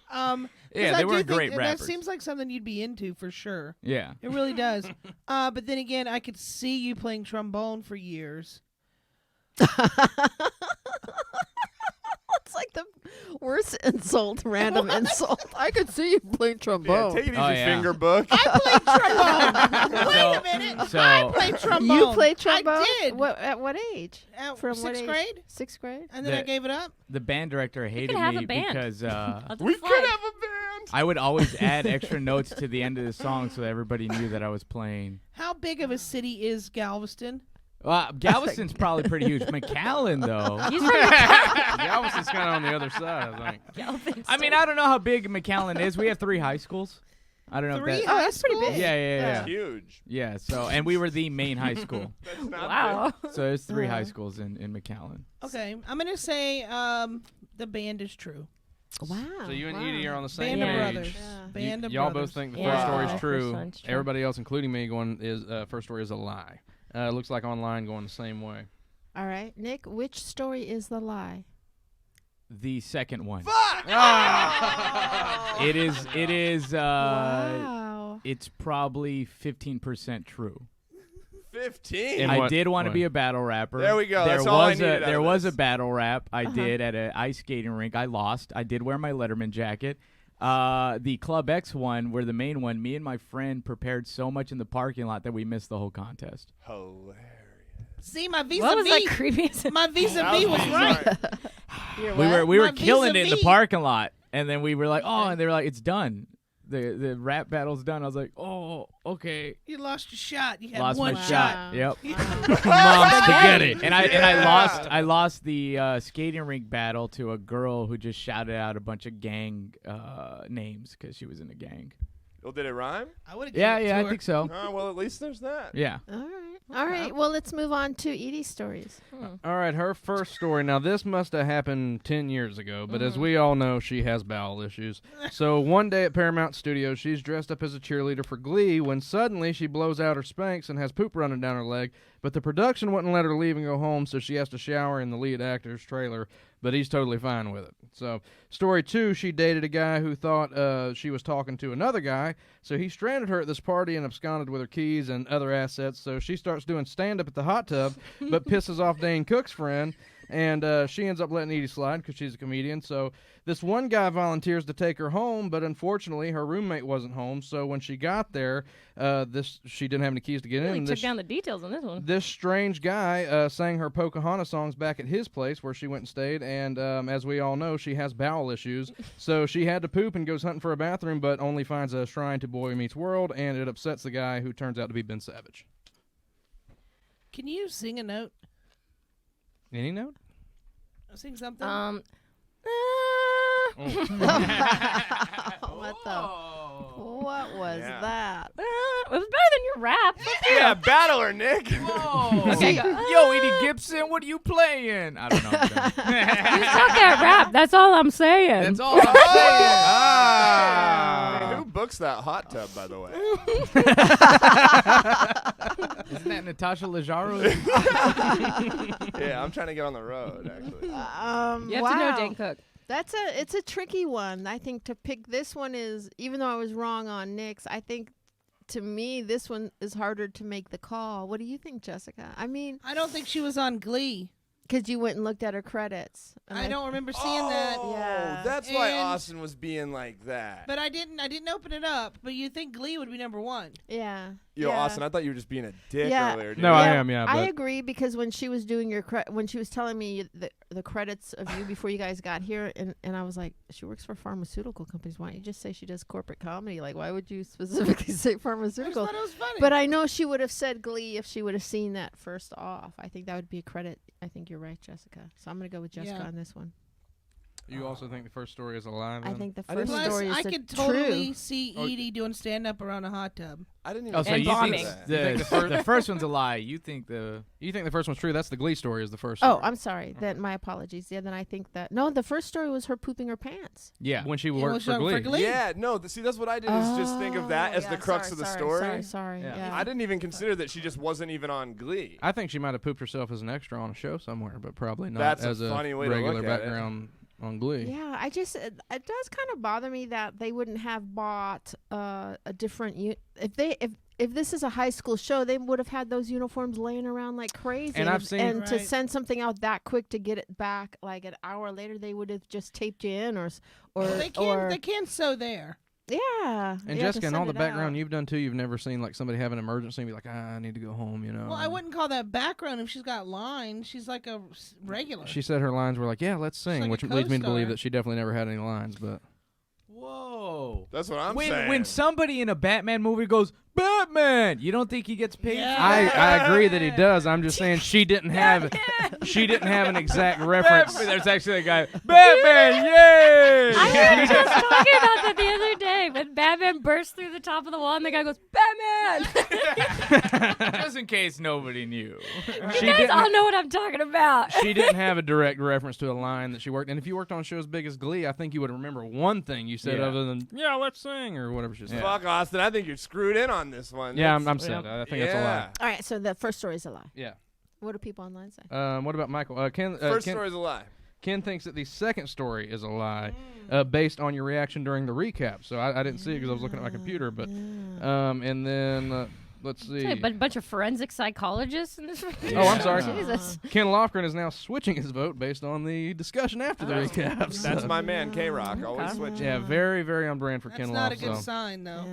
Speaker 2: 'Cause
Speaker 7: Yeah,
Speaker 2: I
Speaker 7: they
Speaker 2: do
Speaker 7: weren't
Speaker 2: think
Speaker 7: great
Speaker 2: that
Speaker 7: rappers.
Speaker 2: seems like something you'd be into for sure.
Speaker 7: Yeah.
Speaker 2: It really does. But then again, I could see you playing trombone for years.
Speaker 1: It's like the worst insult, random insult. I could see you playing
Speaker 6: Yeah,
Speaker 1: trombone.
Speaker 6: take it easy,
Speaker 7: Oh, yeah.
Speaker 6: finger book.
Speaker 2: I played trombone. Wait a minute.
Speaker 7: So-
Speaker 2: I played trombone.
Speaker 1: You played trombone?
Speaker 2: I did.
Speaker 1: At what age? From what
Speaker 2: sixth
Speaker 1: age?
Speaker 2: grade,
Speaker 1: Sixth grade?
Speaker 2: and then I
Speaker 7: The-
Speaker 2: gave it up.
Speaker 7: The band director hated
Speaker 4: have
Speaker 7: me
Speaker 4: a band.
Speaker 7: because
Speaker 4: I'll do
Speaker 6: We
Speaker 4: the
Speaker 6: could
Speaker 4: flag.
Speaker 6: have a band.
Speaker 7: I would always add extra notes to the end of the song so that everybody knew that I was playing.
Speaker 2: How big of a city is Galveston?
Speaker 7: Galveston's probably pretty huge. McAllen, though.
Speaker 4: He's from McAllen.
Speaker 3: Galveston's kind of on the other side, I think.
Speaker 7: I mean, I don't know how big McAllen is. We have 3 high schools. I don't know
Speaker 2: Three
Speaker 7: if that.
Speaker 2: high
Speaker 1: that's pretty
Speaker 2: schools?
Speaker 1: big.
Speaker 7: Yeah.
Speaker 6: That's huge.
Speaker 7: Yeah, so, and we were the main high school.
Speaker 6: That's not
Speaker 4: Wow.
Speaker 7: So there's 3 high schools in McAllen.
Speaker 2: Okay, I'm gonna say the band is true.
Speaker 1: Wow.
Speaker 3: So you and
Speaker 1: wow.
Speaker 3: Edie are on the same
Speaker 2: Band of
Speaker 3: page.
Speaker 2: brothers.
Speaker 1: Yeah.
Speaker 2: Band of
Speaker 3: Y'all
Speaker 2: brothers.
Speaker 3: both think the
Speaker 4: Yeah.
Speaker 3: first story's
Speaker 4: First
Speaker 3: true.
Speaker 4: one's true.
Speaker 3: Everybody else, including me, going is first story is a lie. Looks like online going the same way.
Speaker 1: All right, Nick, which story is the lie?
Speaker 7: The second one.
Speaker 6: Fuck!
Speaker 7: It is,
Speaker 1: Wow.
Speaker 7: it's probably 15% true.
Speaker 6: 15.
Speaker 3: In
Speaker 7: I
Speaker 3: what
Speaker 7: did want to
Speaker 3: way?
Speaker 7: be a battle rapper.
Speaker 6: There we go.
Speaker 7: There
Speaker 6: That's all I
Speaker 7: was
Speaker 6: needed out
Speaker 7: there
Speaker 6: of
Speaker 7: was a
Speaker 6: this.
Speaker 7: battle rap I did at an ice skating rink. I lost. I did wear my Letterman jacket. The Club X one, where the main one, me and my friend prepared so much in the parking lot that we missed the whole contest.
Speaker 6: Hilarious.
Speaker 2: See, my
Speaker 4: What was that
Speaker 2: vis-a-vis,
Speaker 4: creepy?
Speaker 2: my vis-a-vis was right.
Speaker 7: We were
Speaker 2: My
Speaker 7: killing it in the
Speaker 2: vis-a-vis.
Speaker 7: parking lot, and then we were like, oh, and they were like, it's done. The rap battle's done. I was like, oh, okay.
Speaker 2: You lost your shot. You had
Speaker 7: Lost
Speaker 2: one
Speaker 7: my
Speaker 2: shot.
Speaker 7: shot. Yep.
Speaker 1: Wow.
Speaker 7: Mom spaghetti. And I
Speaker 6: Yeah.
Speaker 7: I lost the skating rink battle to a girl who just shouted out a bunch of gang names because she was in a gang.
Speaker 6: Well, did it rhyme?
Speaker 2: I would have.
Speaker 7: Yeah,
Speaker 2: it to
Speaker 7: I
Speaker 2: her.
Speaker 7: think so.
Speaker 6: Oh, well, at least there's that.
Speaker 7: Yeah.
Speaker 1: All right. All right. Well, let's move on to Edie's stories.
Speaker 3: All right, her first story. Now, this must have happened 10 years ago, but as we all know, she has bowel issues. So one day at Paramount Studios, she's dressed up as a cheerleader for Glee when suddenly she blows out her Spanx and has poop running down her leg, but the production wouldn't let her leave and go home, so she has to shower in the lead actor's trailer, but he's totally fine with it. So, story 2, she dated a guy who thought she was talking to another guy, so he stranded her at this party and absconded with her keys and other assets, so she starts doing stand-up at the hot tub, but pisses off Dane Cook's friend, and she ends up letting Edie slide because she's a comedian. So this one guy volunteers to take her home, but unfortunately her roommate wasn't home, so when she got there, she didn't have any keys to get
Speaker 4: Really
Speaker 3: in.
Speaker 4: took down the details on this one.
Speaker 3: This strange guy sang her Pocahontas songs back at his place where she went and stayed, and as we all know, she has bowel issues, so she had to poop and goes hunting for a bathroom, but only finds a shrine to Boy Meets World, and it upsets the guy who turns out to be Ben Savage.
Speaker 2: Can you sing a note?
Speaker 3: Any note?
Speaker 2: Sing something.
Speaker 1: What was
Speaker 6: Yeah.
Speaker 1: that?
Speaker 4: It was better than your rap.
Speaker 6: Yeah, battle her, Nick.
Speaker 7: Okay. Yo, Edi Gibson, what are you playing? I don't know.
Speaker 4: You suck at rap. That's all I'm saying.
Speaker 7: That's all I'm saying.
Speaker 6: Hey, who books that hot tub, by the way?
Speaker 7: Isn't that Natasha Leggero?
Speaker 6: Yeah, I'm trying to get on the road, actually.
Speaker 4: You have to know
Speaker 1: Wow.
Speaker 4: Dane Cook.
Speaker 1: It's a tricky one. I think to pick this one is, even though I was wrong on Nick's, I think to me this one is harder to make the call. What do you think, Jessica? I mean,
Speaker 2: I don't think she was on Glee.
Speaker 1: Because you went and looked at her credits. And
Speaker 2: I don't remember seeing that.
Speaker 1: Yeah.
Speaker 6: That's why
Speaker 2: And-
Speaker 6: Austin was being like that.
Speaker 2: But I didn't open it up. But you think Glee would be number one?
Speaker 1: Yeah.
Speaker 6: Yo,
Speaker 1: yeah.
Speaker 6: Austin, I thought you were just being a dick
Speaker 1: Yeah.
Speaker 6: earlier. Dude.
Speaker 3: No, I am. Yeah,
Speaker 1: I
Speaker 3: but
Speaker 1: agree because when she was doing when she was telling me the credits of you before you guys got here, and I was like, she works for pharmaceutical companies. Why don't you just say she does corporate comedy? Like, why would you specifically say
Speaker 2: I just
Speaker 1: pharmaceutical?
Speaker 2: thought it was funny.
Speaker 1: But I know she would have said Glee if she would have seen that first off. I think that would be a credit. I think you're right, Jessica. So I'm gonna go with Jessica
Speaker 2: Yeah.
Speaker 1: on this one.
Speaker 3: you also think the first story is a lie?
Speaker 1: I
Speaker 3: then?
Speaker 1: think the
Speaker 6: I didn't
Speaker 1: first
Speaker 6: think-
Speaker 2: Plus,
Speaker 1: story is
Speaker 2: I
Speaker 1: the
Speaker 2: could totally
Speaker 1: true.
Speaker 2: see
Speaker 3: Oh.
Speaker 2: Edie doing stand up around a hot tub.
Speaker 6: I didn't even.
Speaker 7: Oh, so
Speaker 4: And
Speaker 7: you
Speaker 4: bombing.
Speaker 7: think
Speaker 3: You
Speaker 7: the first one's a lie? You think the
Speaker 3: You think the first one's true? That's the Glee story. Is the first?
Speaker 1: Oh,
Speaker 3: story.
Speaker 1: I'm sorry. Then my apologies. Yeah, then I think that no, the first story was her pooping her pants.
Speaker 7: yeah?
Speaker 3: when she
Speaker 2: It
Speaker 3: worked
Speaker 2: was
Speaker 3: for Glee.
Speaker 2: Glee.
Speaker 6: Yeah, no. See, that's what I did. Is just think of that as the crux of the story.
Speaker 1: Sorry.
Speaker 7: Yeah.
Speaker 1: Yeah.
Speaker 6: I didn't even consider that she just wasn't even on Glee.
Speaker 3: I think she might have pooped herself as an extra on a show somewhere, but probably not
Speaker 6: That's a
Speaker 3: as
Speaker 6: funny way to
Speaker 3: regular
Speaker 6: look at it.
Speaker 3: background on Glee.
Speaker 1: Yeah, I just it does kind of bother me that they wouldn't have bought a different if this is a high school show, they would have had those uniforms laying around like crazy.
Speaker 3: And I've seen-
Speaker 1: and to
Speaker 2: Right.
Speaker 1: send something out that quick to get it back like an hour later, they would have just taped you in or
Speaker 2: They can sew there.
Speaker 1: yeah.
Speaker 3: And
Speaker 1: yeah,
Speaker 3: Jessica,
Speaker 1: to
Speaker 3: and all
Speaker 1: send
Speaker 3: the
Speaker 1: it
Speaker 3: background
Speaker 1: out.
Speaker 3: you've done too, you've never seen like somebody have an emergency and be like, I need to go home, you know.
Speaker 2: Well, I wouldn't call that background if she's got lines. She's like a regular.
Speaker 3: She said her lines were like, yeah, let's sing,
Speaker 2: like a
Speaker 3: which leads me to believe
Speaker 2: co-star.
Speaker 3: that she definitely never had any lines, but
Speaker 7: Whoa!
Speaker 6: That's what I'm
Speaker 7: when
Speaker 6: saying.
Speaker 7: when somebody in a Batman movie goes Batman, you don't think he gets paid?
Speaker 2: Yeah.
Speaker 3: I agree that he does. I'm just saying she didn't have an exact reference.
Speaker 7: Batman. There's actually a guy. Batman, yay!
Speaker 4: I was just talking about that the other day when Batman bursts through the top of the wall and the guy goes, Batman!
Speaker 7: Just in case nobody knew.
Speaker 3: She
Speaker 4: You guys
Speaker 3: didn't.
Speaker 4: all know what I'm talking about.
Speaker 3: She didn't have a direct reference to a line that she worked. And if you worked on shows big as Glee, I think you would remember one thing you said
Speaker 7: Yeah.
Speaker 3: other than "Yeah, let's sing" or whatever she said.
Speaker 6: Fuck, Austin. I think you're screwed in on this one.
Speaker 3: Yeah,
Speaker 6: That's-
Speaker 3: I'm sad. I think that's a lie.
Speaker 1: All right, so the first story is a lie.
Speaker 3: Yeah.
Speaker 1: What do people online say?
Speaker 3: What about Michael? Ken
Speaker 6: Story's a lie.
Speaker 3: Ken thinks that the second story is a lie, based on your reaction during the recap. So I didn't see it because I was looking at my computer. But and then let's see.
Speaker 4: A bunch of forensic psychologists in this room.
Speaker 3: Oh, I'm sorry.
Speaker 4: Jesus.
Speaker 3: Ken Lofgren is now switching his vote based on the discussion after the recap.
Speaker 6: That's
Speaker 3: so-
Speaker 6: my man, K-Rock. Always switching.
Speaker 3: Yeah, very, very on brand for
Speaker 2: That's
Speaker 3: Ken
Speaker 2: not
Speaker 3: Loft.
Speaker 2: a good
Speaker 3: So.
Speaker 2: sign, though.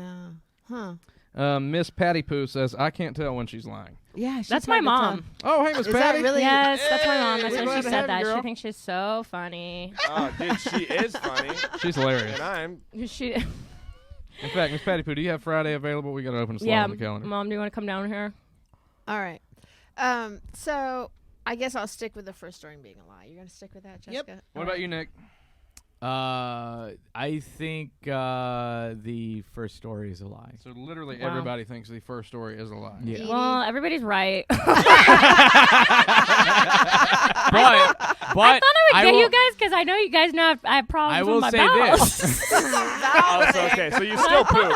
Speaker 1: Yeah. Huh.
Speaker 3: Miss Patty Poo says, I can't tell when she's lying.
Speaker 1: Yeah, she's
Speaker 4: That's my
Speaker 1: hard to tell.
Speaker 4: mom.
Speaker 3: Oh, hey, Miss
Speaker 1: Is that
Speaker 3: Patty.
Speaker 1: really-
Speaker 4: Yes, that's my mom. That's
Speaker 3: We're
Speaker 4: why
Speaker 3: glad
Speaker 4: she
Speaker 3: to
Speaker 4: said
Speaker 3: have
Speaker 4: that.
Speaker 3: you, girl.
Speaker 4: She thinks she's so funny.
Speaker 6: Oh, dude, she is funny.
Speaker 3: She's hilarious.
Speaker 6: And I'm.
Speaker 4: She,
Speaker 3: In fact, Miss Patty Poo, do you have Friday available? We got to open a slot
Speaker 4: yeah,
Speaker 3: on the calendar.
Speaker 4: Mom, do you want to come down here?
Speaker 1: All right. So I guess I'll stick with the first story being a lie. You're gonna stick with that,
Speaker 2: Yep.
Speaker 1: Jessica?
Speaker 3: What about you, Nick?
Speaker 7: I think the first story is a lie.
Speaker 3: So literally
Speaker 4: Wow.
Speaker 3: everybody thinks the first story is a lie.
Speaker 7: Yeah.
Speaker 4: Well, everybody's right.
Speaker 7: But
Speaker 4: I thought I would get
Speaker 7: will-
Speaker 4: you guys because I know you guys know I have problems
Speaker 7: I
Speaker 4: with
Speaker 7: will
Speaker 4: my
Speaker 7: say
Speaker 4: bowels.
Speaker 7: this.
Speaker 6: Oh, so okay. So you
Speaker 4: But
Speaker 6: still poop.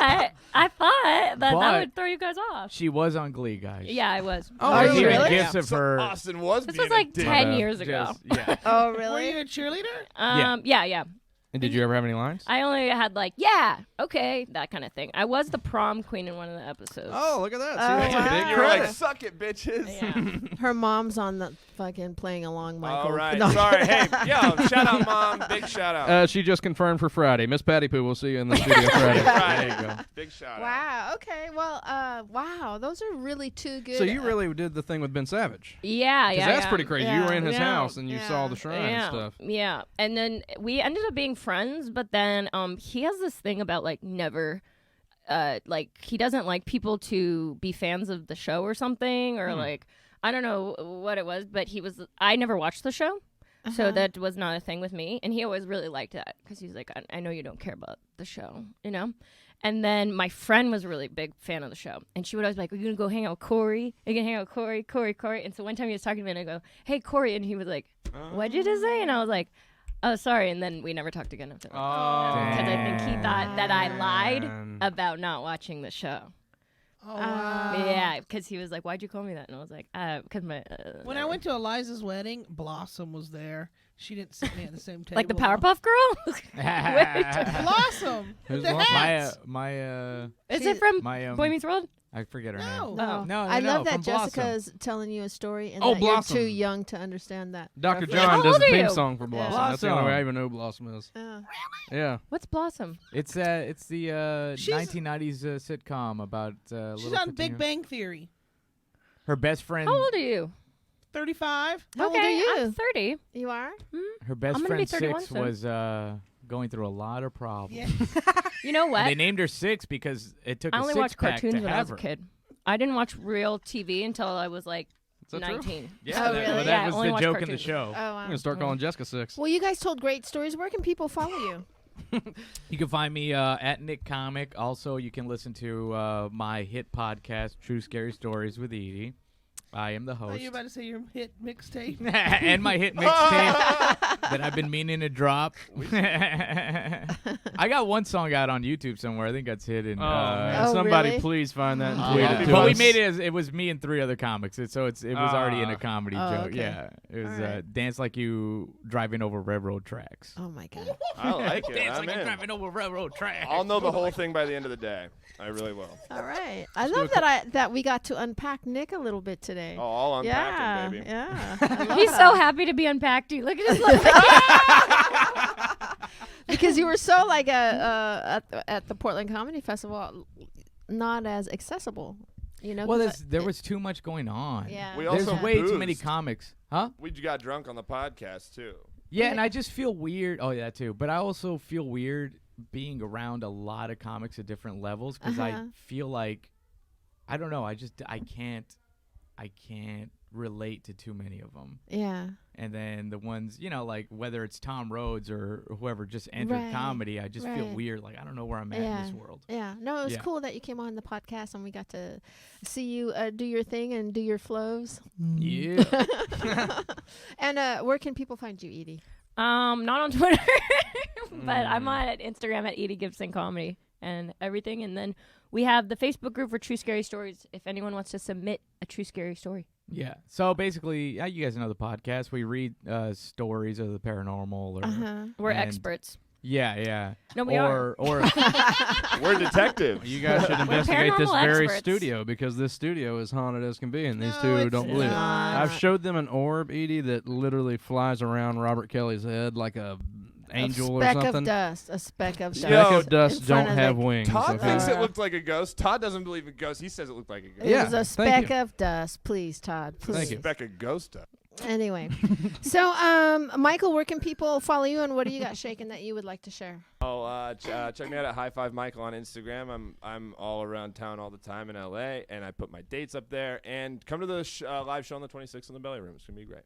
Speaker 4: I thought that
Speaker 7: But-
Speaker 4: would throw you guys off.
Speaker 7: She was on Glee, guys.
Speaker 4: Yeah, I was.
Speaker 3: Oh,
Speaker 7: They're
Speaker 3: are you
Speaker 7: hearing
Speaker 3: really?
Speaker 7: gifts of
Speaker 6: So
Speaker 7: her.
Speaker 6: Austin was
Speaker 4: This
Speaker 6: being
Speaker 4: was like
Speaker 6: a dick.
Speaker 4: 10 years ago.
Speaker 7: Just- yeah.
Speaker 1: Oh,
Speaker 2: Were
Speaker 1: really?
Speaker 2: you a cheerleader?
Speaker 4: Yeah.
Speaker 3: And did you ever have any lines?
Speaker 4: I only had like, yeah, okay, that kind of thing. I was the prom queen in one of the episodes.
Speaker 3: Oh, look at that. See,
Speaker 1: Oh,
Speaker 3: that's a
Speaker 1: wow.
Speaker 3: big
Speaker 6: You were like,
Speaker 3: credit.
Speaker 6: suck it, bitches.
Speaker 4: Yeah.
Speaker 1: Her mom's on the fucking playing along, Michael.
Speaker 6: All right.
Speaker 1: No.
Speaker 6: Sorry. Hey, yo, shout out, Mom. Big shout out.
Speaker 3: She just confirmed for Friday. Miss Patty Poo, we'll see you in the studio Friday.
Speaker 6: Friday.
Speaker 3: There you go.
Speaker 6: Big shout out.
Speaker 1: Wow. Okay. Well. Wow. Those are really two good.
Speaker 3: So you really did the thing with Ben Savage.
Speaker 4: Yeah,
Speaker 3: Because that's pretty crazy. You were in his
Speaker 1: Yeah.
Speaker 3: house and you
Speaker 1: Yeah.
Speaker 3: saw the shrine and
Speaker 4: Yeah,
Speaker 3: stuff.
Speaker 4: yeah. And then we ended up being friends, but then he has this thing about like never like he doesn't like people to be fans of the show or something or like I don't know what it was, but I never watched the show. So that was not a thing with me. And he always really liked that because he's like, I know you don't care about the show, you know? And then my friend was a really big fan of the show. And she would always be like, are you going to go hang out with Corey? Are you going to hang out with Corey? And so one time he was talking to me and I go, hey, Corey. And he was like, what'd you just say? And I was like, oh, sorry. And then we never talked again after that. Because I think he thought that I lied
Speaker 3: Damn.
Speaker 4: about not watching the show.
Speaker 2: Oh, wow.
Speaker 4: Yeah, because he was like, why'd you call me that? And I was like, because my...
Speaker 2: When I went to Eliza's wedding, Blossom was there. She didn't sit me at the same table.
Speaker 4: like the
Speaker 2: though.
Speaker 4: Powerpuff Girl?
Speaker 2: Blossom.
Speaker 3: Who's
Speaker 2: With the
Speaker 3: Blossom?
Speaker 2: hats.
Speaker 7: my
Speaker 4: Is it from
Speaker 7: my
Speaker 4: Boy Meets World?
Speaker 7: I forget her
Speaker 2: No.
Speaker 7: name.
Speaker 1: No.
Speaker 7: No,
Speaker 1: I love that
Speaker 7: from Blossom.
Speaker 1: Jessica's telling you a story and
Speaker 3: Oh,
Speaker 1: that
Speaker 3: Blossom.
Speaker 1: you're too young to understand that.
Speaker 3: Dr.
Speaker 1: reference.
Speaker 3: John
Speaker 4: How
Speaker 3: does
Speaker 4: old
Speaker 3: the
Speaker 4: are
Speaker 3: theme
Speaker 4: you?
Speaker 3: song for Blossom. That's the only way I even know who Blossom is. Yeah.
Speaker 4: What's Blossom?
Speaker 7: It's the
Speaker 2: She's-
Speaker 7: 1990s sitcom about
Speaker 2: She's
Speaker 7: little
Speaker 2: on
Speaker 7: 15
Speaker 2: Big Bang Theory.
Speaker 7: Her best friend.
Speaker 4: How old are you?
Speaker 2: 35.
Speaker 1: How old
Speaker 4: okay,
Speaker 1: are you?
Speaker 4: I'm 30.
Speaker 1: You are?
Speaker 7: Her best
Speaker 4: I'm gonna be
Speaker 7: friend
Speaker 4: 31
Speaker 7: Six
Speaker 4: soon.
Speaker 7: was going through a lot of problems.
Speaker 2: Yeah.
Speaker 4: You know what?
Speaker 7: And they named her Six because it took
Speaker 4: I
Speaker 7: a
Speaker 4: only watched
Speaker 7: six-pack
Speaker 4: cartoons
Speaker 7: to
Speaker 4: when I
Speaker 7: have
Speaker 4: was a
Speaker 7: her.
Speaker 4: kid. I didn't watch real TV until I was like
Speaker 3: Is that true?
Speaker 4: 19.
Speaker 7: Yeah,
Speaker 1: Oh,
Speaker 7: that,
Speaker 1: really?
Speaker 7: well,
Speaker 4: Yeah, I
Speaker 7: that was
Speaker 4: only
Speaker 7: the
Speaker 4: watched
Speaker 7: joke in the
Speaker 4: cartoons.
Speaker 7: show.
Speaker 1: Oh,
Speaker 3: I'm
Speaker 1: wow.
Speaker 3: gonna start calling Jessica Six.
Speaker 1: Well, you guys told great stories. Where can people follow you?
Speaker 7: You can find me at Nick Comic. Also, you can listen to my hit podcast, True Scary Stories with Edie. I am the
Speaker 2: Oh,
Speaker 7: host.
Speaker 2: you about to say your hit mixtape?
Speaker 7: And my hit mixtape that I've been meaning to drop. I got one song out on YouTube somewhere. I think that's hidden.
Speaker 3: Man,
Speaker 1: Oh,
Speaker 3: somebody
Speaker 1: really?
Speaker 3: please find that and
Speaker 7: Yeah.
Speaker 3: tweet it to
Speaker 7: But we
Speaker 3: us.
Speaker 7: made it as it was me and 3 other comics. It was already in a comedy
Speaker 1: Oh,
Speaker 7: joke.
Speaker 1: okay.
Speaker 7: Yeah, it was
Speaker 1: All right.
Speaker 7: dance like you driving over railroad tracks.
Speaker 1: Oh, my God.
Speaker 6: I like it.
Speaker 7: Dance
Speaker 6: I'm
Speaker 7: like you're
Speaker 6: in.
Speaker 7: driving over railroad tracks.
Speaker 6: I'll know the whole thing by the end of the day. I really will.
Speaker 1: All right. I love that we got to unpack Nick a little bit today.
Speaker 6: Oh, I'll unpack
Speaker 1: yeah,
Speaker 6: him, baby.
Speaker 1: yeah. I love
Speaker 4: He's
Speaker 1: that.
Speaker 4: so happy to be unpacked. Look at his look.
Speaker 1: Because you were so like at the Portland Comedy Festival, not as accessible. You know.
Speaker 7: Well,
Speaker 1: 'cause
Speaker 7: there was too much going on.
Speaker 1: Yeah.
Speaker 6: We
Speaker 7: There's
Speaker 6: also
Speaker 7: way too many
Speaker 6: boozed.
Speaker 7: comics. Huh?
Speaker 6: We got drunk on the podcast too.
Speaker 7: Yeah, and I just feel weird. Oh, yeah, that too. But I also feel weird being around a lot of comics at different levels because I feel like, I don't know. I can't relate to too many of them.
Speaker 1: Yeah.
Speaker 7: And then the ones, like whether it's Tom Rhodes or whoever just entered
Speaker 1: Right,
Speaker 7: comedy, I just feel
Speaker 1: right.
Speaker 7: weird. Like, I don't know where I'm at in this world.
Speaker 1: Yeah. No, it was
Speaker 7: Yeah.
Speaker 1: cool that you came on the podcast and we got to see you do your thing and do your flows.
Speaker 7: Yeah.
Speaker 1: And where can people find you, Edie?
Speaker 4: Not on Twitter, but I'm on Instagram at Edi Gibson Comedy and everything. And then we have the Facebook group for True Scary Stories if anyone wants to submit a true scary story.
Speaker 7: Yeah. So basically, you guys know the podcast. We read stories of the paranormal. Or,
Speaker 4: We're
Speaker 7: and-
Speaker 4: experts.
Speaker 7: Yeah.
Speaker 4: No, we are.
Speaker 7: Or
Speaker 6: We're detectives.
Speaker 3: You guys should investigate this
Speaker 4: paranormal
Speaker 3: very
Speaker 4: experts.
Speaker 3: studio because this studio is haunted as can be, and these
Speaker 2: No,
Speaker 3: two
Speaker 2: it's
Speaker 3: don't believe it.
Speaker 1: not.
Speaker 3: I've showed them an orb, Edie, that literally flies around Robert Kelly's head like a angel or
Speaker 1: speck
Speaker 3: something.
Speaker 1: of dust. A speck of dust.
Speaker 3: Speck
Speaker 6: Yo,
Speaker 3: of dust
Speaker 1: in front
Speaker 3: don't
Speaker 1: of
Speaker 3: have
Speaker 1: the-
Speaker 3: wings.
Speaker 6: Todd
Speaker 3: okay?
Speaker 6: thinks it
Speaker 1: Uh,
Speaker 6: looked like a ghost. Todd doesn't believe in ghosts. He says it looked like a ghost.
Speaker 1: It
Speaker 3: Yeah,
Speaker 1: was a
Speaker 3: thank
Speaker 1: speck
Speaker 3: you.
Speaker 1: of dust. Please, Todd. Please.
Speaker 3: Thank you.
Speaker 6: Speck of ghost stuff.
Speaker 1: Anyway, so Michael, where can people follow you, and what do you got shaking that you would like to share?
Speaker 6: Oh, check me out at High Five Michael on Instagram. I'm all around town all the time in LA, and I put my dates up there. And come to the live show on the 26th in the Belly Room. It's gonna be great.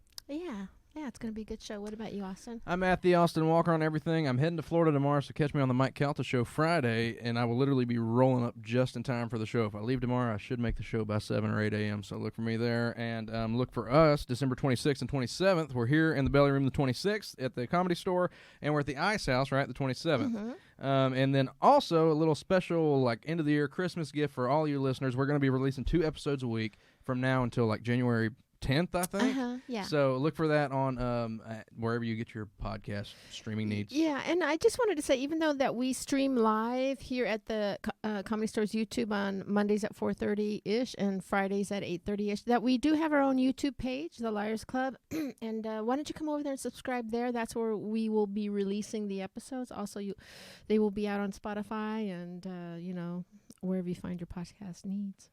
Speaker 1: Yeah, it's gonna be a good show. What about you, Austin?
Speaker 3: I'm at the Austin Walker on everything. I'm heading to Florida tomorrow, so catch me on the Mike Calta show Friday, and I will literally be rolling up just in time for the show. If I leave tomorrow, I should make the show by 7 or 8 a.m., so look for me there. And look for us December 26th and 27th. We're here in the Belly Room the 26th at the Comedy Store, and we're at the Ice House, right, the 27th. And then also a little special, like, end-of-the-year Christmas gift for all you listeners. We're going to be releasing 2 episodes a week from now until, like, January 10th, I think.
Speaker 1: Yeah.
Speaker 3: So look for that on wherever you get your podcast streaming needs.
Speaker 1: Yeah, and I just wanted to say, even though that we stream live here at the Comedy Store's YouTube on Mondays at 4:30-ish and Fridays at 8:30-ish, that we do have our own YouTube page, The Liars Club. And why don't you come over there and subscribe there? That's where we will be releasing the episodes. Also, they will be out on Spotify and, wherever you find your podcast needs.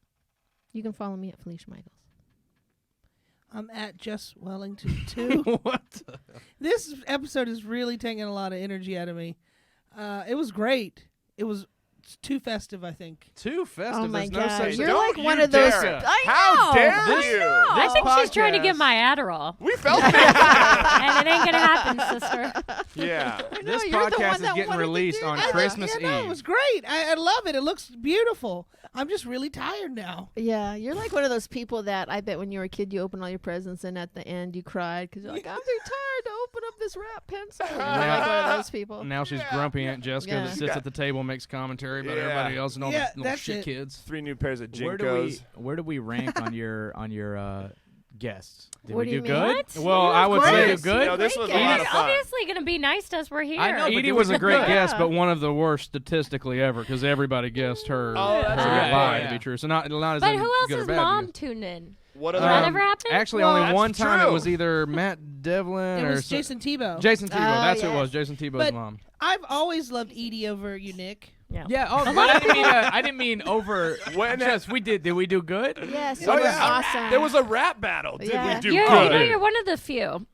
Speaker 1: You can follow me at Felicia Michaels.
Speaker 2: I'm at Just Wellington 2.
Speaker 3: What?
Speaker 2: This episode is really taking a lot of energy out of me. It was great. It was too festive, I think.
Speaker 3: Too festive.
Speaker 1: Oh my
Speaker 3: There's no
Speaker 1: gosh,
Speaker 3: such
Speaker 1: you're
Speaker 6: Don't
Speaker 1: like one
Speaker 6: you
Speaker 1: of those.
Speaker 6: dare.
Speaker 1: I
Speaker 6: How
Speaker 1: know.
Speaker 6: dare
Speaker 3: This-
Speaker 6: you?
Speaker 4: I think she's trying to
Speaker 3: podcast-
Speaker 4: get my Adderall,
Speaker 6: We felt it.
Speaker 4: and it ain't gonna happen, sister.
Speaker 6: Yeah.
Speaker 3: This
Speaker 1: you're the one
Speaker 3: podcast is
Speaker 1: that
Speaker 3: getting
Speaker 1: wanted to
Speaker 3: released
Speaker 1: do
Speaker 3: on
Speaker 1: that.
Speaker 3: Christmas
Speaker 2: Yeah, no, it
Speaker 3: Eve.
Speaker 2: was great. I love it. It looks beautiful. I'm just really tired now.
Speaker 1: Yeah, you're like one of those people that I bet when you were a kid you opened all your presents and at the end you cried because you're like, I'm too tired to open up this wrap pencil. You're like one of those people.
Speaker 3: Now she's grumpy Aunt Jessica
Speaker 1: Yeah.
Speaker 3: that sits at the table and makes commentary about
Speaker 6: Yeah.
Speaker 3: everybody else and all
Speaker 2: Yeah,
Speaker 3: the little
Speaker 2: that's
Speaker 3: shit
Speaker 2: it.
Speaker 3: kids.
Speaker 6: 3 new pairs of
Speaker 7: where
Speaker 6: Jinkos.
Speaker 7: do we rank on your guests. Did
Speaker 1: What
Speaker 7: we
Speaker 1: do you
Speaker 7: do
Speaker 1: mean?
Speaker 7: good?
Speaker 4: What?
Speaker 7: Well, I would say
Speaker 1: Great.
Speaker 7: good.
Speaker 6: No, this was a
Speaker 1: Great
Speaker 6: lot
Speaker 4: Edie's
Speaker 6: of fun.
Speaker 4: obviously going to be nice to us. We're here.
Speaker 7: I know, but
Speaker 3: Edie
Speaker 7: did
Speaker 3: was
Speaker 7: we
Speaker 3: a
Speaker 7: do
Speaker 3: great
Speaker 7: good?
Speaker 3: guest, but one of the worst statistically ever because everybody guessed her,
Speaker 6: Oh, that's
Speaker 3: her
Speaker 7: right.
Speaker 3: lie
Speaker 7: Yeah.
Speaker 3: to be true. So not as
Speaker 4: But
Speaker 3: in
Speaker 4: who
Speaker 3: good or
Speaker 4: else's
Speaker 3: bad
Speaker 4: mom
Speaker 3: because-
Speaker 4: tuned in?
Speaker 6: What
Speaker 4: Did
Speaker 6: other?
Speaker 4: that ever happen?
Speaker 3: Actually,
Speaker 2: Well,
Speaker 3: only
Speaker 6: that's
Speaker 3: one time
Speaker 6: true.
Speaker 3: it was either Matt Devlin
Speaker 2: It
Speaker 3: or
Speaker 2: was Jason Tebow.
Speaker 3: Jason Tebow.
Speaker 1: Oh,
Speaker 3: That's who it
Speaker 1: yes.
Speaker 3: was. Jason Tebow's
Speaker 2: But-
Speaker 3: mom.
Speaker 2: I've always loved Edie over you, Nick.
Speaker 7: Yeah. Oh, but I didn't mean over.
Speaker 6: When-
Speaker 7: Jess, we did. Did we do good?
Speaker 1: Yes, it
Speaker 6: Oh,
Speaker 1: was
Speaker 6: yeah.
Speaker 1: awesome.
Speaker 6: There was a rap battle. Did
Speaker 1: Yeah.
Speaker 6: we do
Speaker 4: You're,
Speaker 6: good?
Speaker 4: you're one of the few.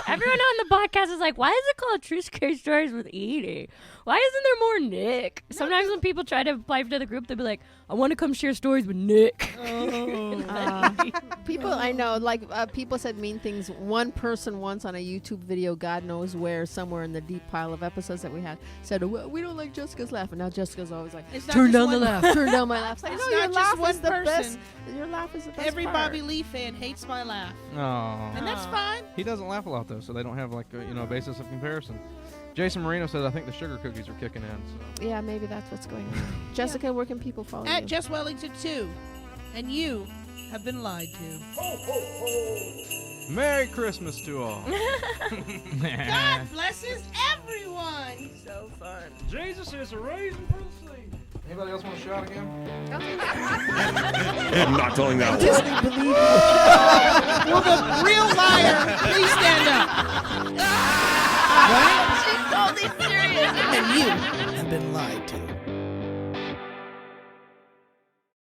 Speaker 4: Everyone on the podcast is like, why is it called True Scary Stories with Edie? Why isn't there more Nick? Sometimes when people try to apply to the group, they'll be like, I want to come share stories with Nick.
Speaker 1: People I know, like people said mean things. One person once on a YouTube video, God knows where, somewhere in the deep pile of episodes that we had, said, well, "We don't like Jessica's laugh," and now Jessica's always like,
Speaker 2: It's not
Speaker 1: "Turn
Speaker 2: just
Speaker 1: down the
Speaker 2: one-
Speaker 1: laugh, turn down my laugh." It's like,
Speaker 2: It's
Speaker 1: no,
Speaker 2: not
Speaker 1: your
Speaker 2: just
Speaker 1: laugh
Speaker 2: one
Speaker 1: is the best.
Speaker 2: person.
Speaker 1: Your laugh is the best.
Speaker 2: Every
Speaker 1: part.
Speaker 2: Bobby Lee fan hates my laugh,
Speaker 3: Oh.
Speaker 2: and that's fine.
Speaker 3: He doesn't laugh a lot though, so they don't have like a basis of comparison. Jason Marino says I think the sugar cookies are kicking in. So.
Speaker 1: Yeah, maybe that's what's going on. Jessica, where can people follow
Speaker 2: At
Speaker 1: you?
Speaker 2: Jess Wellington 2, and you have been lied to.
Speaker 3: Merry Christmas to all.
Speaker 2: God blesses everyone.
Speaker 4: So fun.
Speaker 3: Jesus is a raisin for the seed. Anybody else want a shot again?
Speaker 6: I'm not telling that.
Speaker 2: Will the real liar please stand up?